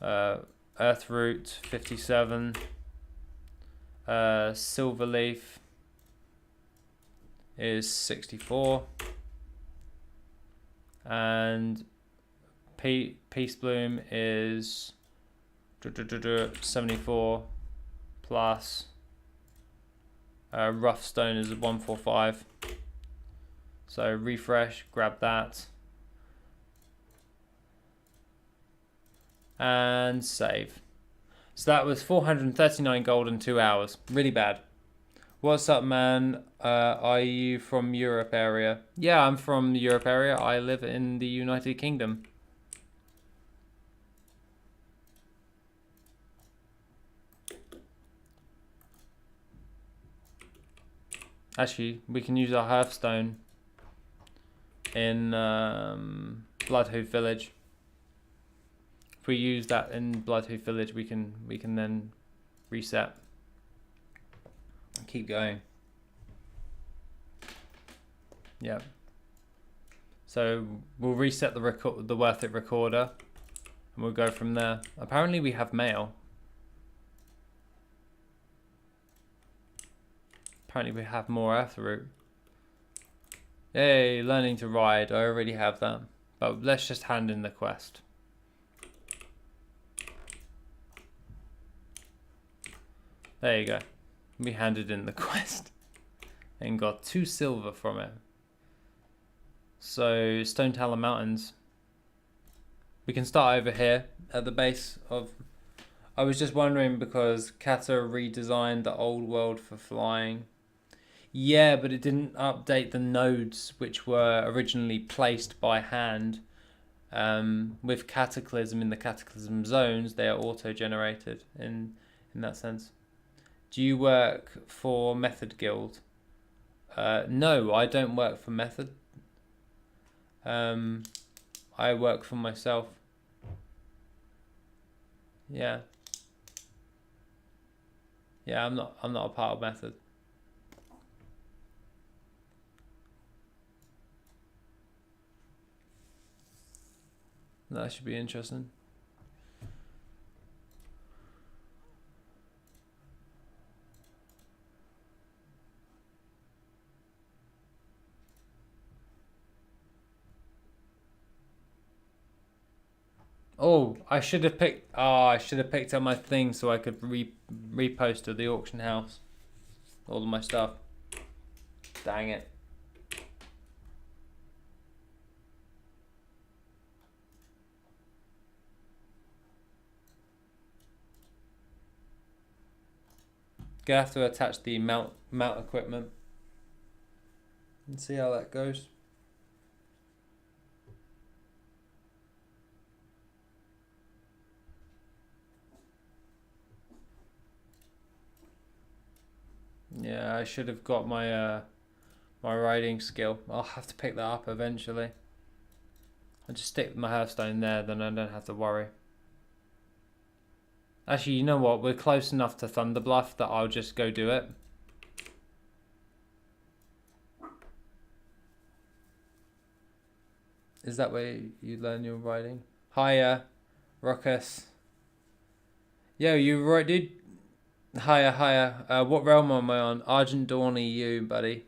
Earthroot 57, Silverleaf is 64, and Peace Bloom is 74 plus Rough Stone is 145. So refresh, grab that, and save. So that was 439 gold in 2 hours. Really bad. What's up, man? Are you from Europe area? Yeah, I'm from the Europe area. I live in the United Kingdom. Actually, we can use our Hearthstone in Bloodhoof Village. If we use that in Bloodhoof Village, we can then reset and keep going. Yeah. So we'll reset the WorthIt recorder, and we'll go from there. Apparently, we have mail. Apparently, we have more Earthroot. Yay, learning to ride. I already have that. But let's just hand in the quest. There you go. We handed in the quest and got 2 silver from it. So, Talon Mountains. We can start over here at the base of... I was just wondering because Kata redesigned the old world for flying. Yeah, but it didn't update the nodes which were originally placed by hand. With Cataclysm in the Cataclysm zones, they are auto-generated in that sense. Do you work for Method Guild? No, I don't work for Method. I work for myself. Yeah. Yeah, I'm not a part of Method. That should be interesting. Oh, I should have picked. Oh, I should have picked up my thing so I could repost to the auction house all of my stuff. Dang it. Gonna have to attach the mount equipment and see how that goes. Yeah, I should have got my my riding skill. I'll have to pick that up eventually. I'll just stick my hearthstone there, then I don't have to worry. Actually, you know what? We're close enough to Thunder Bluff that I'll just go do it. Is that where you learn your riding? Hiya, Ruckus. Yo, you right, dude? Hiya. What realm am I on? Argent Dawn EU, buddy.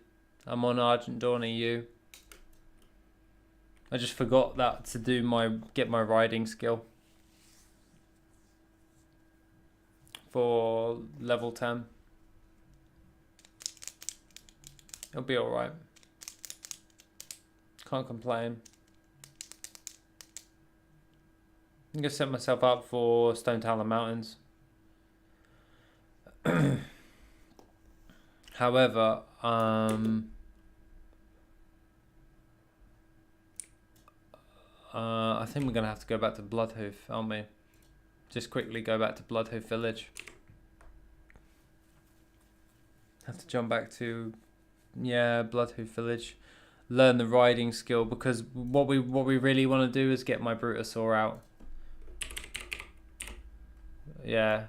I'm on Argent Dawn EU. I just forgot that to do get my riding skill for level 10. It'll be alright. Can't complain. I'm gonna set myself up for Talon Mountains. However, I think we're gonna have to go back to Bloodhoof, aren't we? Just quickly go back to Bloodhoof Village. Have to jump back to, yeah, Bloodhoof Village. Learn the riding skill, because what we really want to do is get my Brutasaur out. Yeah.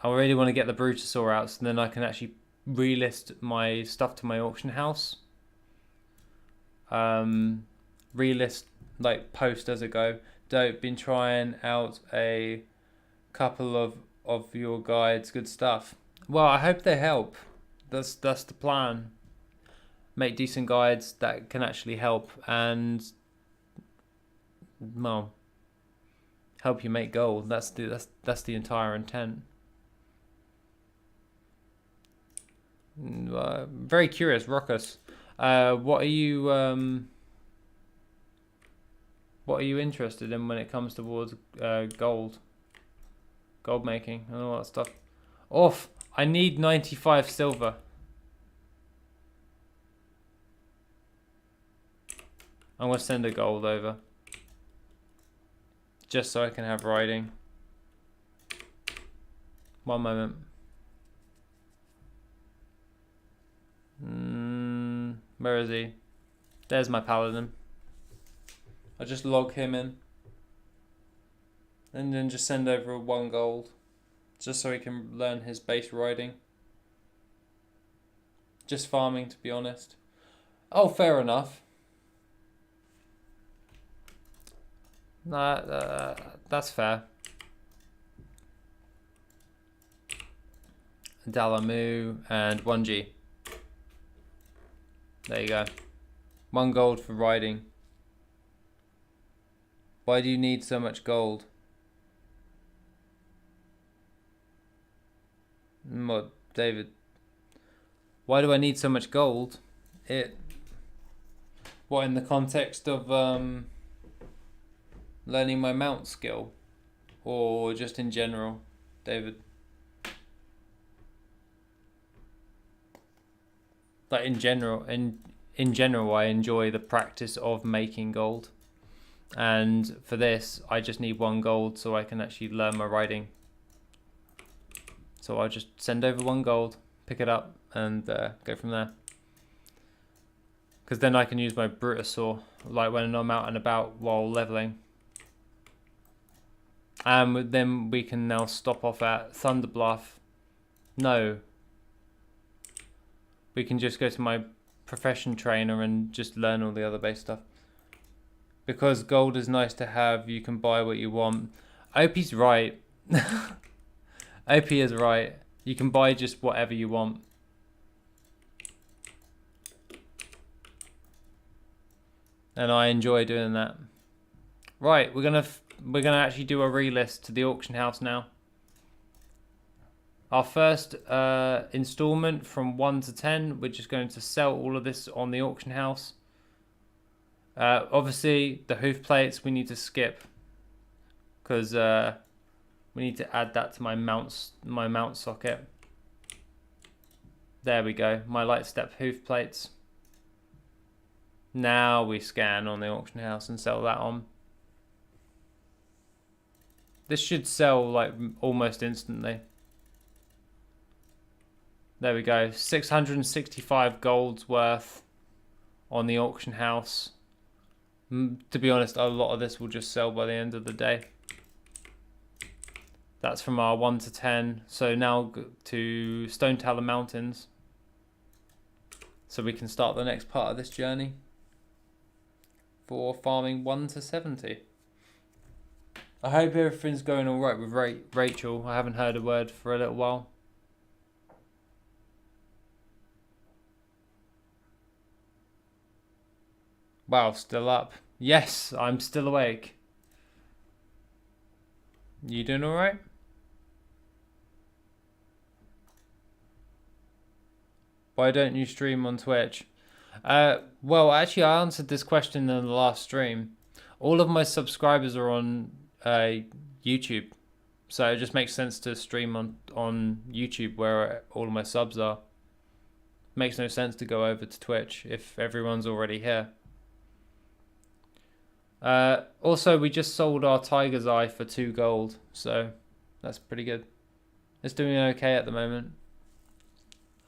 I really want to get the Brutasaur out, so then I can actually relist my stuff to my auction house. Relist, like, post as a go. Been trying out a couple of your guides, good stuff. Well, I hope they help. That's the plan. Make decent guides that can actually help and, well, help you make gold. That's the entire intent. Very curious, Ruckus. What are you interested in when it comes towards gold making and all that stuff? Off. I need 95 silver. I'm gonna send a gold over, just so I can have riding. One moment. Where is he? There's my paladin. I'll just log him in. And then just send over 1 gold. Just so he can learn his base riding. Just farming, to be honest. Oh, fair enough. Nah, that's fair. Dalamu and 1G. There you go. 1 gold for riding. Why do you need so much gold? What, David? Why do I need so much gold? What, in the context of learning my mount skill, or just in general, David? Like in general, I enjoy the practice of making gold, and for this, I just need 1 gold so I can actually learn my riding. So I'll just send over 1 gold, pick it up, and go from there. Because then I can use my Brutasaur, like when I'm out and about while leveling. And then we can now stop off at Thunder Bluff. No. We can just go to my profession trainer and just learn all the other base stuff. Because gold is nice to have, you can buy what you want. OP's right. OP is right. You can buy just whatever you want. And I enjoy doing that. Right, we're gonna actually do a relist to the auction house now. Our first installment from 1 to 10, we're just going to sell all of this on the auction house. Obviously, the hoof plates we need to skip, because we need to add that to my mount socket. There we go. My light step hoof plates. Now we scan on the auction house and sell that on. This should sell like almost instantly. There we go. 665 gold's worth on the auction house. To be honest, a lot of this will just sell by the end of the day. That's from our 1 to 10. So now to Talon Mountains. So we can start the next part of this journey for farming 1 to 70. I hope everything's going alright with Rachel. I haven't heard a word for a little while. Wow, still up. Yes, I'm still awake. You doing alright? Why don't you stream on Twitch? Well, actually, I answered this question in the last stream. All of my subscribers are on YouTube, so it just makes sense to stream on YouTube where all of my subs are. Makes no sense to go over to Twitch if everyone's already here. Also, we just sold our Tiger's Eye for 2 gold, so that's pretty good. It's doing okay at the moment.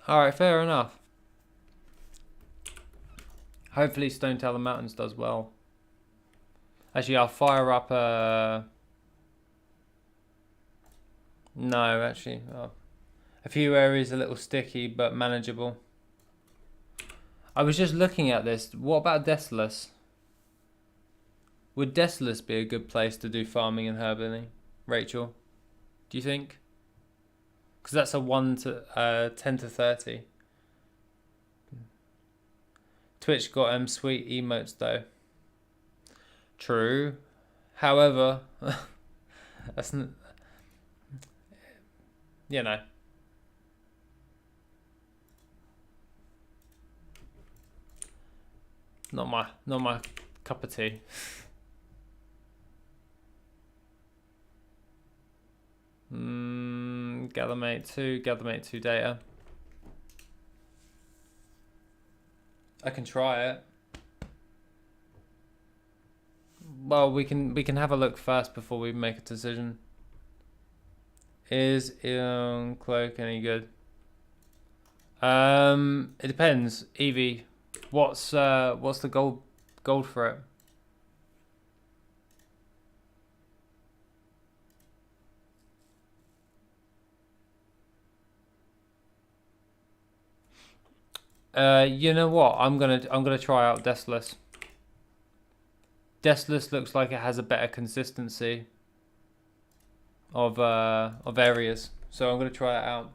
Alright, fair enough. Hopefully Talon Mountains does well. Actually, I'll fire up no, actually. A few areas a little sticky, but manageable. I was just looking at this. What about Desolus? Would Desolus be a good place to do farming and herbaling? Rachel, do you think? Because that's a 1 to 10 to 30. Twitch got sweet emotes though. True. However, that's you know. Not my cup of tea. Gathermate 2 data. I can try it. Well, we can have a look first before we make a decision. Is cloak any good? It depends. Evie, what's the gold for it? You know what? I'm gonna try out Desolus. Desolus looks like it has a better consistency of areas, so I'm gonna try it out.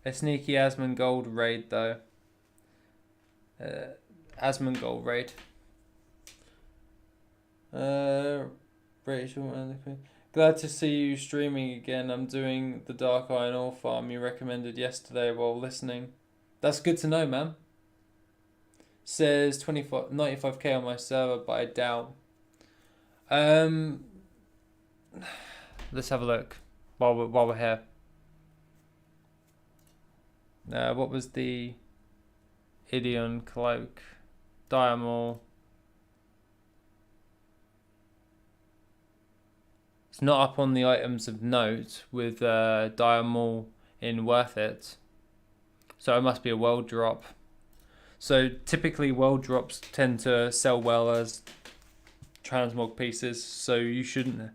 A sneaky Asmon gold raid though. Asmon gold raid. Rachel, glad to see you streaming again. I'm doing the Dark Iron Ore farm you recommended yesterday while listening. That's good to know, man. Says 95k on my server, but I doubt. Let's have a look while we're here. What was the Idion cloak? Diamol. It's not up on the items of note with Diamol in WorthIt. So it must be a world drop. So typically world drops tend to sell well as transmog pieces, so you shouldn't,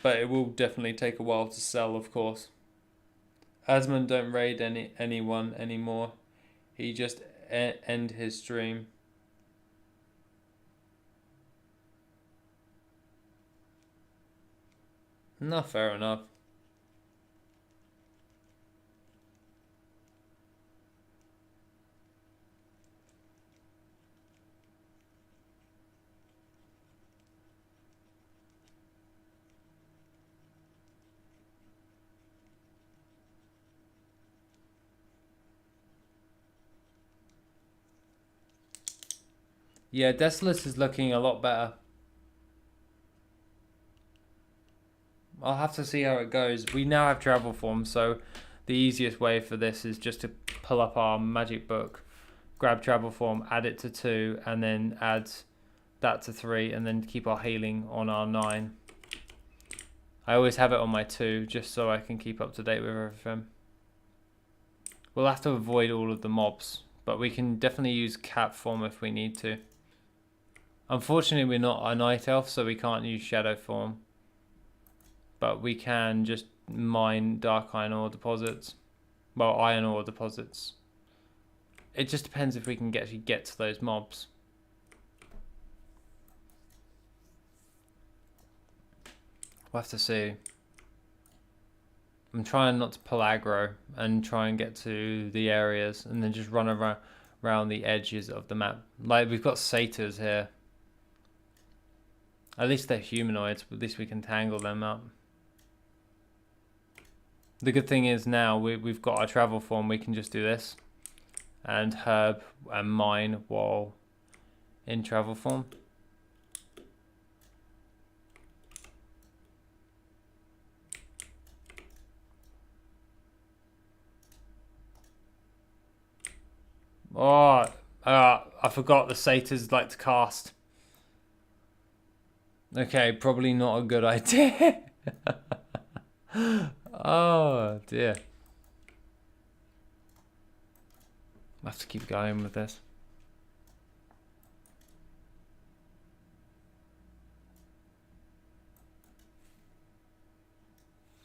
but it will definitely take a while to sell, of course. Asmon don't raid anyone anymore. He just end his stream. No, fair enough. Yeah, Desolus is looking a lot better. I'll have to see how it goes. We now have travel form, so the easiest way for this is just to pull up our magic book, grab travel form, add it to 2, and then add that to 3, and then keep our healing on our 9. I always have it on my 2 just so I can keep up to date with everything. We'll have to avoid all of the mobs, but we can definitely use cap form if we need to. Unfortunately, we're not a night elf, so we can't use shadow form. But we can just mine dark iron ore deposits. Well, iron ore deposits. It just depends if we can actually get to those mobs. We'll have to see. I'm trying not to pull aggro and try and get to the areas and then just run around the edges of the map. Like, we've got satyrs here. At least they're humanoids, but at least we can tangle them up. The good thing is now we've got our travel form, we can just do this. And herb and mine while in travel form. Oh, I forgot the satyrs like to cast. Okay, probably not a good idea. Oh dear. I have to keep going with this.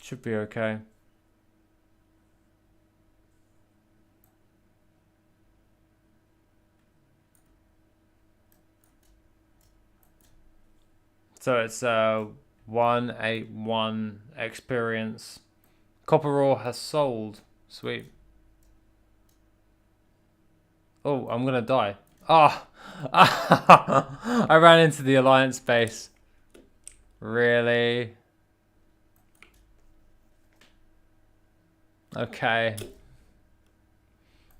Should be okay. So it's 181 experience. Copper ore has sold. Sweet. Oh, I'm gonna die. Ah! Oh. I ran into the alliance base. Really? Okay.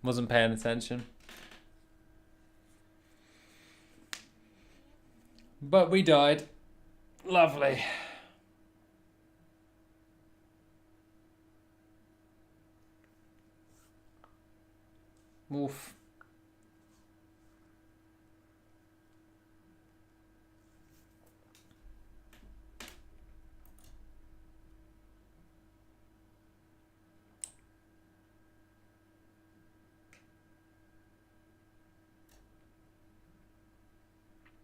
Wasn't paying attention. But we died. Lovely. Oof.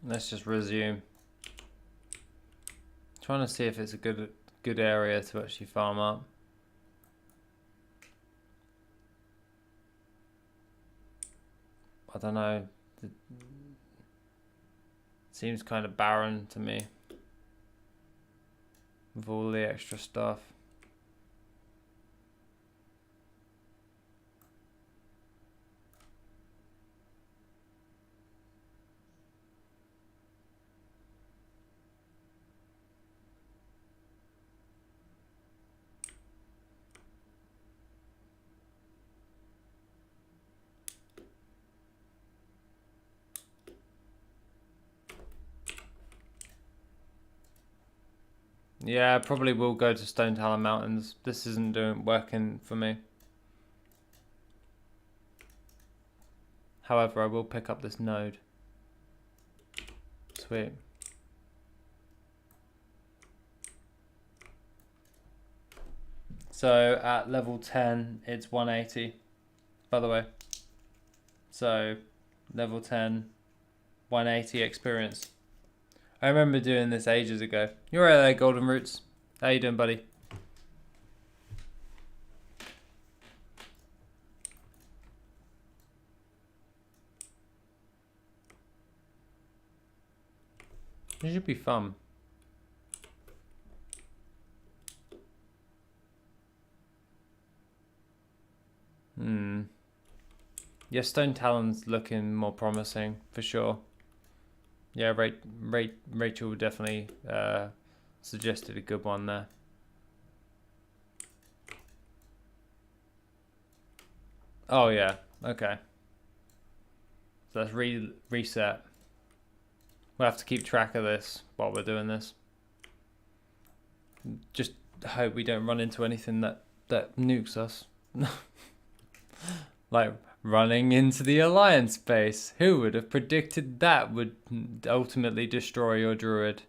Let's just resume. Trying to see if it's a good area to actually farm up. I don't know. It seems kind of barren to me with all the extra stuff. Yeah, probably will go to Talon Mountains. This isn't working for me. However, I will pick up this node. Sweet. So at level 10, it's 180, by the way. So level 10, 180 experience. I remember doing this ages ago. You're right there, Golden Roots. How you doing, buddy? It should be fun. Yeah, Stone Talon's looking more promising for sure. Yeah, Rachel definitely suggested a good one there. Oh yeah, okay. So let's reset. We'll have to keep track of this while we're doing this. Just hope we don't run into anything that nukes us. Like running into the alliance base. Who would have predicted that would ultimately destroy your druid?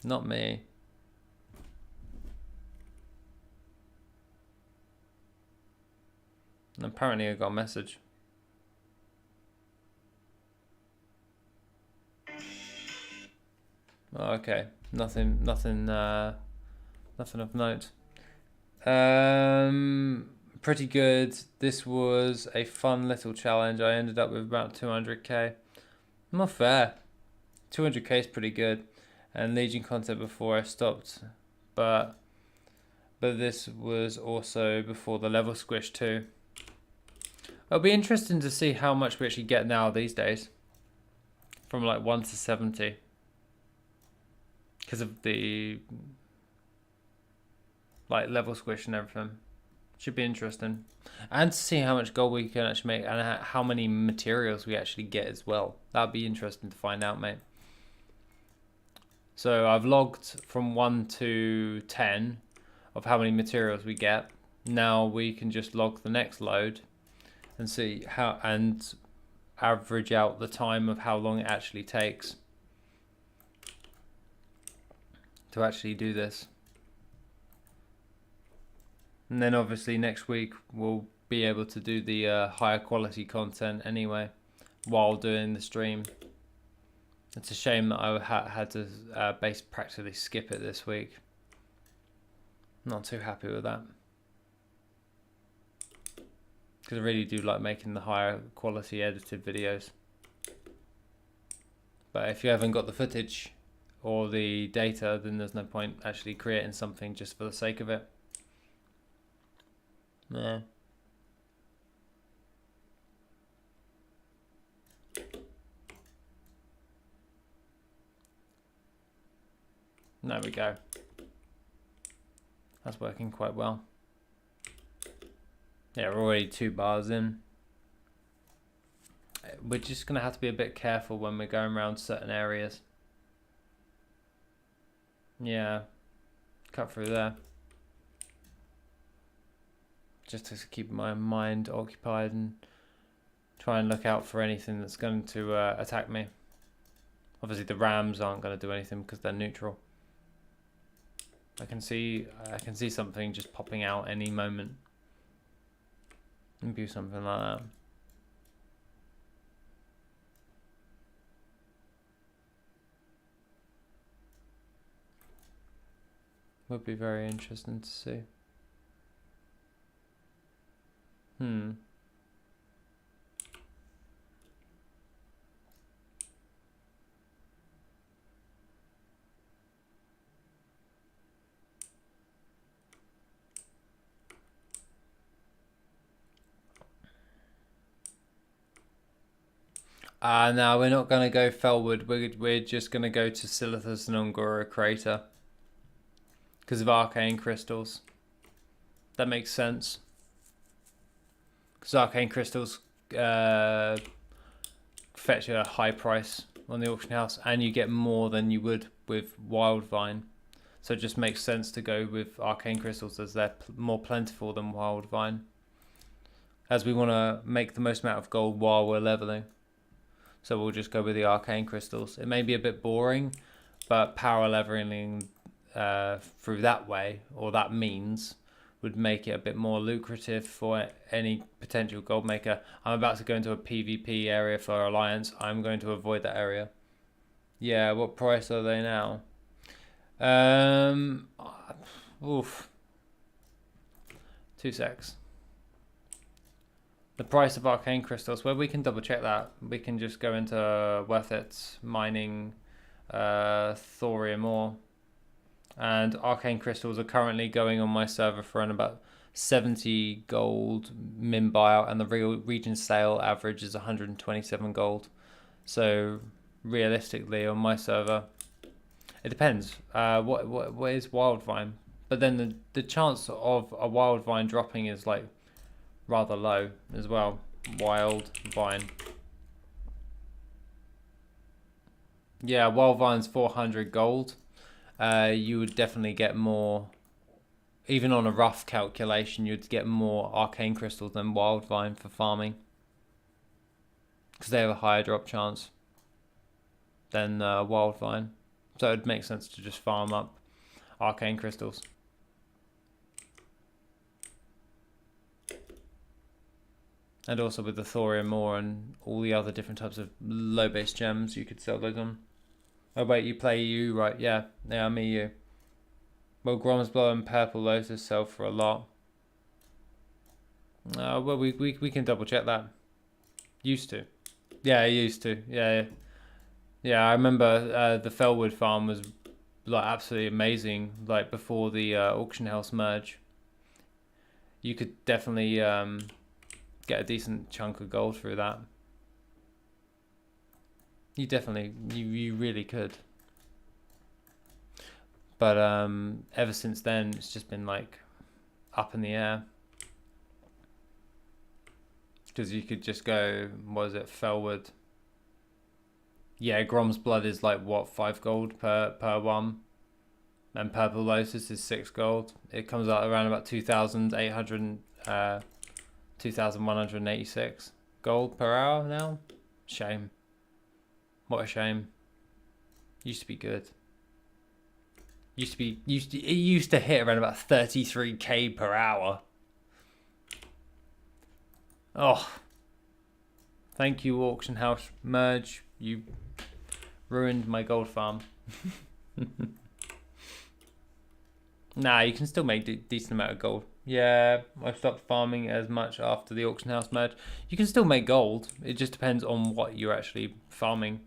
Not me. And apparently I got a message. Oh, okay. Nothing of note. Pretty good. This was a fun little challenge. I ended up with about 200k. Not fair. 200k is pretty good. And Legion content before I stopped. But this was also before the level squish too. It'll be interesting to see how much we actually get now these days. From like 1 to 70. Because of the like level squish and everything. Should be interesting. And to see how much gold we can actually make and how many materials we actually get as well. That'd be interesting to find out, mate. So I've logged from 1 to 10 of how many materials we get. Now we can just log the next load and see how, and average out the time of how long it actually takes to actually do this. And then obviously next week we'll be able to do the higher quality content anyway while doing the stream. It's a shame that I had to practically skip it this week. Not too happy with that. Because I really do like making the higher quality edited videos. But if you haven't got the footage or the data, then there's no point actually creating something just for the sake of it. Yeah. There we go. That's working quite well. Yeah, we're already 2 bars in. We're just going to have to be a bit careful when we're going around certain areas. Yeah, cut through there. Just to keep my mind occupied and try and look out for anything that's going to attack me. Obviously the rams aren't going to do anything because they're neutral. I can see something just popping out any moment. Maybe something like that. Would be very interesting to see. No, we're not going to go Felwood. We're just going to go to Silithus and Ungora Crater. Because of arcane crystals. That makes sense. Because arcane crystals fetch a high price on the auction house. And you get more than you would with Wildvine. So it just makes sense to go with arcane crystals as they're more plentiful than Wildvine. As we want to make the most amount of gold while we're leveling. So we'll just go with the arcane crystals. It may be a bit boring, but power leveling through that way, or that means, would make it a bit more lucrative for any potential gold maker. I'm about to go into a PvP area for Alliance. I'm going to avoid that area. Yeah, what price are they now? Oof. 2 secs. The price of arcane crystals, well, we can double check that. We can just go into WorthIt, mining thorium ore. And arcane crystals are currently going on my server for around about 70 gold min buyout, and the real region sale average is 127 gold. So realistically on my server, it depends. What is Wildvine? But then the chance of a Wildvine dropping is like rather low as well. Wildvine. Yeah, Wildvine's 400 gold. You would definitely get more even on a rough calculation, you'd get more arcane crystals than wildvine for farming, because they have a higher drop chance than wildvine. So it'd make sense to just farm up arcane crystals. And also with the thorium ore and all the other different types of low base gems, you could sell those on. Oh wait, you play EU, right? Yeah, I'm EU. Well, Gromsblow and Purple Lotus sell for a lot. Well, we can double check that. Used to. Yeah, used to. Yeah. I remember the Felwood farm was like absolutely amazing. Like before the auction house merge, you could definitely get a decent chunk of gold through that. You definitely, you really could. But ever since then, it's just been like up in the air. Because you could just go, what is it, Felwood? Yeah, Grom's Blood is like, what, 5 gold per one? And Purple Lotus is 6 gold. It comes out around about 2,186 gold per hour now. Shame. What a shame. Used to be good. It used to hit around about 33k per hour. Oh. Thank you, auction house merge. You ruined my gold farm. Nah, you can still make a decent amount of gold. Yeah, I stopped farming as much after the auction house merge. You can still make gold. It just depends on what you're actually farming.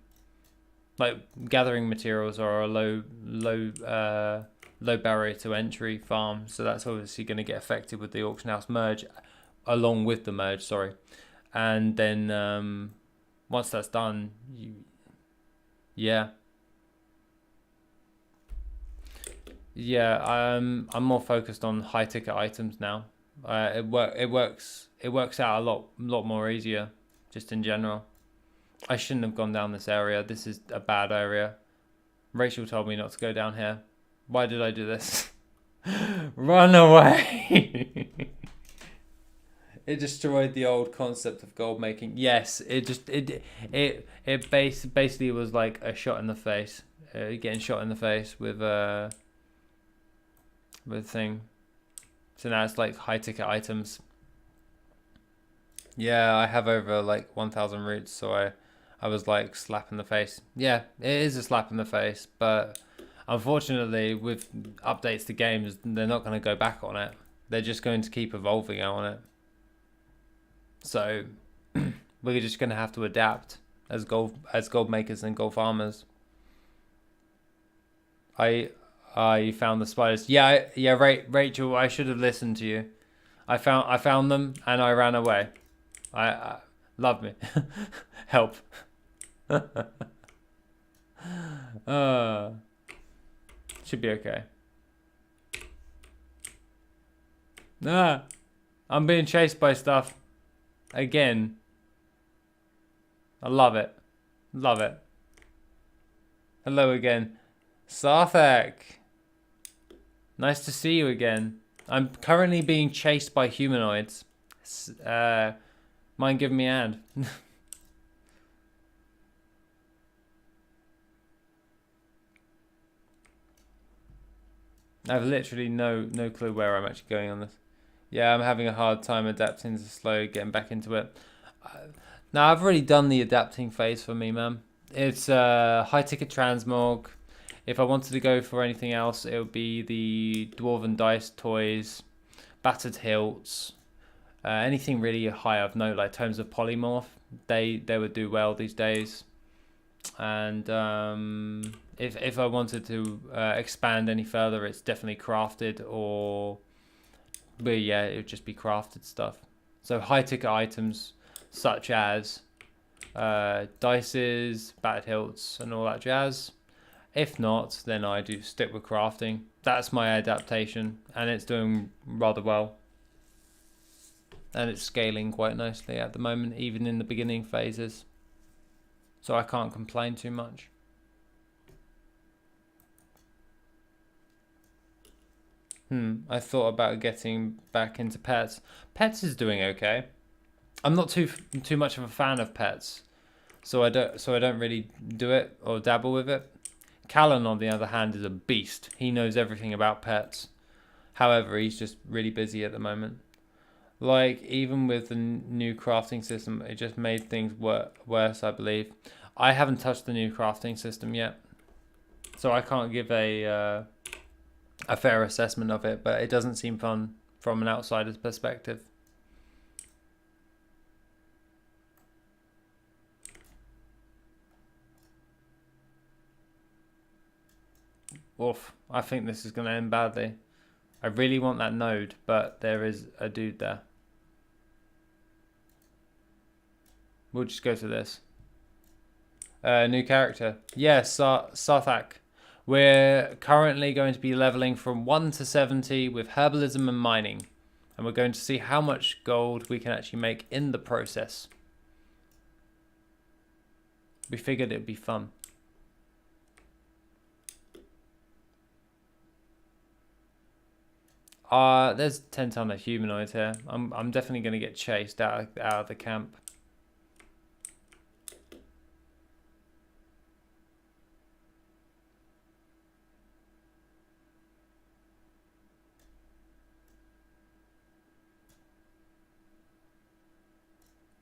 Like gathering materials are a low barrier to entry farm, so that's obviously going to get affected with the auction house merge, along with the merge. Sorry, and then once that's done, I'm more focused on high ticket items now. It works out a lot more easier, just in general. I shouldn't have gone down this area. This is a bad area. Rachel told me not to go down here. Why did I do this? Run away! It destroyed the old concept of gold making. Yes, it basically was like a shot in the face. Getting shot in the face with thing. So now it's like high ticket items. Yeah, I have over like 1,000 roots, so I was like slap in the face. Yeah, it is a slap in the face, but unfortunately with updates to games, they're not going to go back on it. They're just going to keep evolving on it. So we're just going to have to adapt as gold makers and gold farmers. You found the spiders. Yeah, Rachel, I should have listened to you. I found them and I ran away. I love me. Help. Should be okay. I'm being chased by stuff again. I love it. Love it. Hello again. Sarthak. Nice to see you again. I'm currently being chased by humanoids. Mind giving me a hand? I have literally no clue where I'm actually going on this. Yeah, I'm having a hard time adapting to slow, getting back into it. Now, I've already done the adapting phase for me, man. It's high ticket transmog. If I wanted to go for anything else, it would be the Dwarven Dice toys, Battered Hilts, anything really high of note, like Tomes of Polymorph. They would do well these days. And if I wanted to expand any further, it's definitely crafted but yeah, it would just be crafted stuff. So high ticket items such as dices, battered hilts, and all that jazz. If not, then I do stick with crafting. That's my adaptation, and it's doing rather well. And it's scaling quite nicely at the moment, even in the beginning phases. So I can't complain too much. I thought about getting back into pets. Pets is doing okay. I'm not too much of a fan of pets, so I don't really do it or dabble with it. Callan, on the other hand, is a beast. He knows everything about pets. However, he's just really busy at the moment. Like, even with the new crafting system, it just made things worse, I believe. I haven't touched the new crafting system yet, so I can't give a fair assessment of it, but it doesn't seem fun from an outsider's perspective. Oof, I think this is going to end badly. I really want that node, but there is a dude there. We'll just go to this. New character. Yes, Sarthak. We're currently going to be leveling from 1 to 70 with herbalism and mining. And we're going to see how much gold we can actually make in the process. We figured it'd be fun. There's 10 ton of humanoids here. I'm definitely going to get chased out of the camp.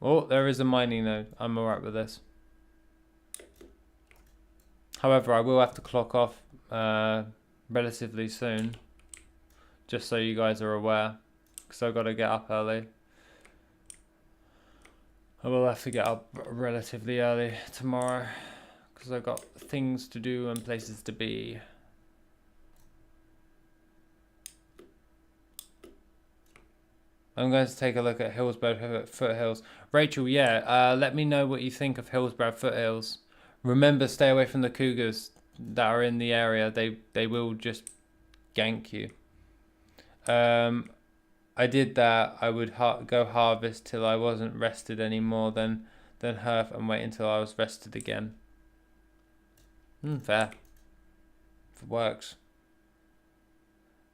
Oh, there is a mining node. I'm alright with this. However, I will have to clock off relatively soon. Just so you guys are aware. Because I've got to get up early. I will have to get up relatively early tomorrow. Because I've got things to do and places to be. I'm going to take a look at Hillsborough Foothills. Rachel, yeah, let me know what you think of Hillsborough Foothills. Remember, stay away from the cougars that are in the area. They will just gank you. I did that. I would go harvest till I wasn't rested anymore, then herf and wait until I was rested again. Fair. If it works.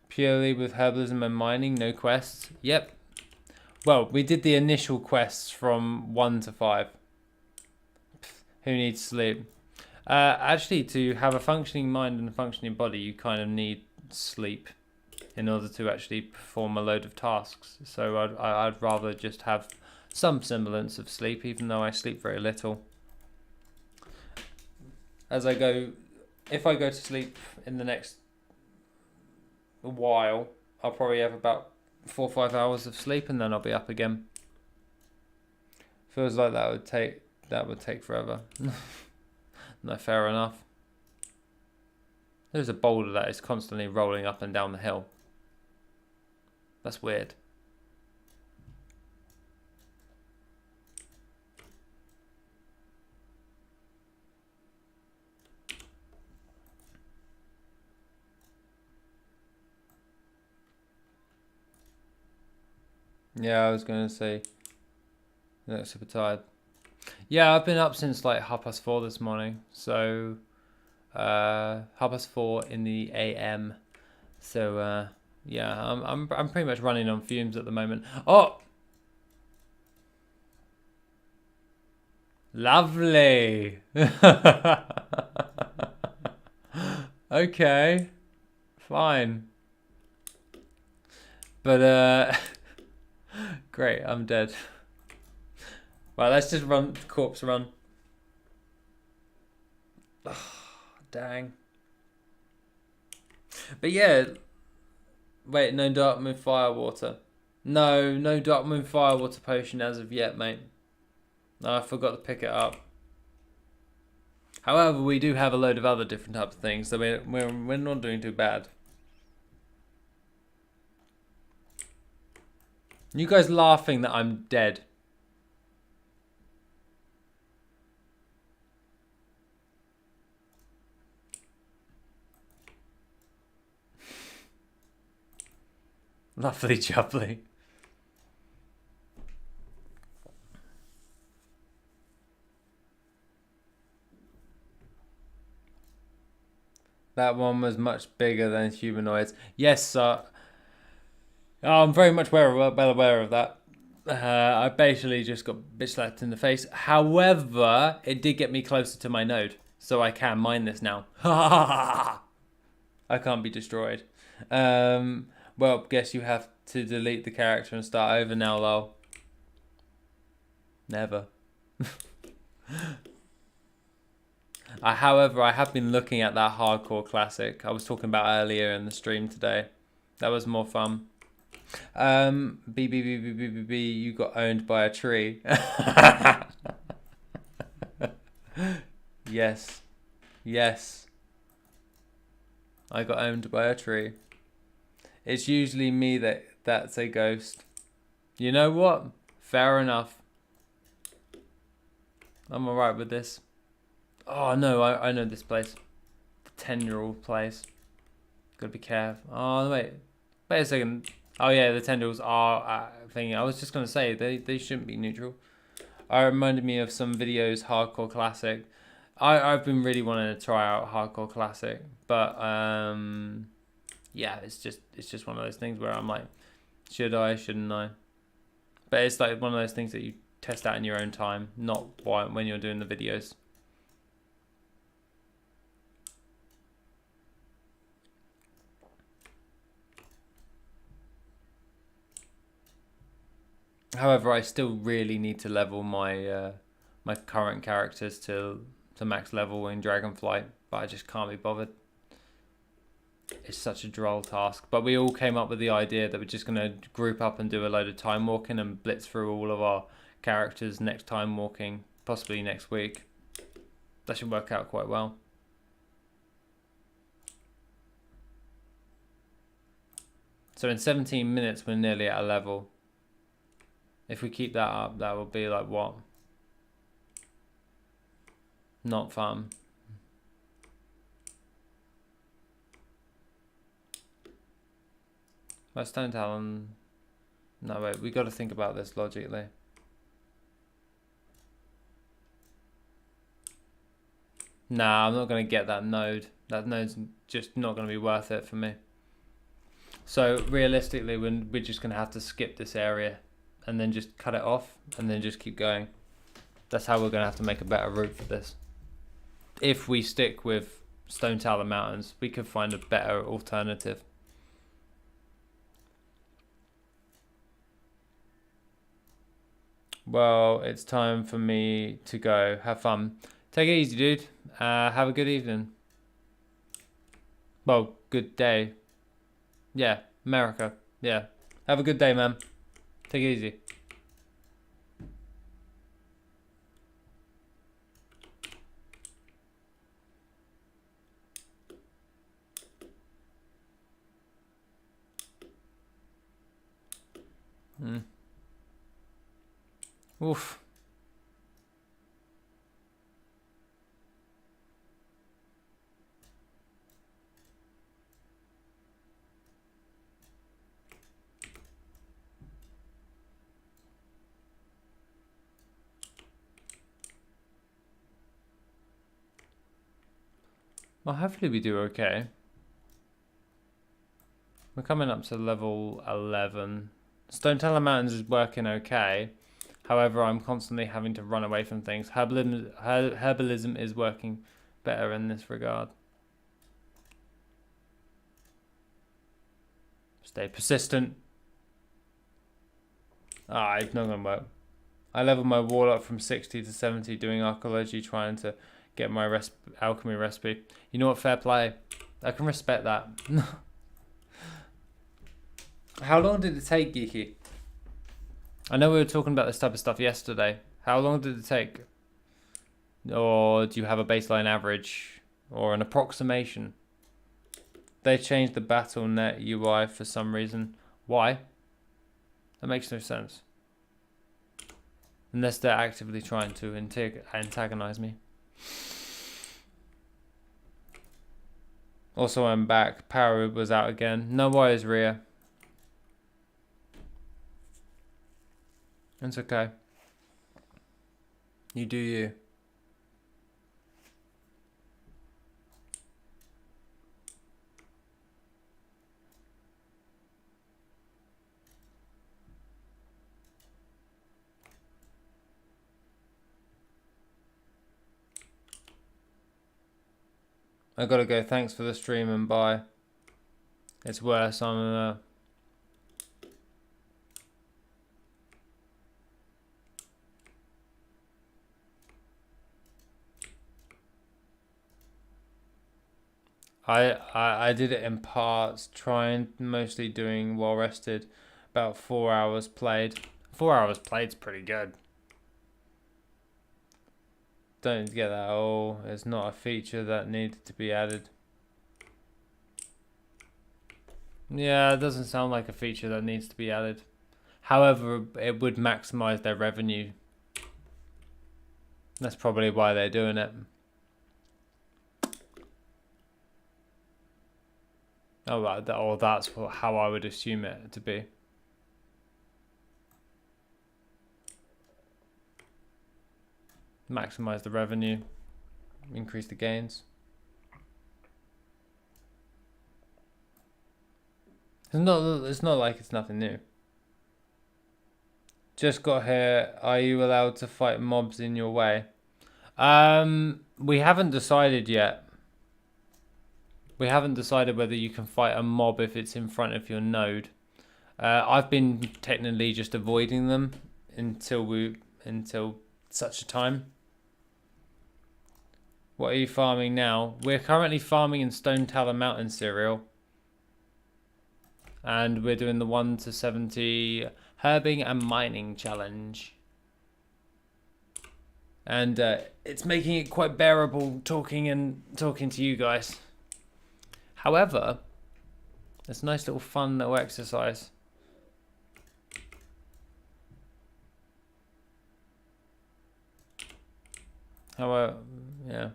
Purely with herbalism and mining, no quests. Yep. Well, we did the initial quests from 1 to 5. Who needs sleep? Actually, to have a functioning mind and a functioning body, you kind of need sleep in order to actually perform a load of tasks. So I'd rather just have some semblance of sleep, even though I sleep very little. If I go to sleep in the next while, I'll probably have about 4 or 5 hours of sleep, and then I'll be up again. Feels like that would take forever. No, fair enough. There's a boulder that is constantly rolling up and down the hill. That's weird. Yeah, I was going to say, I look super tired. Yeah, I've been up since like 4:30 this morning. So, 4:30 in the AM. So, yeah, I'm pretty much running on fumes at the moment. Oh, lovely. Okay, fine. But great, I'm dead. Right, let's just run corpse run. Oh, dang. But yeah, wait, no dark moon fire water. No dark moon fire water potion as of yet, mate. No, I forgot to pick it up. However, we do have a load of other different types of things, so we're not doing too bad. You guys laughing that I'm dead. Lovely jubbly. That one was much bigger than humanoids. Yes, sir. I'm very much well aware of that. I basically just got bitch slapped in the face. However, it did get me closer to my node, so I can mine this now. I can't be destroyed. Well, guess you have to delete the character and start over now, lol. Never. However, I have been looking at that hardcore classic I was talking about earlier in the stream today. That was more fun. You got owned by a tree. Yes. Yes. I got owned by a tree. It's usually me that's a ghost. You know what? Fair enough. I'm alright with this. Oh no, I know this place. The 10-year-old place. Gotta be careful. Oh wait. Wait a second. Oh yeah, the tendrils are thingy. I was just gonna say they shouldn't be neutral. It reminded me of some videos, Hardcore Classic. I've been really wanting to try out Hardcore Classic, but yeah, it's just one of those things where I'm like, should I, shouldn't I? But it's like one of those things that you test out in your own time, not when you're doing the videos. However, I still really need to level my my current characters to max level in Dragonflight, but I just can't be bothered. It's such a droll task. But we all came up with the idea that we're just going to group up and do a load of time walking and blitz through all of our characters next time walking, possibly next week. That should work out quite well. So in 17 minutes, we're nearly at a level. If we keep that up, that will be like what? Not fun. Stone Talon. No, wait, we got to think about this logically. Nah, I'm not going to get that node. That node's just not going to be worth it for me. So realistically, we're just going to have to skip this area and then just cut it off and then just keep going. That's how we're going to have to make a better route for this. If we stick with Talon Mountains, we could find a better alternative. Well, it's time for me to go. Have fun. Take it easy, dude. Have a good evening. Well, good day. Yeah, America. Yeah. Have a good day, man. Take it easy. Oof. Well, hopefully we do okay. We're coming up to level 11. Talon Mountains is working okay. However, I'm constantly having to run away from things. Herbalism is working better in this regard. Stay persistent. It's not going to work. I leveled my wall up from 60 to 70 doing archaeology, trying to get my alchemy recipe. You know what? Fair play. I can respect that. How long did it take, Geeky? I know we were talking about this type of stuff yesterday. How long did it take? Or do you have a baseline average or an approximation? They changed the BattleNet UI for some reason. Why? That makes no sense. Unless they're actively trying to antagonize me. Also, I'm back. Power was out again. No worries, Rhea. It's okay. You do you. I gotta go. Thanks for the stream and bye. It's worse. I did it in parts, mostly doing well rested. About 4 hours played. 4 hours played's pretty good. Don't get that. Oh, it's not a feature that needed to be added. Yeah, it doesn't sound like a feature that needs to be added. However, it would maximize their revenue. That's probably why they're doing it. Oh, that's how I would assume it to be. Maximize the revenue, increase the gains. It's not like it's nothing new. Just got here. Are you allowed to fight mobs in your way? We haven't decided yet. We haven't decided whether you can fight a mob if it's in front of your node. I've been technically just avoiding them until such a time. What are you farming now? We're currently farming in Talon Mountains cereal. And we're doing the 1 to 70 herbing and mining challenge. And it's making it quite bearable talking to you guys. However, it's a nice little fun little exercise. However, yeah.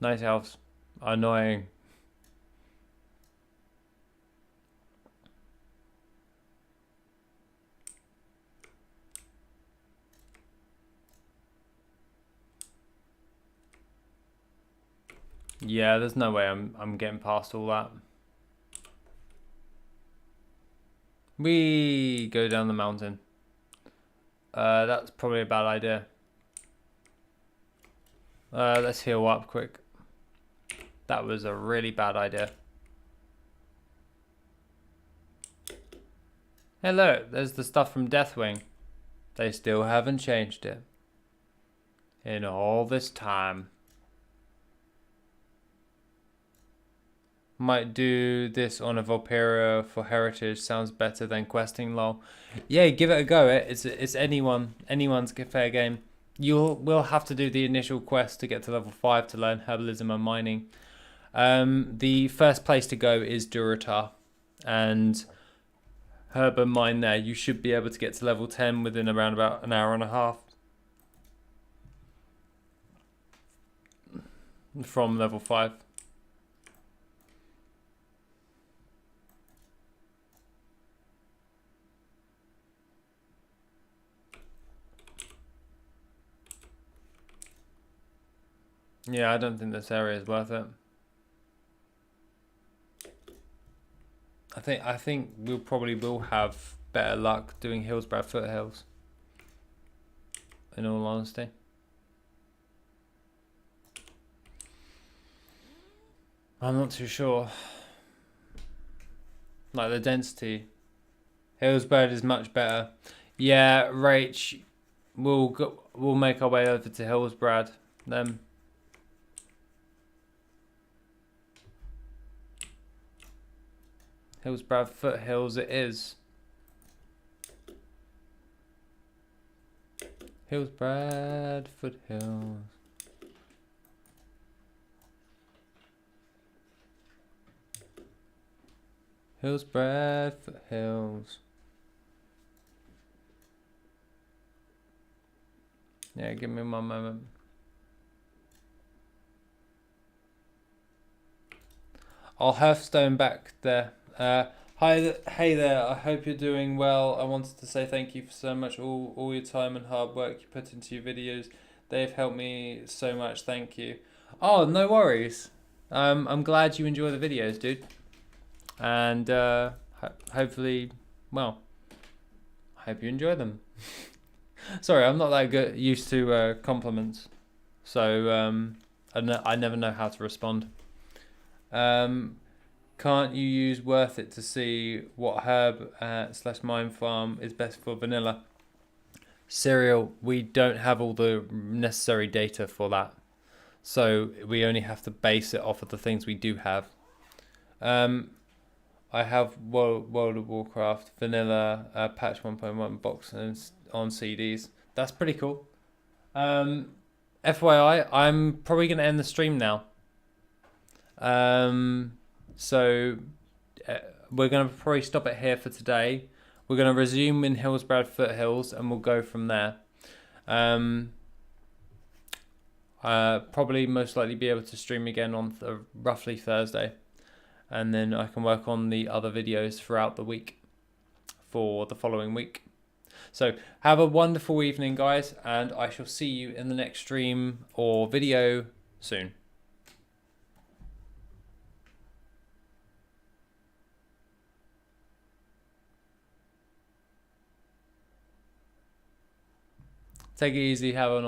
Nice elves. Annoying. Yeah, there's no way I'm getting past all that. We go down the mountain. That's probably a bad idea. Let's heal up quick. That was a really bad idea. Hey look, there's the stuff from Deathwing. They still haven't changed it. In all this time. Might do this on a Volpera for Heritage. Sounds better than questing, lol. Yeah, give it a go. It's anyone's fair game. We'll have to do the initial quest to get to level 5 to learn herbalism and mining. The first place to go is Durotar, and herb and mine there. You should be able to get to level 10 within around about an hour and a half from level 5. Yeah, I don't think this area is worth it. I think we'll probably have better luck doing Hillsborough Foothills. In all honesty. I'm not too sure. Like the density. Hillsborough is much better. Yeah, Rach, we'll make our way over to Hillsborough then. Hillsborough Foothills it is. Hillsborough Foothills. Hillsborough Foothills. Yeah, give me one moment. I'll Hearthstone back there. Hey there, I hope you're doing well. I wanted to say thank you for so much, all your time and hard work you put into your videos. They've helped me so much, thank you. Oh, no worries. I'm glad you enjoy the videos, dude. and hopefully, well, I hope you enjoy them. Sorry, I'm not that good used to compliments, so I never know how to respond. Can't you use WorthIt to see what herb / mine farm is best for vanilla? Cereal, we don't have all the necessary data for that, so we only have to base it off of the things we do have. I have World of Warcraft vanilla patch 1.1 box on CDs. That's pretty cool. FYI, I'm probably going to end the stream now. So we're going to probably stop it here for today. We're going to resume in Hillsbrad Foothills and we'll go from there. Probably most likely be able to stream again on roughly Thursday. And then I can work on the other videos throughout the week for the following week. So have a wonderful evening, guys, and I shall see you in the next stream or video soon. Take it easy. Have a nice